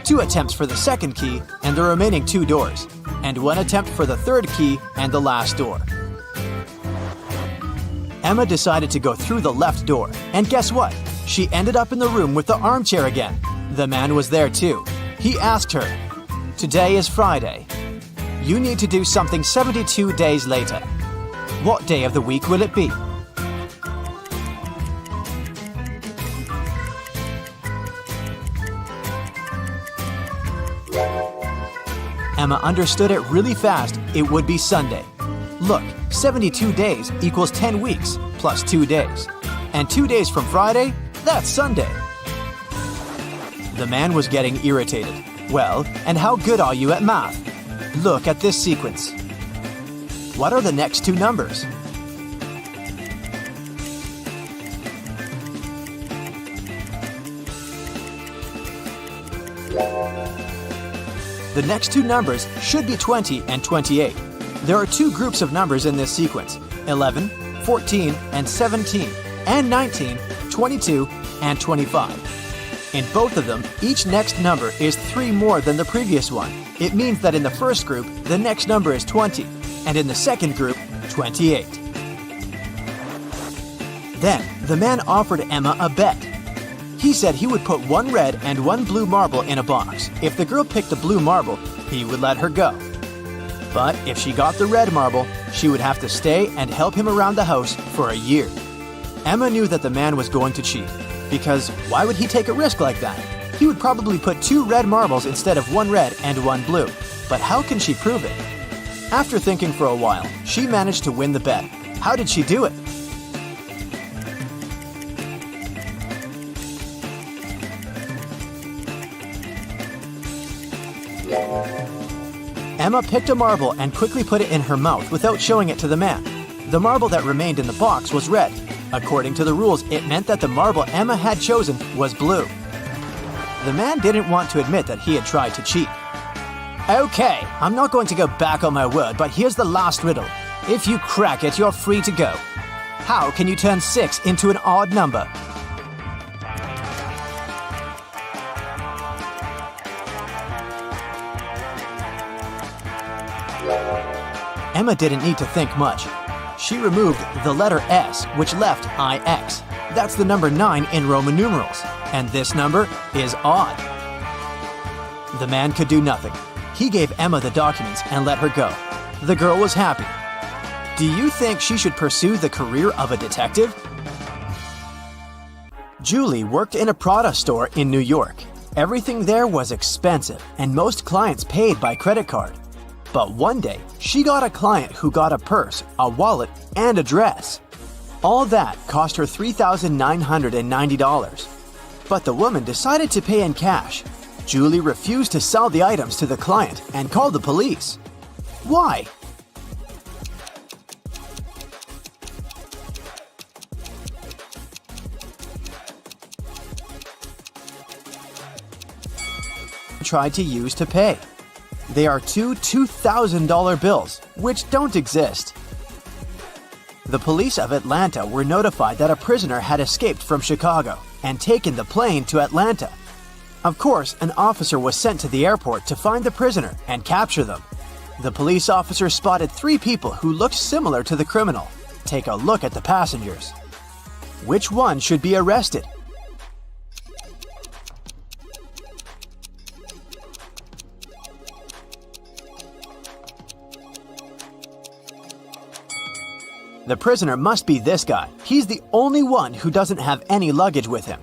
2 attempts for the second key and the remaining 2 doors. And 1 attempt for the third key and the last door. Emma decided to go through the left door, and guess what? She ended up in the room with the armchair again. The man was there too. He asked her, "Today is Friday. You need to do something 72 days later. What day of the week will it be?" Emma understood it really fast. It would be Sunday. Look, 72 days equals 10 weeks plus 2 days. And 2 days from Friday, that's Sunday. The man was getting irritated. "Well, and how good are you at math? Look at this sequence. What are the next 2 numbers?" The next 2 numbers should be 20 and 28. There are 2 groups of numbers in this sequence: 11, 14, and 17, and 19, 22, and 25. In both of them, each next number is 3 more than the previous one. It means that in the first group, the next number is 20, and in the second group, 28. Then, the man offered Emma a bet. He said he would put 1 red and 1 blue marble in a box. If the girl picked the blue marble, he would let her go. But if she got the red marble, she would have to stay and help him around the house for a year. Emma knew that the man was going to cheat, because why would he take a risk like that? He would probably put 2 red marbles instead of 1 red and 1 blue. But how can she prove it? After thinking for a while, she managed to win the bet. How did she do it? Emma picked a marble and quickly put it in her mouth without showing it to the man. The marble that remained in the box was red. According to the rules, it meant that the marble Emma had chosen was blue. The man didn't want to admit that he had tried to cheat. Okay, I'm not going to go back on my word, but here's the last riddle. If you crack it, you're free to go. How can you turn 6 into an odd number? Emma didn't need to think much. She removed the letter S, which left IX. That's the number 9 in Roman numerals, and this number is odd. The man could do nothing. He gave Emma the documents and let her go. The girl was happy. Do you think she should pursue the career of a detective? Julie worked in a Prada store in New York. Everything there was expensive, and most clients paid by credit card. But one day, she got a client who got a purse, a wallet, and a dress. All that cost her $3,990. But the woman decided to pay in cash. Julie refused to sell the items to the client and called the police. Why? Tried to use to pay. They are 2 $2,000 bills, which don't exist. The police of Atlanta were notified that a prisoner had escaped from Chicago and taken the plane to Atlanta. Of course, an officer was sent to the airport to find the prisoner and capture them. The police officer spotted 3 people who looked similar to the criminal. Take a look at the passengers. Which one should be arrested? The prisoner must be this guy. He's the only one who doesn't have any luggage with him.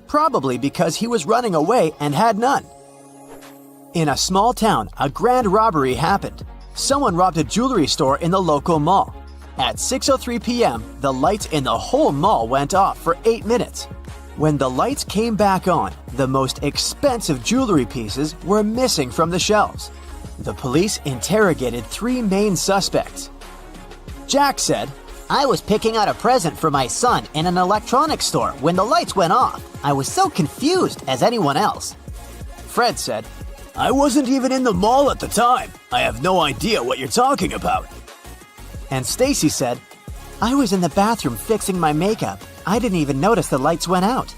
Probably because he was running away and had none. In a small town, a grand robbery happened. Someone robbed a jewelry store in the local mall. At 6:03 p.m., the lights in the whole mall went off for 8 minutes. When the lights came back on, the most expensive jewelry pieces were missing from the shelves. The police interrogated 3 main suspects. Jack said, I was picking out a present for my son in an electronics store when the lights went off. I was so confused as anyone else. Fred said, I wasn't even in the mall at the time. I have no idea what you're talking about. And Stacy said, I was in the bathroom fixing my makeup. I didn't even notice the lights went out.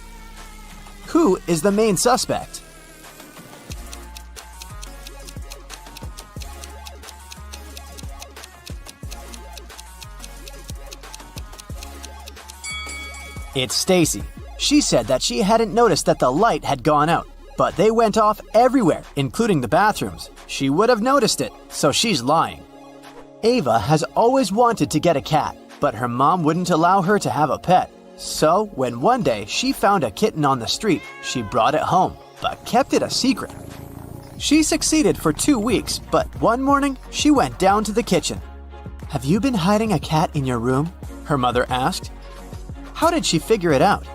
Who is the main suspect? It's Stacy. She said that she hadn't noticed that the light had gone out, but they went off everywhere, including the bathrooms. She would have noticed it, so she's lying. Ava has always wanted to get a cat, but her mom wouldn't allow her to have a pet. So, when one day she found a kitten on the street, she brought it home, but kept it a secret. She succeeded for 2 weeks, but one morning she went down to the kitchen. Have you been hiding a cat in your room? Her mother asked. How did she figure it out?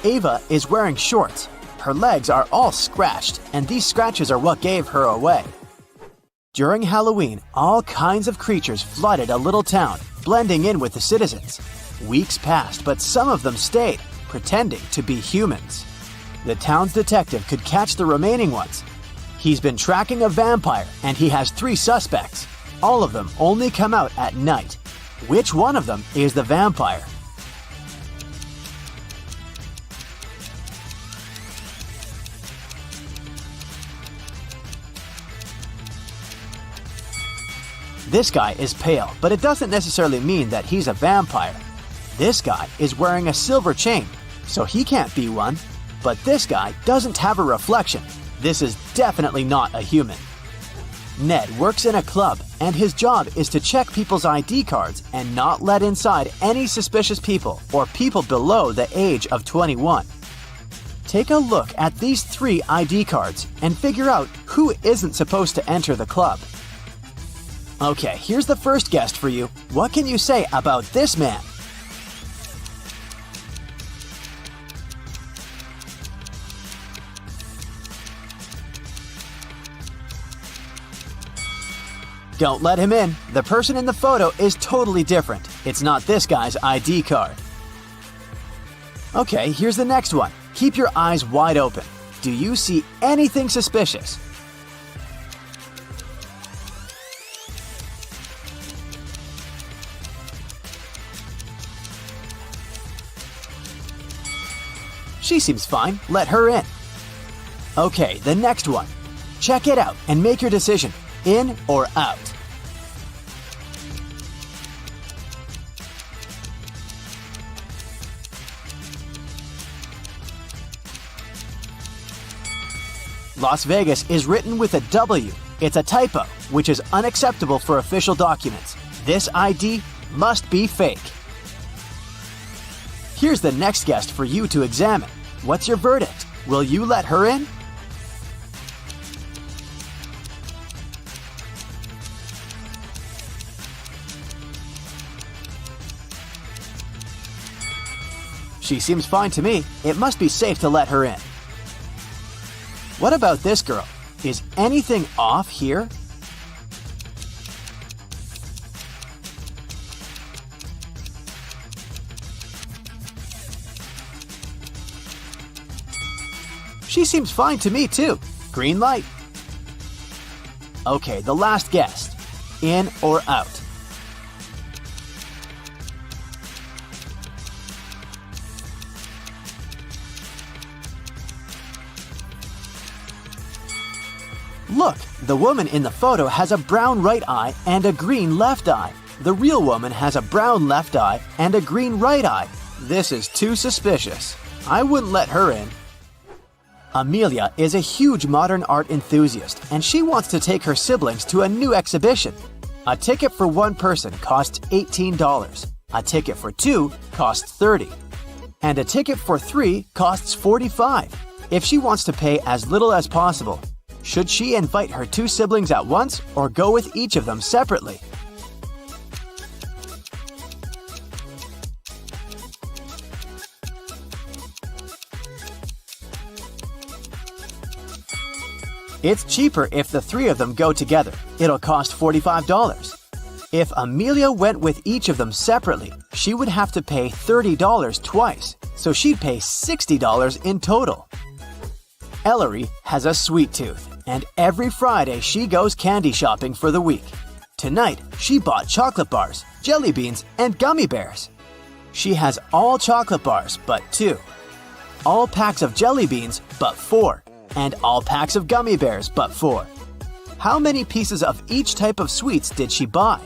Ava is wearing shorts. Her legs are all scratched, and these scratches are what gave her away. During Halloween, all kinds of creatures flooded a little town, blending in with the citizens. Weeks passed, but some of them stayed, pretending to be humans. The town's detective could catch the remaining ones. He's been tracking a vampire and he has 3 suspects. All of them only come out at night. Which one of them is the vampire? This guy is pale, but it doesn't necessarily mean that he's a vampire. This guy is wearing a silver chain, so he can't be one. But this guy doesn't have a reflection. This is definitely not a human. Ned works in a club, and his job is to check people's ID cards and not let inside any suspicious people or people below the age of 21. Take a look at these 3 ID cards and figure out who isn't supposed to enter the club. Okay, here's the first guest for you. What can you say about this man? Don't let him in. The person in the photo is totally different. It's not this guy's ID card. Okay, here's the next one. Keep your eyes wide open. Do you see anything suspicious? She seems fine. Let her in. Okay, the next one. Check it out and make your decision. In or out? Las Vegas is written with a W. It's a typo, which is unacceptable for official documents. This ID must be fake. Here's the next guest for you to examine. What's your verdict? Will you let her in? She seems fine to me. It must be safe to let her in. What about this girl? Is anything off here? She seems fine to me too. Green light. Okay, the last guest. In or out? Look, the woman in the photo has a brown right eye and a green left eye. The real woman has a brown left eye and a green right eye. This is too suspicious. I wouldn't let her in. Amelia is a huge modern art enthusiast, and she wants to take her siblings to a new exhibition. A ticket for one person costs $18. A ticket for 2 costs $30. And a ticket for 3 costs $45. If she wants to pay as little as possible, should she invite her 2 siblings at once or go with each of them separately? It's cheaper if the 3 of them go together. It'll cost $45. If Amelia went with each of them separately, she would have to pay $30 twice, so she'd pay $60 in total. Ellery has a sweet tooth, and every Friday she goes candy shopping for the week. Tonight, she bought chocolate bars, jelly beans, and gummy bears. She has all chocolate bars but 2, all packs of jelly beans but 4, and all packs of gummy bears but 4. How many pieces of each type of sweets did she buy?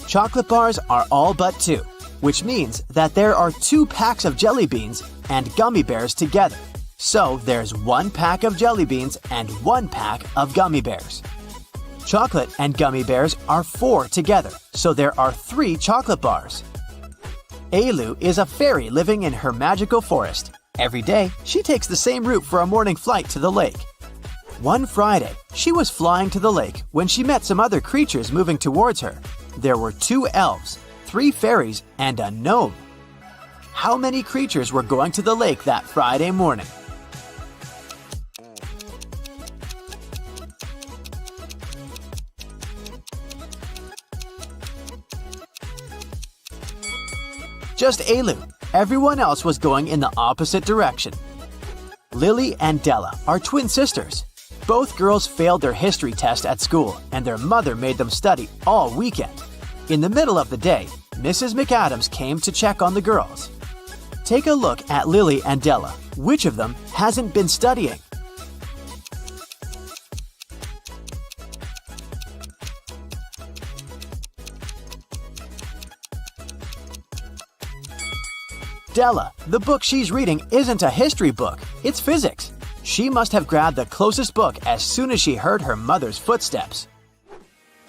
Chocolate bars are all but 2, which means that there are 2 packs of jelly beans and gummy bears together. So there's 1 pack of jelly beans and 1 pack of gummy bears. Chocolate and gummy bears are 4 together, so there are 3 chocolate bars. Ailu is a fairy living in her magical forest. Every day, she takes the same route for a morning flight to the lake. One Friday, she was flying to the lake when she met some other creatures moving towards her. There were 2 elves, 3 fairies, and a gnome. How many creatures were going to the lake that Friday morning? just Elu. Everyone else was going in the opposite direction. Lily and Della are twin sisters. Both girls failed their history test at school, and their mother made them study all weekend. In the middle of the day, Mrs. McAdams came to check on the girls. Take a look at Lily and Della. Which of them hasn't been studying? Della, the book she's reading isn't a history book, it's physics. She must have grabbed the closest book as soon as she heard her mother's footsteps.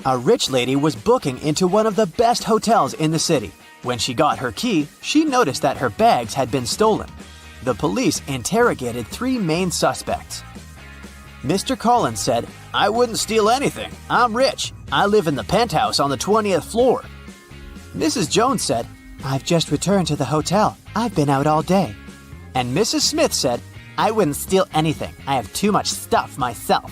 A rich lady was booking into one of the best hotels in the city. When she got her key, she noticed that her bags had been stolen. The police interrogated 3 main suspects. Mr. Collins said, "I wouldn't steal anything. I'm rich. I live in the penthouse on the 20th floor." Mrs. Jones said, "I've just returned to the hotel. I've been out all day." And Mrs. Smith said, "I wouldn't steal anything. I have too much stuff myself."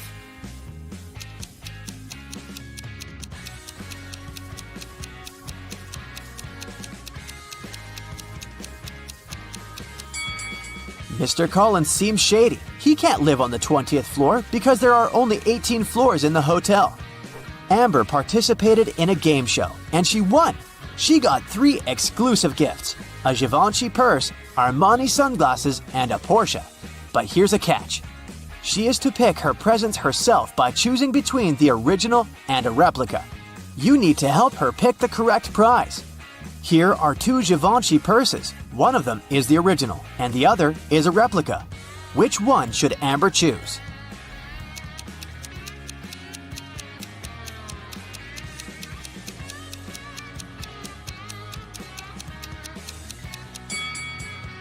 Mr. Collins seems shady. He can't live on the 20th floor because there are only 18 floors in the hotel. Amber participated in a game show, and she won. She got 3 exclusive gifts: a Givenchy purse, Armani sunglasses, and a Porsche. But here's a catch. She is to pick her presents herself by choosing between the original and a replica. You need to help her pick the correct prize. Here are 2 Givenchy purses. One of them is the original, and the other is a replica. Which one should Amber choose?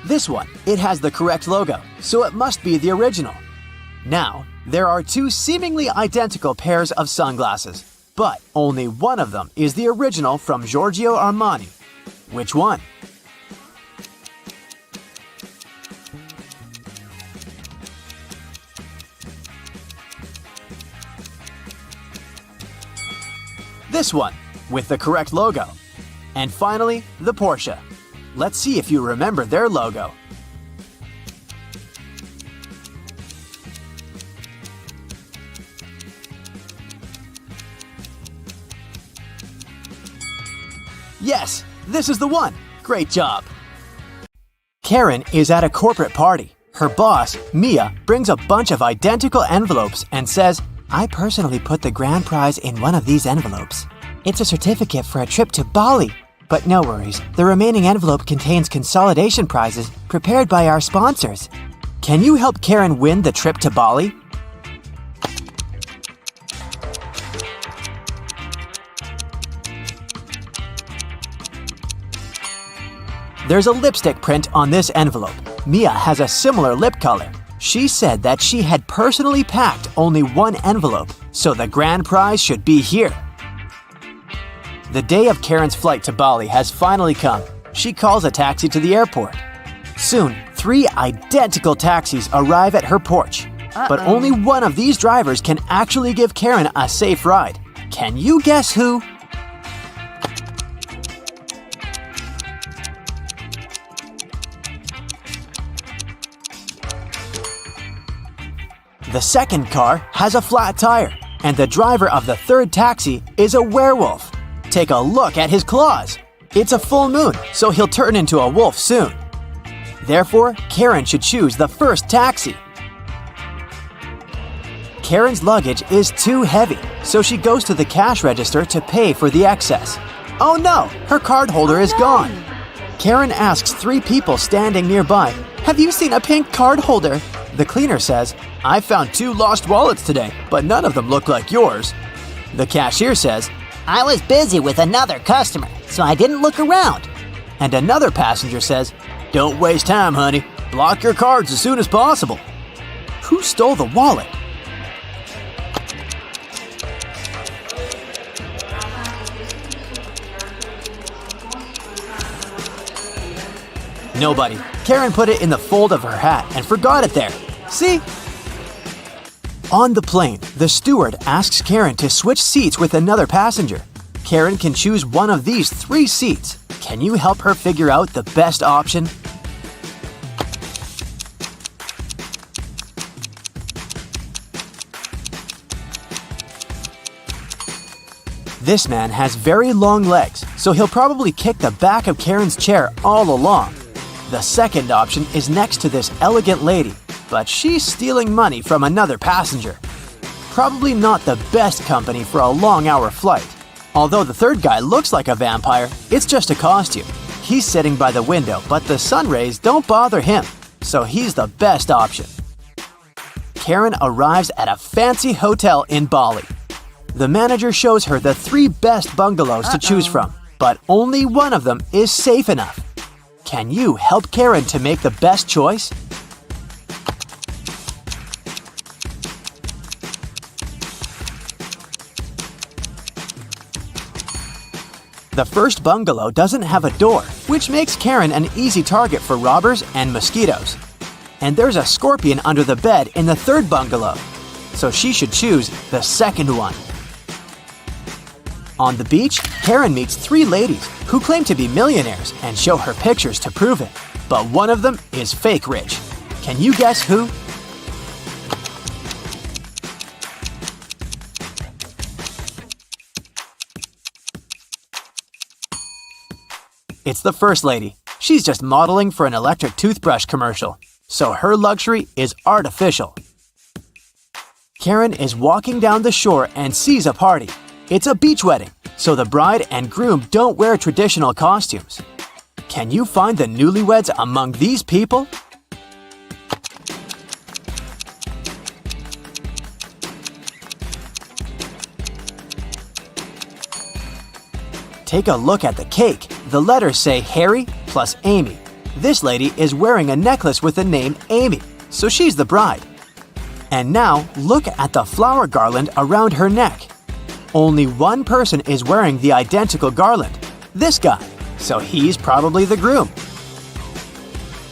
This one, it has the correct logo, so it must be the original. Now, there are 2 seemingly identical pairs of sunglasses, but only one of them is the original from Giorgio Armani. Which one? This one, with the correct logo. And finally, the Porsche. Let's see if you remember their logo. Yes, this is the one. Great job. Karen is at a corporate party. Her boss, Mia, brings a bunch of identical envelopes and says, "I personally put the grand prize in one of these envelopes. It's a certificate for a trip to Bali. But no worries, the remaining envelope contains consolidation prizes prepared by our sponsors. Can you help Karen win the trip to Bali?" There's a lipstick print on this envelope. Mia has a similar lip color. She said that she had personally packed only one envelope, so the grand prize should be here. The day of Karen's flight to Bali has finally come. She calls a taxi to the airport. Soon, 3 identical taxis arrive at her porch. But only one of these drivers can actually give Karen a safe ride. Can you guess who? The second car has a flat tire, and the driver of the third taxi is a werewolf. Take a look at his claws. It's a full moon, so he'll turn into a wolf soon. Therefore, Karen should choose the first taxi. Karen's luggage is too heavy, so she goes to the cash register to pay for the excess. Oh no, her card holder is gone. Karen asks 3 people standing nearby, "Have you seen a pink card holder?" The cleaner says, "I found 2 lost wallets today, but none of them look like yours." The cashier says, I was busy with another customer, so I didn't look around. and another passenger says, "Don't waste time, honey. Block your cards as soon as possible." Who stole the wallet? Nobody. Karen put it in the fold of her hat and forgot it there. See? On the plane, the steward asks Karen to switch seats with another passenger. Karen can choose one of these 3 seats. Can you help her figure out the best option? This man has very long legs, so he'll probably kick the back of Karen's chair all along. The second option is next to this elegant lady, but she's stealing money from another passenger. Probably not the best company for a long-hour flight. Although the third guy looks like a vampire, it's just a costume. He's sitting by the window, but the sun rays don't bother him, so he's the best option. Karen arrives at a fancy hotel in Bali. The manager shows her the 3 best bungalows to choose from, but only one of them is safe enough. Can you help Karen to make the best choice? The first bungalow doesn't have a door, which makes Karen an easy target for robbers and mosquitoes. And there's a scorpion under the bed in the third bungalow, so she should choose the second one. On the beach, Karen meets 3 ladies who claim to be millionaires and show her pictures to prove it. But one of them is fake rich. Can you guess who? It's the first lady. She's just modeling for an electric toothbrush commercial, so her luxury is artificial. Karen is walking down the shore and sees a party. It's a beach wedding, so the bride and groom don't wear traditional costumes. Can you find the newlyweds among these people? Take a look at the cake. The letters say Harry plus Amy. This lady is wearing a necklace with the name Amy, so she's the bride. And now look at the flower garland around her neck. Only one person is wearing the identical garland, this guy, so he's probably the groom.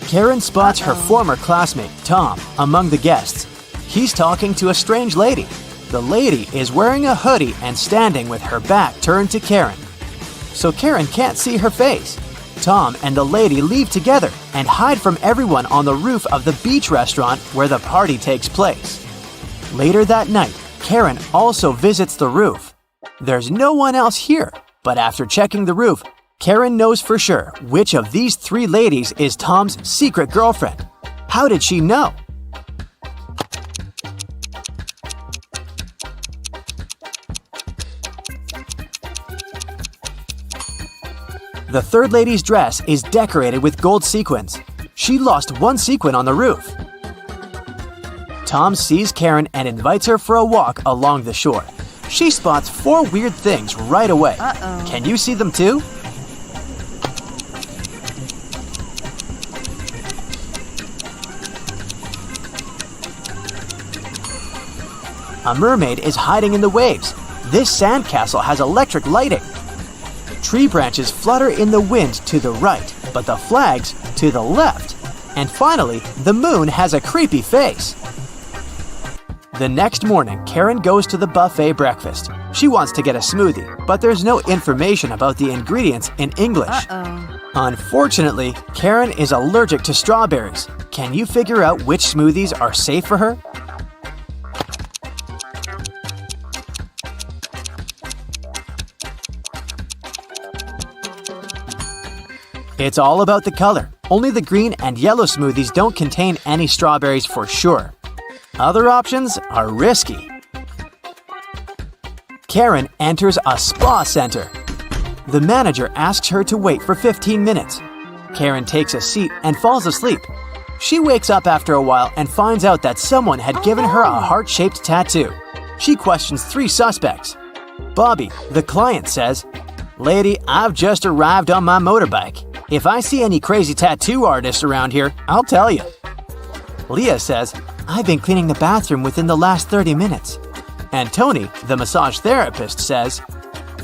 Karen spots her former classmate, Tom, among the guests. He's talking to a strange lady. The lady is wearing a hoodie and standing with her back turned to Karen, so Karen can't see her face. Tom and the lady leave together and hide from everyone on the roof of the beach restaurant where the party takes place. Later that night, Karen also visits the roof. There's no one else here, but after checking the roof, Karen knows for sure which of these 3 ladies is Tom's secret girlfriend. How did she know? The third lady's dress is decorated with gold sequins. She lost one sequin on the roof. Tom sees Karen and invites her for a walk along the shore. She spots 4 weird things right away. Can you see them too? A mermaid is hiding in the waves. This sandcastle has electric lighting. Tree branches flutter in the wind to the right, but the flags to the left. And finally, the moon has a creepy face. The next morning, Karen goes to the buffet breakfast. She wants to get a smoothie, but there's no information about the ingredients in English. Unfortunately, Karen is allergic to strawberries. Can you figure out which smoothies are safe for her? It's all about the color. Only the green and yellow smoothies don't contain any strawberries for sure. Other options are risky. Karen enters a spa center. The manager asks her to wait for 15 minutes. Karen takes a seat and falls asleep. She wakes up after a while and finds out that someone had given her a heart-shaped tattoo. She questions 3 suspects. Bobby, the client, says, "Lady, I've just arrived on my motorbike. If I see any crazy tattoo artists around here, I'll tell you." Leah says, "I've been cleaning the bathroom within the last 30 minutes. And Tony, the massage therapist, says,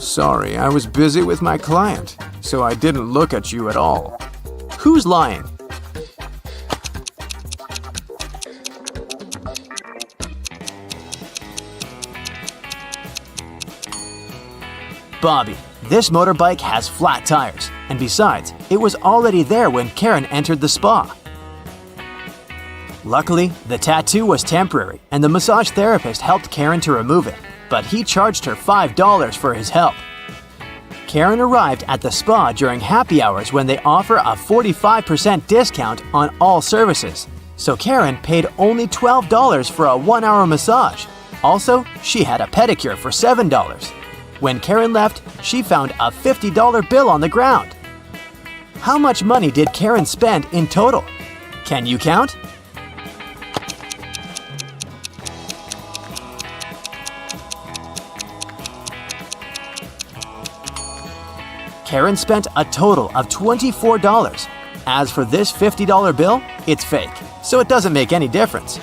"Sorry, I was busy with my client, so I didn't look at you at all." Who's lying? Bobby, this motorbike has flat tires, and besides, it was already there when Karen entered the spa. Luckily, the tattoo was temporary, and the massage therapist helped Karen to remove it, but he charged her $5 for his help. Karen arrived at the spa during happy hours when they offer a 45% discount on all services. So Karen paid only $12 for a 1-hour massage. Also, she had a pedicure for $7. When Karen left, she found a $50 bill on the ground. How much money did Karen spend in total? Can you count? Karen spent a total of $24. As for this $50 bill, it's fake, so it doesn't make any difference.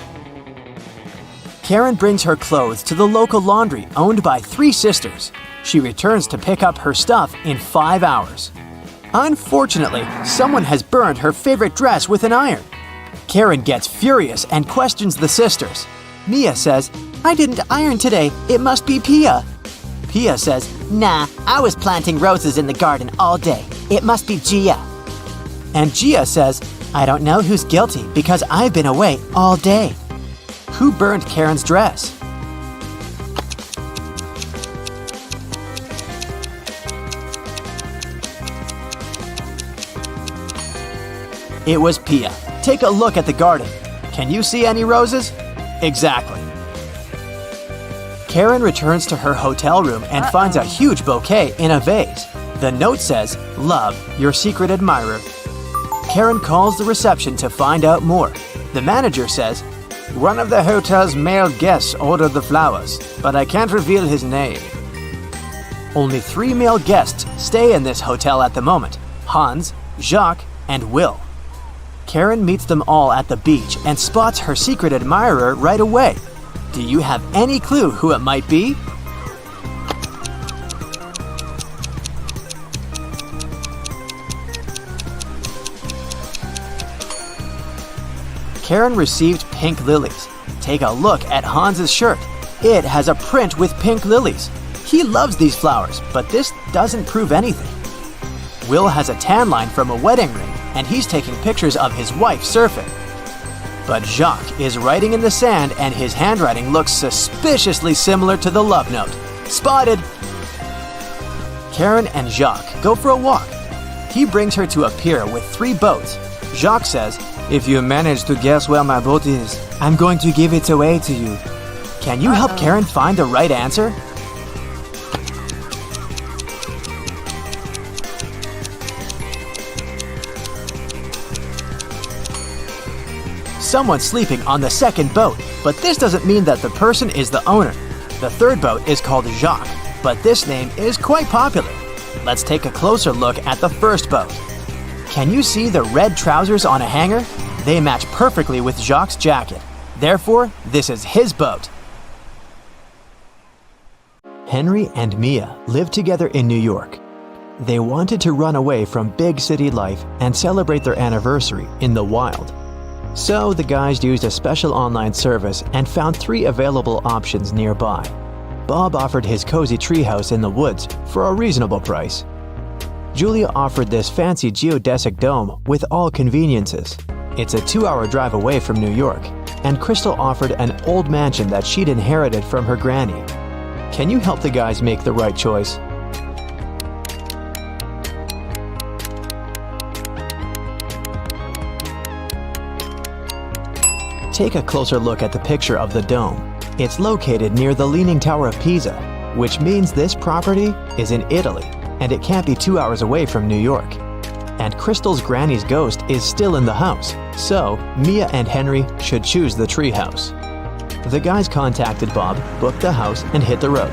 Karen brings her clothes to the local laundry owned by 3 sisters. She returns to pick up her stuff in 5 hours. Unfortunately, someone has burned her favorite dress with an iron. Karen gets furious and questions the sisters. Mia says, "I didn't iron today, it must be Pia." Pia says, Nah, I was planting roses in the garden all day. It must be Gia. and Gia says, "I don't know who's guilty because I've been away all day." Who burned Karen's dress? It was Pia. Take a look at the garden. Can you see any roses? Exactly. Karen returns to her hotel room and finds a huge bouquet in a vase. The note says, "Love, your secret admirer." Karen calls the reception to find out more. The manager says, "One of the hotel's male guests ordered the flowers, but I can't reveal his name." Only 3 male guests stay in this hotel at the moment: Hans, Jacques, and Will. Karen meets them all at the beach and spots her secret admirer right away. Do you have any clue who it might be? Karen received pink lilies. Take a look at Hans's shirt. It has a print with pink lilies. He loves these flowers, but this doesn't prove anything. Will has a tan line from a wedding ring, and he's taking pictures of his wife surfing. But Jacques is writing in the sand, and his handwriting looks suspiciously similar to the love note. Spotted! Karen and Jacques go for a walk. He brings her to a pier with 3 boats. Jacques says, "If you manage to guess where my boat is, I'm going to give it away to you." Can you help Karen find the right answer? Someone's sleeping on the second boat, but this doesn't mean that the person is the owner. The third boat is called Jacques, but this name is quite popular. Let's take a closer look at the first boat. Can you see the red trousers on a hanger? They match perfectly with Jacques' jacket. Therefore, this is his boat. Henry and Mia lived together in New York. They wanted to run away from big city life and celebrate their anniversary in the wild. So the guys used a special online service and found 3 available options nearby. Bob offered his cozy treehouse in the woods for a reasonable price. Julia offered this fancy geodesic dome with all conveniences. It's a 2-hour drive away from New York. And Crystal offered an old mansion that she'd inherited from her granny. Can you help the guys make the right choice? Take a closer look at the picture of the dome. It's located near the Leaning Tower of Pisa, which means this property is in Italy, and it can't be 2 hours away from New York. And Crystal's granny's ghost is still in the house, so Mia and Henry should choose the treehouse. The guys contacted Bob, booked the house, and hit the road.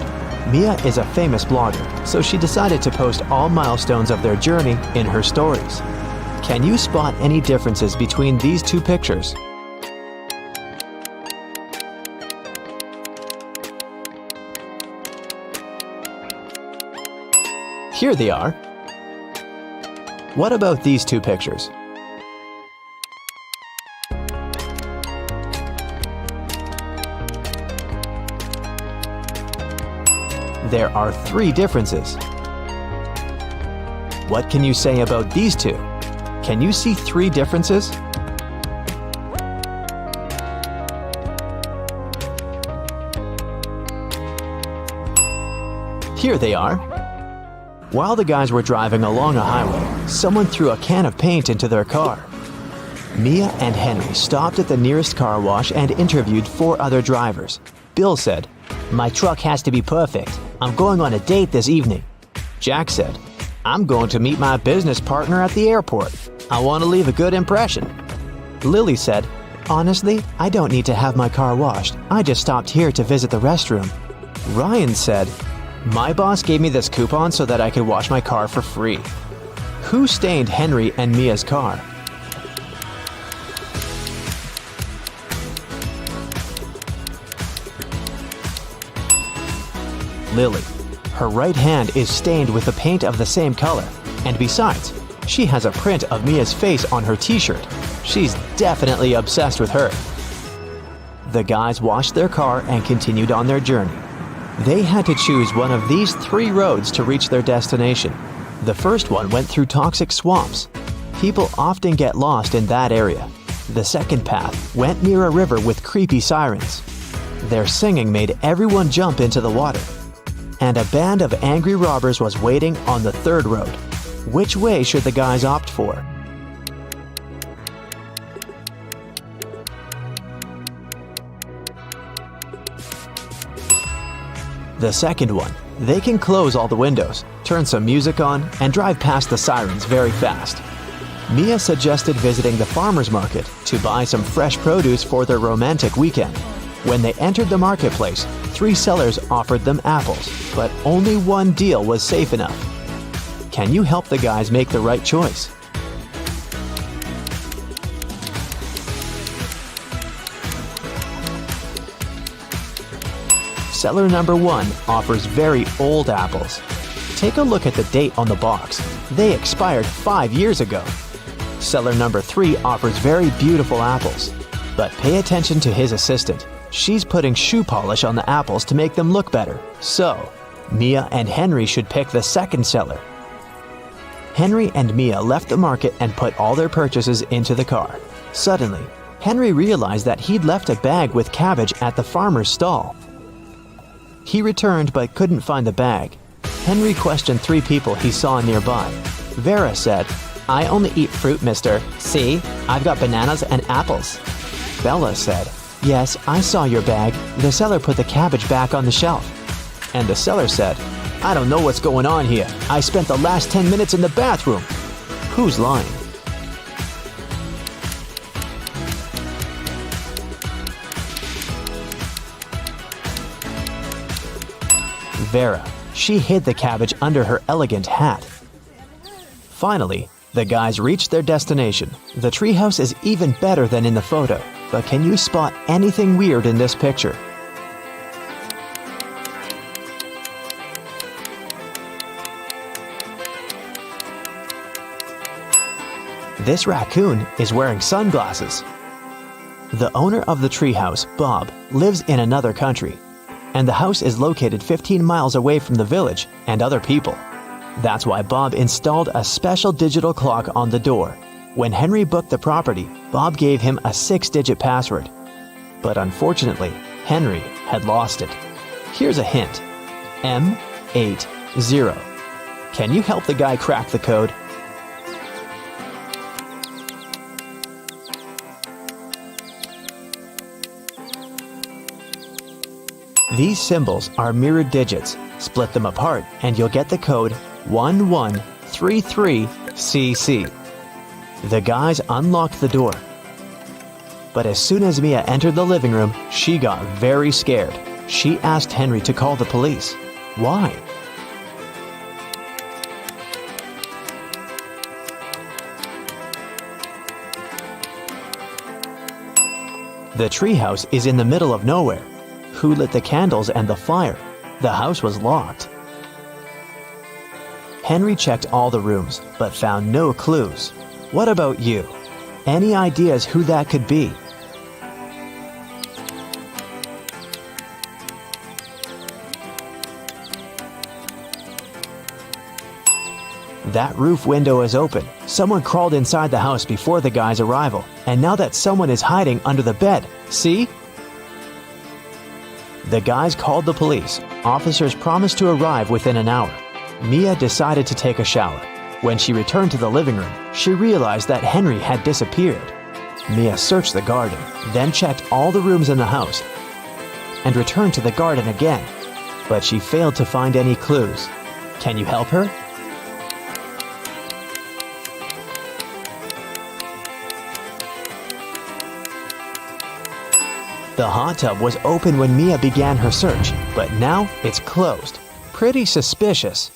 Mia is a famous blogger, so she decided to post all milestones of their journey in her stories. Can you spot any differences between these 2 pictures? Here they are. What about these 2 pictures? There are 3 differences. What can you say about these two? Can you see 3 differences? Here they are. While the guys were driving along a highway, someone threw a can of paint into their car. Mia and Henry stopped at the nearest car wash and interviewed 4 other drivers. Bill said, My truck has to be perfect. I'm going on a date this evening. Jack said, I'm going to meet my business partner at the airport. I want to leave a good impression. Lily said, Honestly, I don't need to have my car washed. I just stopped here to visit the restroom. Ryan said, My boss gave me this coupon so that I could wash my car for free. Who stained Henry and Mia's car? Lily. Her right hand is stained with the paint of the same color, and besides, she has a print of Mia's face on her t-shirt. She's definitely obsessed with her. The guys washed their car and continued on their journey. They had to choose one of these 3 roads to reach their destination. The first one went through toxic swamps. People often get lost in that area. The second path went near a river with creepy sirens. Their singing made everyone jump into the water. And a band of angry robbers was waiting on the third road. Which way should the guys opt for? The second one. They can close all the windows, turn some music on, and drive past the sirens very fast. Mia suggested visiting the farmer's market to buy some fresh produce for their romantic weekend. When they entered the marketplace, 3 sellers offered them apples, but only one deal was safe enough. Can you help the guys make the right choice? Seller number 1 offers very old apples. Take a look at the date on the box. They expired 5 years ago. Seller number 3 offers very beautiful apples. But pay attention to his assistant. She's putting shoe polish on the apples to make them look better. So, Mia and Henry should pick the second seller. Henry and Mia left the market and put all their purchases into the car. Suddenly, Henry realized that he'd left a bag with cabbage at the farmer's stall. He returned but couldn't find the bag. Henry questioned 3 people he saw nearby. Vera said, I only eat fruit, mister. See, I've got bananas and apples. Bella said, Yes, I saw your bag. The seller put the cabbage back on the shelf. And the seller said, I don't know what's going on here. I spent the last 10 minutes in the bathroom. Who's lying? Vera. She hid the cabbage under her elegant hat. Finally, the guys reached their destination. The treehouse is even better than in the photo, but can you spot anything weird in this picture? This raccoon is wearing sunglasses. The owner of the treehouse, Bob, lives in another country, and the house is located 15 miles away from the village and other people. That's why Bob installed a special digital clock on the door. When Henry booked the property, Bob gave him a 6-digit password. But unfortunately, Henry had lost it. Here's a hint. M80. Can you help the guy crack the code? These symbols are mirrored digits. Split them apart and you'll get the code 1133CC. The guys unlocked the door. But as soon as Mia entered the living room, she got very scared. She asked Henry to call the police. Why? The treehouse is in the middle of nowhere. Who lit the candles and the fire? The house was locked. Henry checked all the rooms, but found no clues. What about you? Any ideas who that could be? That roof window is open. Someone crawled inside the house before the guy's arrival, and now that someone is hiding under the bed. See? The guys called the police. Officers promised to arrive within an hour. Mia decided to take a shower. When she returned to the living room, she realized that Henry had disappeared. Mia searched the garden, then checked all the rooms in the house, and returned to the garden again. But she failed to find any clues. Can you help her? The hot tub was open when Mia began her search, but now it's closed. Pretty suspicious.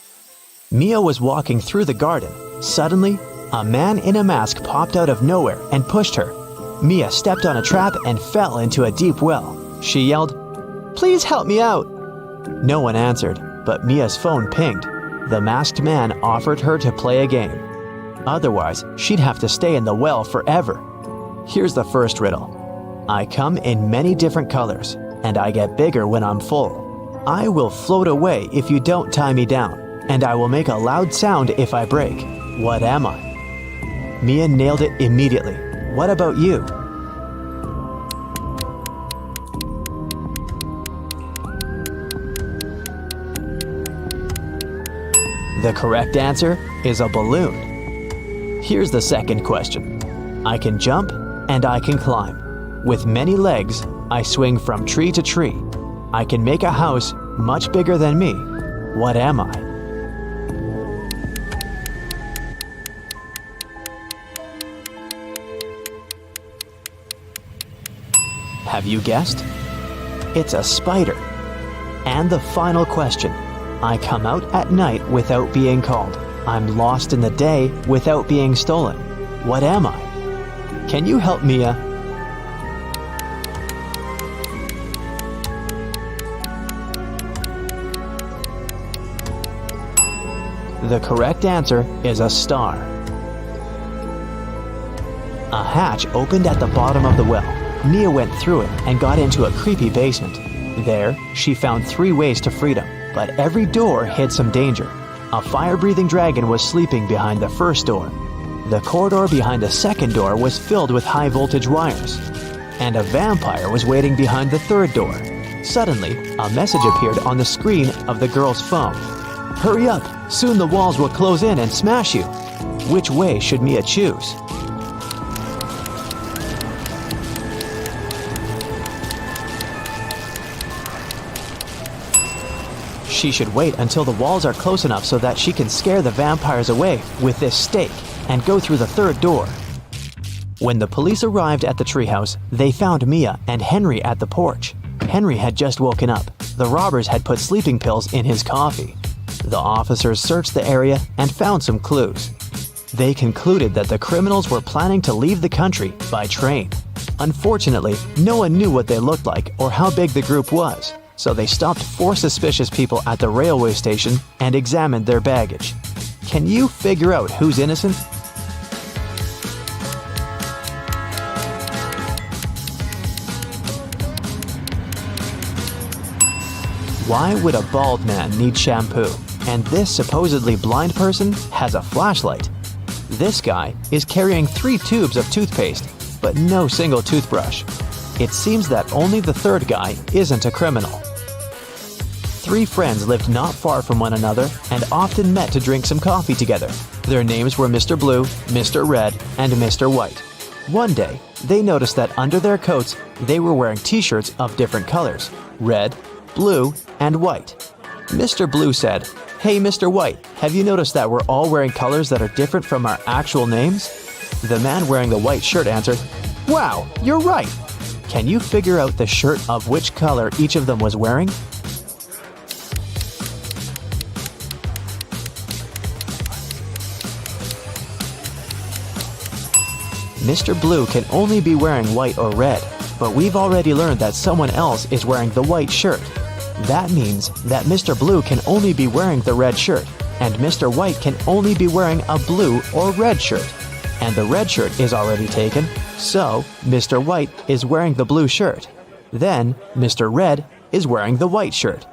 Mia was walking through the garden. Suddenly, a man in a mask popped out of nowhere and pushed her. Mia stepped on a trap and fell into a deep well. She yelled, "Please help me out!" No one answered, but Mia's phone pinged. The masked man offered her to play a game. Otherwise, she'd have to stay in the well forever. Here's the first riddle. I come in many different colors, and I get bigger when I'm full. I will float away if you don't tie me down, and I will make a loud sound if I break. What am I? Mia nailed it immediately. What about you? The correct answer is a balloon. Here's the second question. I can jump and I can climb. With many legs, I swing from tree to tree. I can make a house much bigger than me. What am I? Have you guessed? It's a spider. And the final question. I come out at night without being called. I'm lost in the day without being stolen. What am I? Can you help Mia? The correct answer is a star. A hatch opened at the bottom of the well. Mia went through it and got into a creepy basement. There, she found 3 ways to freedom, but every door hid some danger. A fire-breathing dragon was sleeping behind the first door. The corridor behind the second door was filled with high-voltage wires. And a vampire was waiting behind the third door. Suddenly, a message appeared on the screen of the girl's phone. Hurry up! Soon the walls will close in and smash you. Which way should Mia choose? She should wait until the walls are close enough so that she can scare the vampires away with this stake and go through the third door. When the police arrived at the treehouse, they found Mia and Henry at the porch. Henry had just woken up. The robbers had put sleeping pills in his coffee. The officers searched the area and found some clues. They concluded that the criminals were planning to leave the country by train. Unfortunately, no one knew what they looked like or how big the group was, so they stopped 4 suspicious people at the railway station and examined their baggage. Can you figure out who's innocent? Why would a bald man need shampoo? And this supposedly blind person has a flashlight. This guy is carrying 3 tubes of toothpaste, but no single toothbrush. It seems that only the third guy isn't a criminal. 3 friends lived not far from one another and often met to drink some coffee together. Their names were Mr. Blue, Mr. Red, and Mr. White. One day, they noticed that under their coats, they were wearing t-shirts of different colors: red, blue, and white. Mr. Blue said, "Hey, Mr. White, have you noticed that we're all wearing colors that are different from our actual names?" The man wearing the white shirt answered, "Wow, you're right. Can you figure out the shirt of which color each of them was wearing?" Mr. Blue can only be wearing white or red, but we've already learned that someone else is wearing the white shirt. That means that Mr. Blue can only be wearing the red shirt, and Mr. White can only be wearing a blue or red shirt. And the red shirt is already taken, so Mr. White is wearing the blue shirt. Then Mr. Red is wearing the white shirt.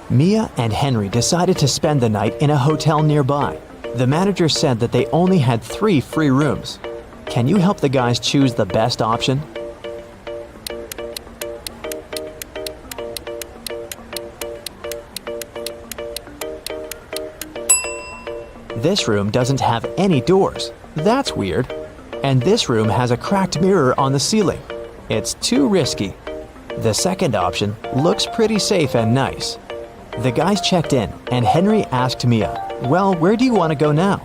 Mia and Henry decided to spend the night in a hotel nearby. The manager said that they only had 3 free rooms. Can you help the guys choose the best option? This room doesn't have any doors. That's weird. And this room has a cracked mirror on the ceiling. It's too risky. The second option looks pretty safe and nice. The guys checked in, and Henry asked Mia, "Well, where do you want to go now?"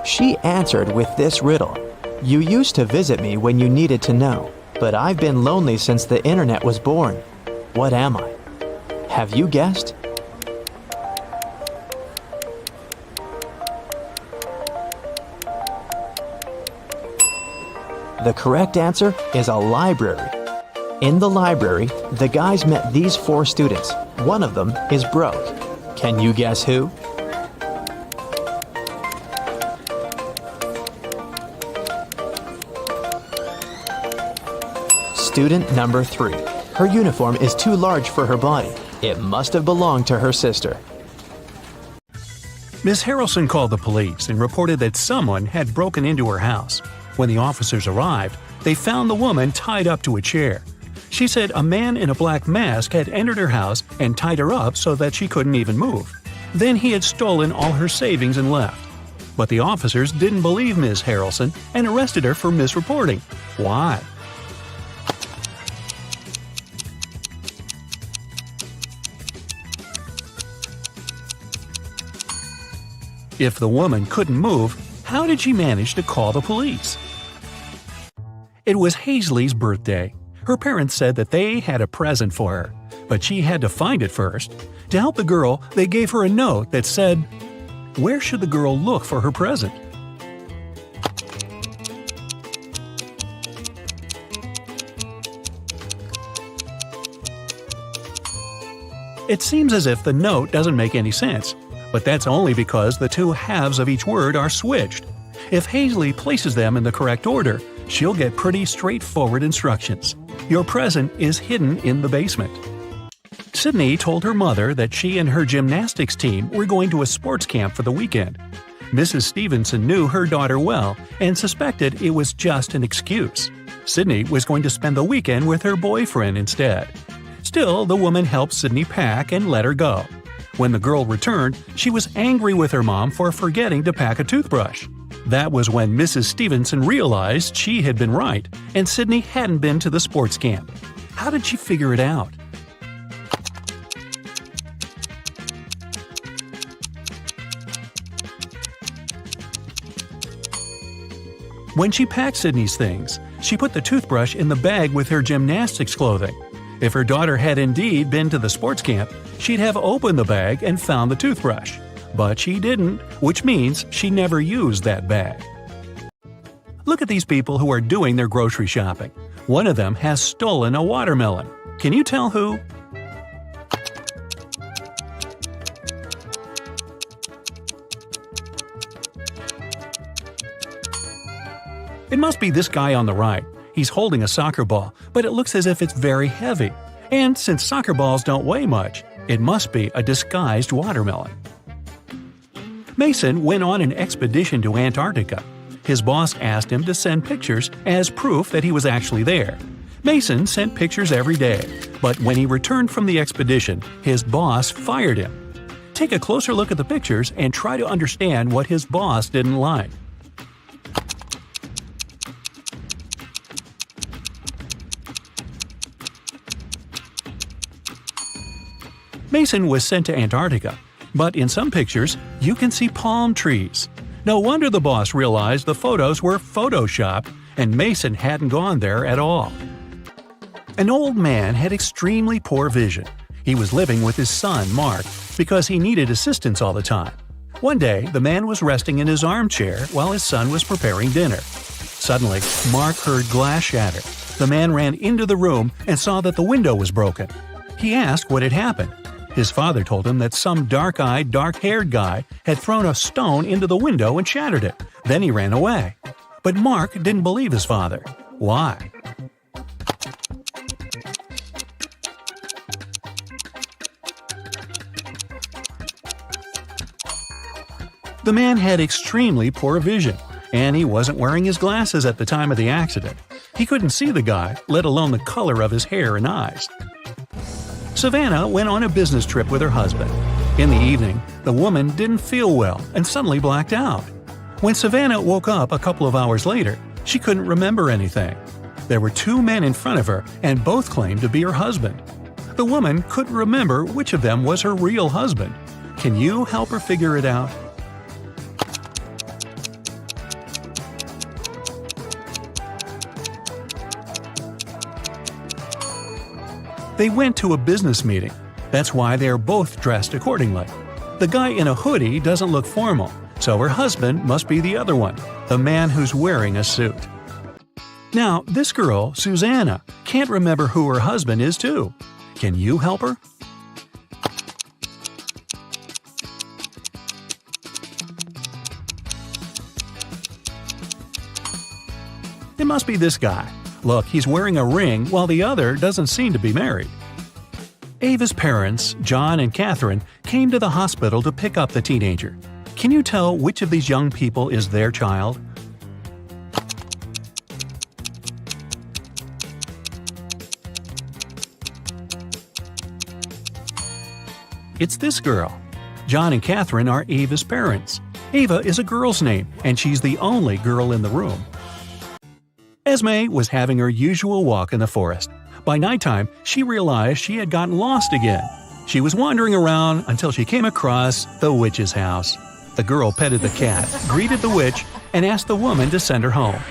She answered with this riddle. "You used to visit me when you needed to know, but I've been lonely since the internet was born. What am I?" Have you guessed? The correct answer is a library. In the library, the guys met these 4 students. One of them is broke. Can you guess who? Student number 3. Her uniform is too large for her body. It must have belonged to her sister. Miss Harrelson called the police and reported that someone had broken into her house. When the officers arrived, they found the woman tied up to a chair. She said a man in a black mask had entered her house and tied her up so that she couldn't even move. Then he had stolen all her savings and left. But the officers didn't believe Miss Harrelson and arrested her for misreporting. Why? If the woman couldn't move, how did she manage to call the police? It was Hazley's birthday. Her parents said that they had a present for her, but she had to find it first. To help the girl, they gave her a note that said, "Where should the girl look for her present?" It seems as if the note doesn't make any sense, but that's only because the 2 halves of each word are switched. If Hazley places them in the correct order, she'll get pretty straightforward instructions. Your present is hidden in the basement. Sydney told her mother that she and her gymnastics team were going to a sports camp for the weekend. Mrs. Stevenson knew her daughter well and suspected it was just an excuse. Sydney was going to spend the weekend with her boyfriend instead. Still, the woman helped Sydney pack and let her go. When the girl returned, she was angry with her mom for forgetting to pack a toothbrush. That was when Mrs. Stevenson realized she had been right, and Sydney hadn't been to the sports camp. How did she figure it out? When she packed Sydney's things, she put the toothbrush in the bag with her gymnastics clothing. If her daughter had indeed been to the sports camp, she'd have opened the bag and found the toothbrush. But she didn't, which means she never used that bag. Look at these people who are doing their grocery shopping. One of them has stolen a watermelon. Can you tell who? It must be this guy on the right. He's holding a soccer ball, but it looks as if it's very heavy. And since soccer balls don't weigh much, it must be a disguised watermelon. Mason went on an expedition to Antarctica. His boss asked him to send pictures as proof that he was actually there. Mason sent pictures every day, but when he returned from the expedition, his boss fired him. Take a closer look at the pictures and try to understand what his boss didn't like. Mason was sent to Antarctica, but in some pictures, you can see palm trees. No wonder the boss realized the photos were photoshopped and Mason hadn't gone there at all. An old man had extremely poor vision. He was living with his son, Mark, because he needed assistance all the time. One day, the man was resting in his armchair while his son was preparing dinner. Suddenly, Mark heard glass shatter. The man ran into the room and saw that the window was broken. He asked what had happened. His father told him that some dark-eyed, dark-haired guy had thrown a stone into the window and shattered it. Then he ran away. But Mark didn't believe his father. Why? The man had extremely poor vision, and he wasn't wearing his glasses at the time of the accident. He couldn't see the guy, let alone the color of his hair and eyes. Savannah went on a business trip with her husband. In the evening, the woman didn't feel well and suddenly blacked out. When Savannah woke up a couple of hours later, she couldn't remember anything. There were two men in front of her, and both claimed to be her husband. The woman couldn't remember which of them was her real husband. Can you help her figure it out? They went to a business meeting. That's why they are both dressed accordingly. The guy in a hoodie doesn't look formal, so her husband must be the other one, the man who's wearing a suit. Now, this girl, Susanna, can't remember who her husband is too. Can you help her? It must be this guy. Look, he's wearing a ring while the other doesn't seem to be married. Ava's parents, John and Catherine, came to the hospital to pick up the teenager. Can you tell which of these young people is their child? It's this girl. John and Catherine are Ava's parents. Ava is a girl's name, and she's the only girl in the room. Esme was having her usual walk in the forest. By nighttime, she realized she had gotten lost again. She was wandering around until she came across the witch's house. The girl petted the cat, greeted the witch, and asked the woman to send her home.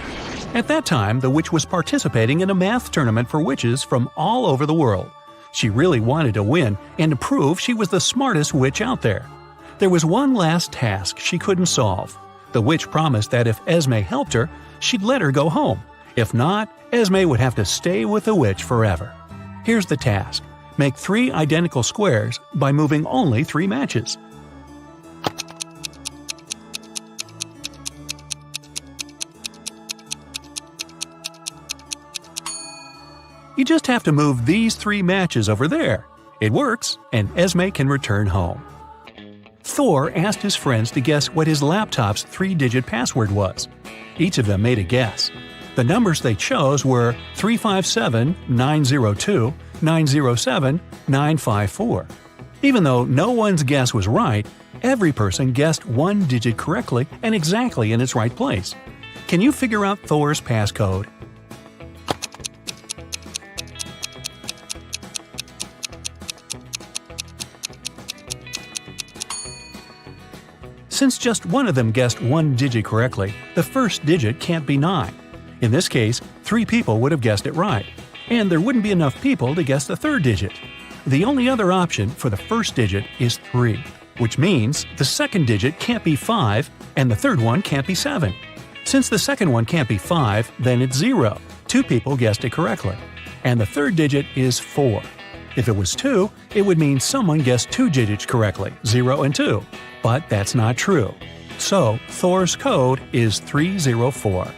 At that time, the witch was participating in a math tournament for witches from all over the world. She really wanted to win and to prove she was the smartest witch out there. There was one last task she couldn't solve. The witch promised that if Esme helped her, she'd let her go home. If not, Esme would have to stay with the witch forever. Here's the task. Make 3 identical squares by moving only 3 matches. You just have to move these 3 matches over there. It works, and Esme can return home. Thor asked his friends to guess what his laptop's 3-digit password was. Each of them made a guess. The numbers they chose were 357-902-907-954. Even though no one's guess was right, every person guessed 1 digit correctly and exactly in its right place. Can you figure out Thor's passcode? Since just one of them guessed 1 digit correctly, the first digit can't be 9. In this case, 3 people would have guessed it right, and there wouldn't be enough people to guess the 3rd digit. The only other option for the first digit is 3, which means the 2nd digit can't be 5 and the 3rd one can't be 7. Since the 2nd one can't be 5, then it's 0. 2 people guessed it correctly. And the 3rd digit is 4. If it was 2, it would mean someone guessed 2 digits correctly, 0 and 2. But that's not true. So, Thor's code is 304.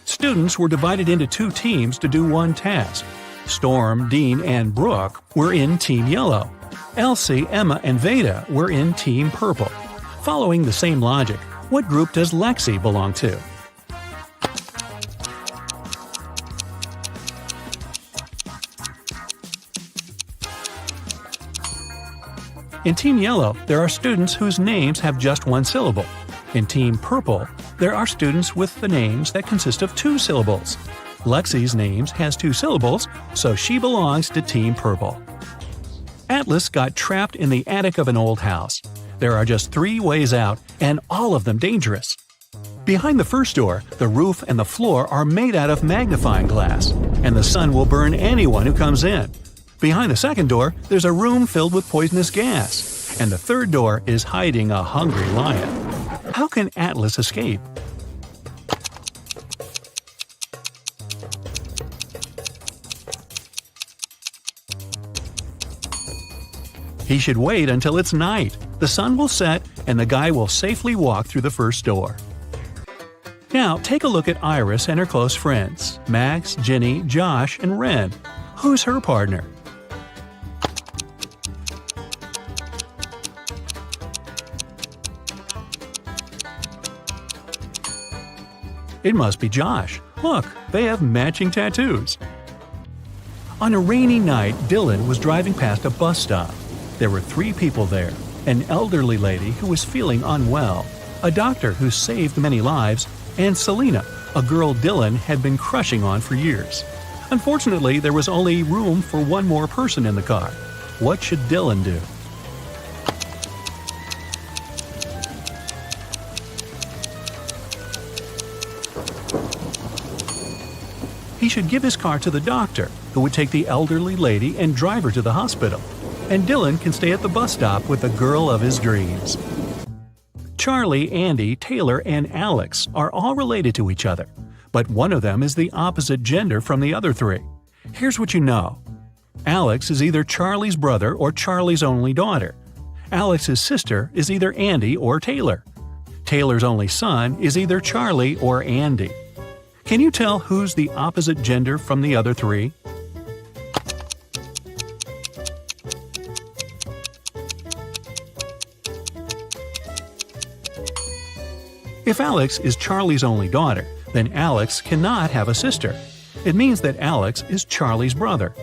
Students were divided into 2 teams to do one task. Storm, Dean, and Brooke were in Team Yellow. Elsie, Emma, and Veda were in Team Purple. Following the same logic, what group does Lexi belong to? In Team Yellow, there are students whose names have just 1 syllable. In Team Purple, there are students with the names that consist of 2 syllables. Lexi's name has 2 syllables, so she belongs to Team Purple. Atlas got trapped in the attic of an old house. There are just 3 ways out, and all of them dangerous. Behind the first door, the roof and the floor are made out of magnifying glass, and the sun will burn anyone who comes in. Behind the second door, there's a room filled with poisonous gas, and the third door is hiding a hungry lion. How can Atlas escape? He should wait until it's night. The sun will set, and the guy will safely walk through the first door. Now, take a look at Iris and her close friends, Max, Ginny, Josh, and Ren. Who's her partner? It must be Josh. Look, they have matching tattoos. On a rainy night, Dylan was driving past a bus stop. There were 3 people there: an elderly lady who was feeling unwell, a doctor who saved many lives, and Selena, a girl Dylan had been crushing on for years. Unfortunately, there was only room for one more person in the car. What should Dylan do? He should give his car to the doctor, who would take the elderly lady and drive her to the hospital. And Dylan can stay at the bus stop with the girl of his dreams. Charlie, Andy, Taylor, and Alex are all related to each other, but one of them is the opposite gender from the other 3. Here's what you know. Alex is either Charlie's brother or Charlie's only daughter. Alex's sister is either Andy or Taylor. Taylor's only son is either Charlie or Andy. Can you tell who's the opposite gender from the other 3? If Alex is Charlie's only daughter, then Alex cannot have a sister. It means that Alex is Charlie's brother.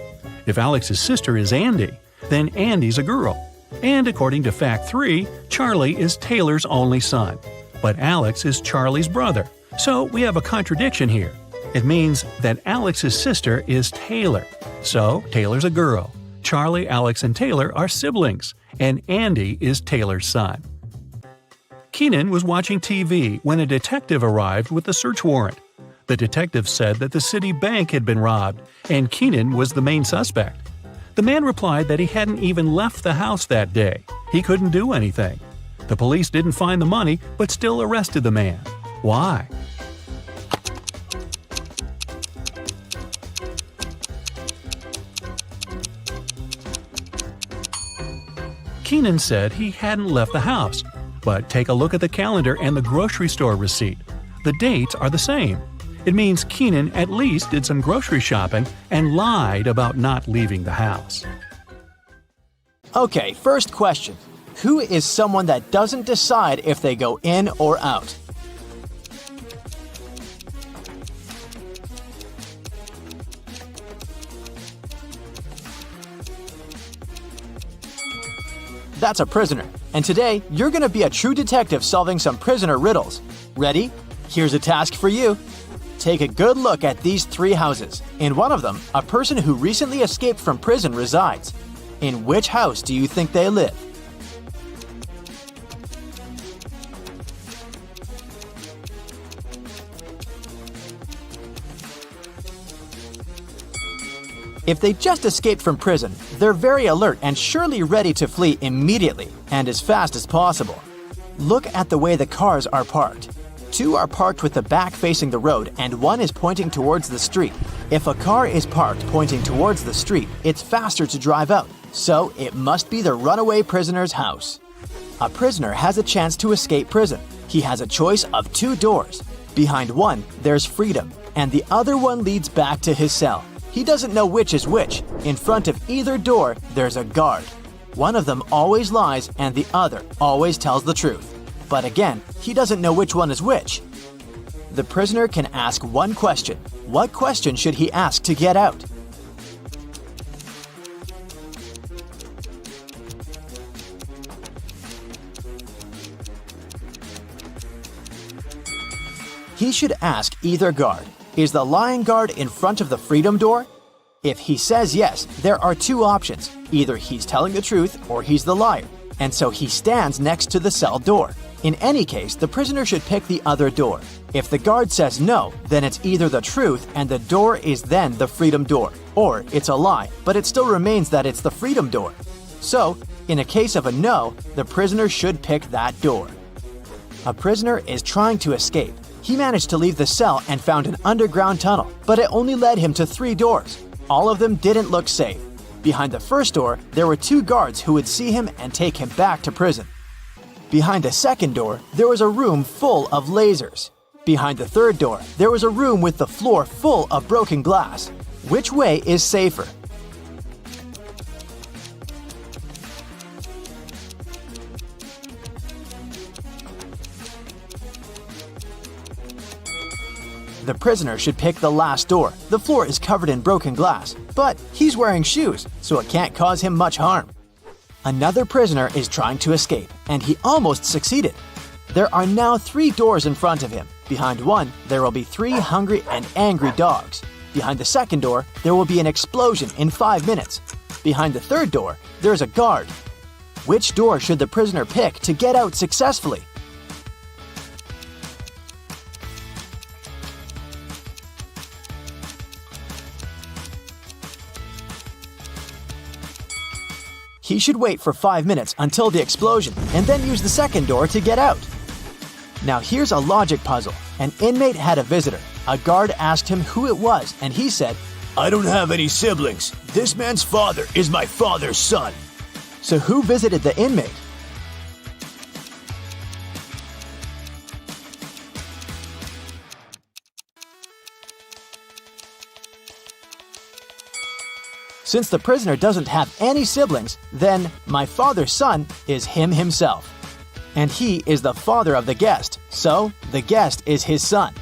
If Alex's sister is Andy, then Andy's a girl. And according to Fact 3, Charlie is Taylor's only son. But Alex is Charlie's brother. So we have a contradiction here. It means that Alex's sister is Taylor. So Taylor's a girl. Charlie, Alex, and Taylor are siblings. And Andy is Taylor's son. Keenan was watching TV when a detective arrived with a search warrant. The detective said that the city bank had been robbed, and Keenan was the main suspect. The man replied that he hadn't even left the house that day. He couldn't do anything. The police didn't find the money, but still arrested the man. Why? Keenan said he hadn't left the house. But take a look at the calendar and the grocery store receipt. The dates are the same. It means Keenan at least did some grocery shopping and lied about not leaving the house. Okay, first question. Who is someone that doesn't decide if they go in or out? That's a prisoner. And today, you're going to be a true detective solving some prisoner riddles. Ready? Here's a task for you. Take a good look at these 3 houses. In one of them, a person who recently escaped from prison resides. In which house do you think they live? If they just escaped from prison, they're very alert and surely ready to flee immediately and as fast as possible. Look at the way the cars are parked. 2 are parked with the back facing the road and 1 is pointing towards the street. If a car is parked pointing towards the street, it's faster to drive out, so it must be the runaway prisoner's house. A prisoner has a chance to escape prison. He has a choice of 2 doors. Behind one, there's freedom, and the other one leads back to his cell. He doesn't know which is which. In front of either door, there's a guard. One of them always lies and the other always tells the truth. But again, he doesn't know which one is which. The prisoner can ask one question. What question should he ask to get out? He should ask either guard. Is the lying guard in front of the freedom door? If he says yes, there are 2 options. Either he's telling the truth or he's the liar, and so he stands next to the cell door. In any case, the prisoner should pick the other door. If the guard says no, then it's either the truth and the door is then the freedom door, or it's a lie, but it still remains that it's the freedom door. So, in a case of a no, the prisoner should pick that door. A prisoner is trying to escape. He managed to leave the cell and found an underground tunnel, but it only led him to 3 doors. All of them didn't look safe. Behind the first door, there were 2 guards who would see him and take him back to prison. Behind the second door, there was a room full of lasers. Behind the third door, there was a room with the floor full of broken glass. Which way is safer? The prisoner should pick the last door. The floor is covered in broken glass, but he's wearing shoes, so it can't cause him much harm. Another prisoner is trying to escape, and he almost succeeded. There are now 3 doors in front of him. Behind one, there will be 3 hungry and angry dogs. Behind the second door, there will be an explosion in 5 minutes. Behind the third door, there is a guard. Which door should the prisoner pick to get out successfully? He should wait for 5 minutes until the explosion and then use the second door to get out. Now here's a logic puzzle. An inmate had a visitor. A guard asked him who it was, and he said, I don't have any siblings. This man's father is my father's son. So who visited the inmate? Since the prisoner doesn't have any siblings, then my father's son is him himself. And he is the father of the guest, so the guest is his son.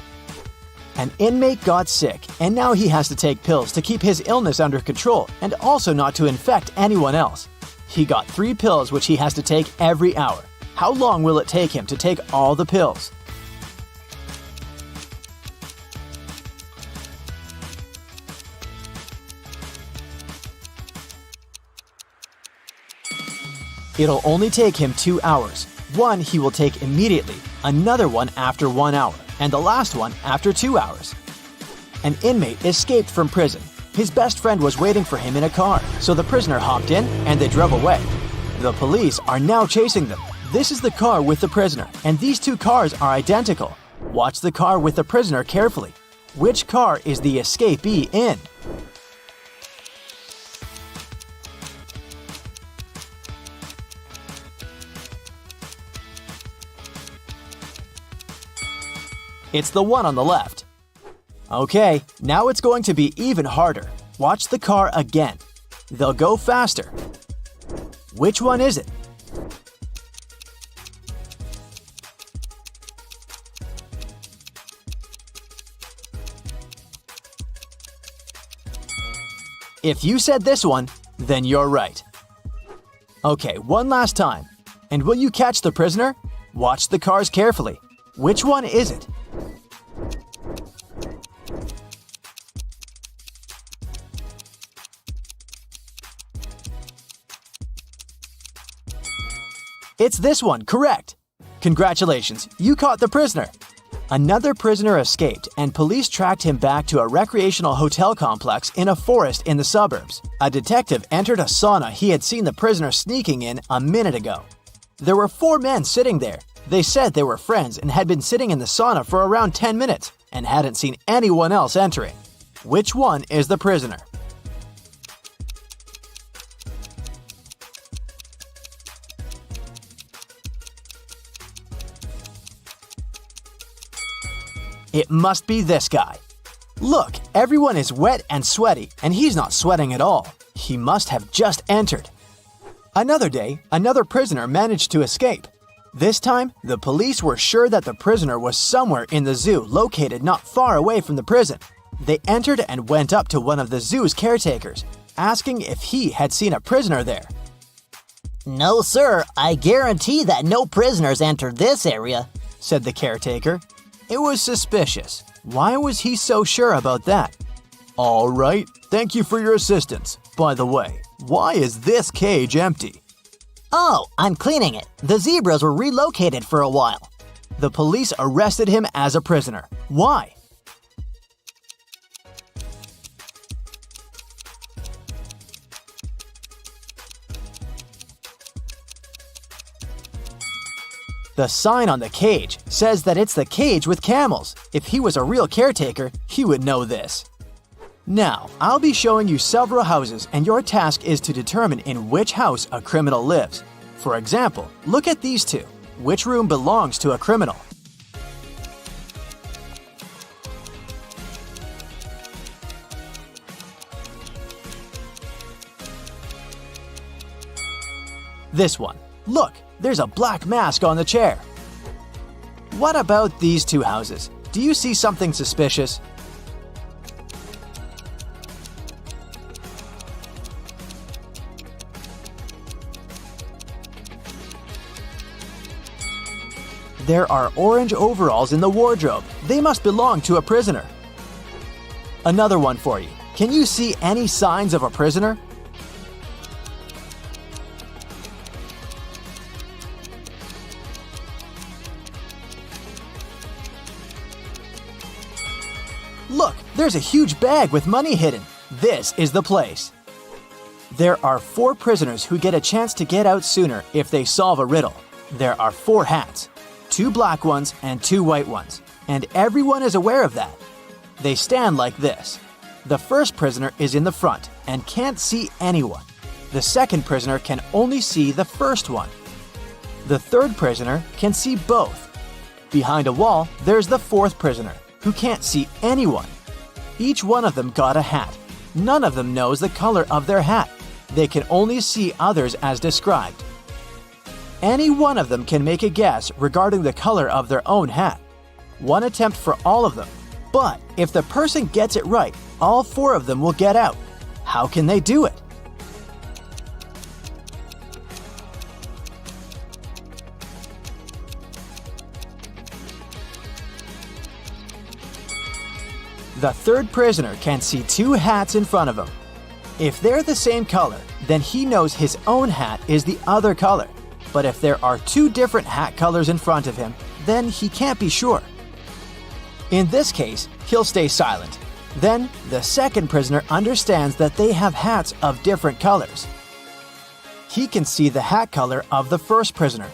An inmate got sick, and now he has to take pills to keep his illness under control and also not to infect anyone else. He got 3 pills which he has to take every hour. How long will it take him to take all the pills? It'll only take him 2 hours. One he will take immediately, another one after 1 hour, and the last one after 2 hours. An inmate escaped from prison. His best friend was waiting for him in a car, so the prisoner hopped in and they drove away. The police are now chasing them. This is the car with the prisoner, and these 2 cars are identical. Watch the car with the prisoner carefully. Which car is the escapee in? It's the one on the left. Okay, now it's going to be even harder. Watch the car again. They'll go faster. Which one is it? If you said this one, then you're right. Okay, one last time. And will you catch the prisoner? Watch the cars carefully. Which one is it? It's this one, correct! Congratulations, you caught the prisoner! Another prisoner escaped, and police tracked him back to a recreational hotel complex in a forest in the suburbs. A detective entered a sauna he had seen the prisoner sneaking in a minute ago. There were 4 men sitting there. They said they were friends and had been sitting in the sauna for around 10 minutes and hadn't seen anyone else entering. Which one is the prisoner? It must be this guy. Look, everyone is wet and sweaty, and he's not sweating at all. He must have just entered. Another day, another prisoner managed to escape. This time, the police were sure that the prisoner was somewhere in the zoo located not far away from the prison. They entered and went up to one of the zoo's caretakers, asking if he had seen a prisoner there. No, sir, I guarantee that no prisoners entered this area, said the caretaker. It was suspicious. Why was he so sure about that? All right, thank you for your assistance. By the way, why is this cage empty? Oh, I'm cleaning it. The zebras were relocated for a while. The police arrested him as a prisoner. Why? The sign on the cage says that it's the cage with camels. If he was a real caretaker, he would know this. Now, I'll be showing you several houses, and your task is to determine in which house a criminal lives. For example, look at these 2. Which room belongs to a criminal? This one. Look, there's a black mask on the chair. What about these 2 houses? Do you see something suspicious? There are orange overalls in the wardrobe. They must belong to a prisoner. Another one for you. Can you see any signs of a prisoner? Look, there's a huge bag with money hidden. This is the place. There are 4 prisoners who get a chance to get out sooner if they solve a riddle. There are 4 hats, 2 black ones and 2 white ones, and everyone is aware of that. They stand like this. The first prisoner is in the front and can't see anyone. The second prisoner can only see the first one. The third prisoner can see both. Behind a wall, there's the fourth prisoner, who can't see anyone. Each one of them got a hat. None of them knows the color of their hat. They can only see others as described. Any one of them can make a guess regarding the color of their own hat. One attempt for all of them. But if the person gets it right, all 4 of them will get out. How can they do it? The third prisoner can see 2 hats in front of him. If they're the same color, then he knows his own hat is the other color. But if there are 2 different hat colors in front of him, then he can't be sure. In this case, he'll stay silent. Then, the second prisoner understands that they have hats of different colors. He can see the hat color of the first prisoner,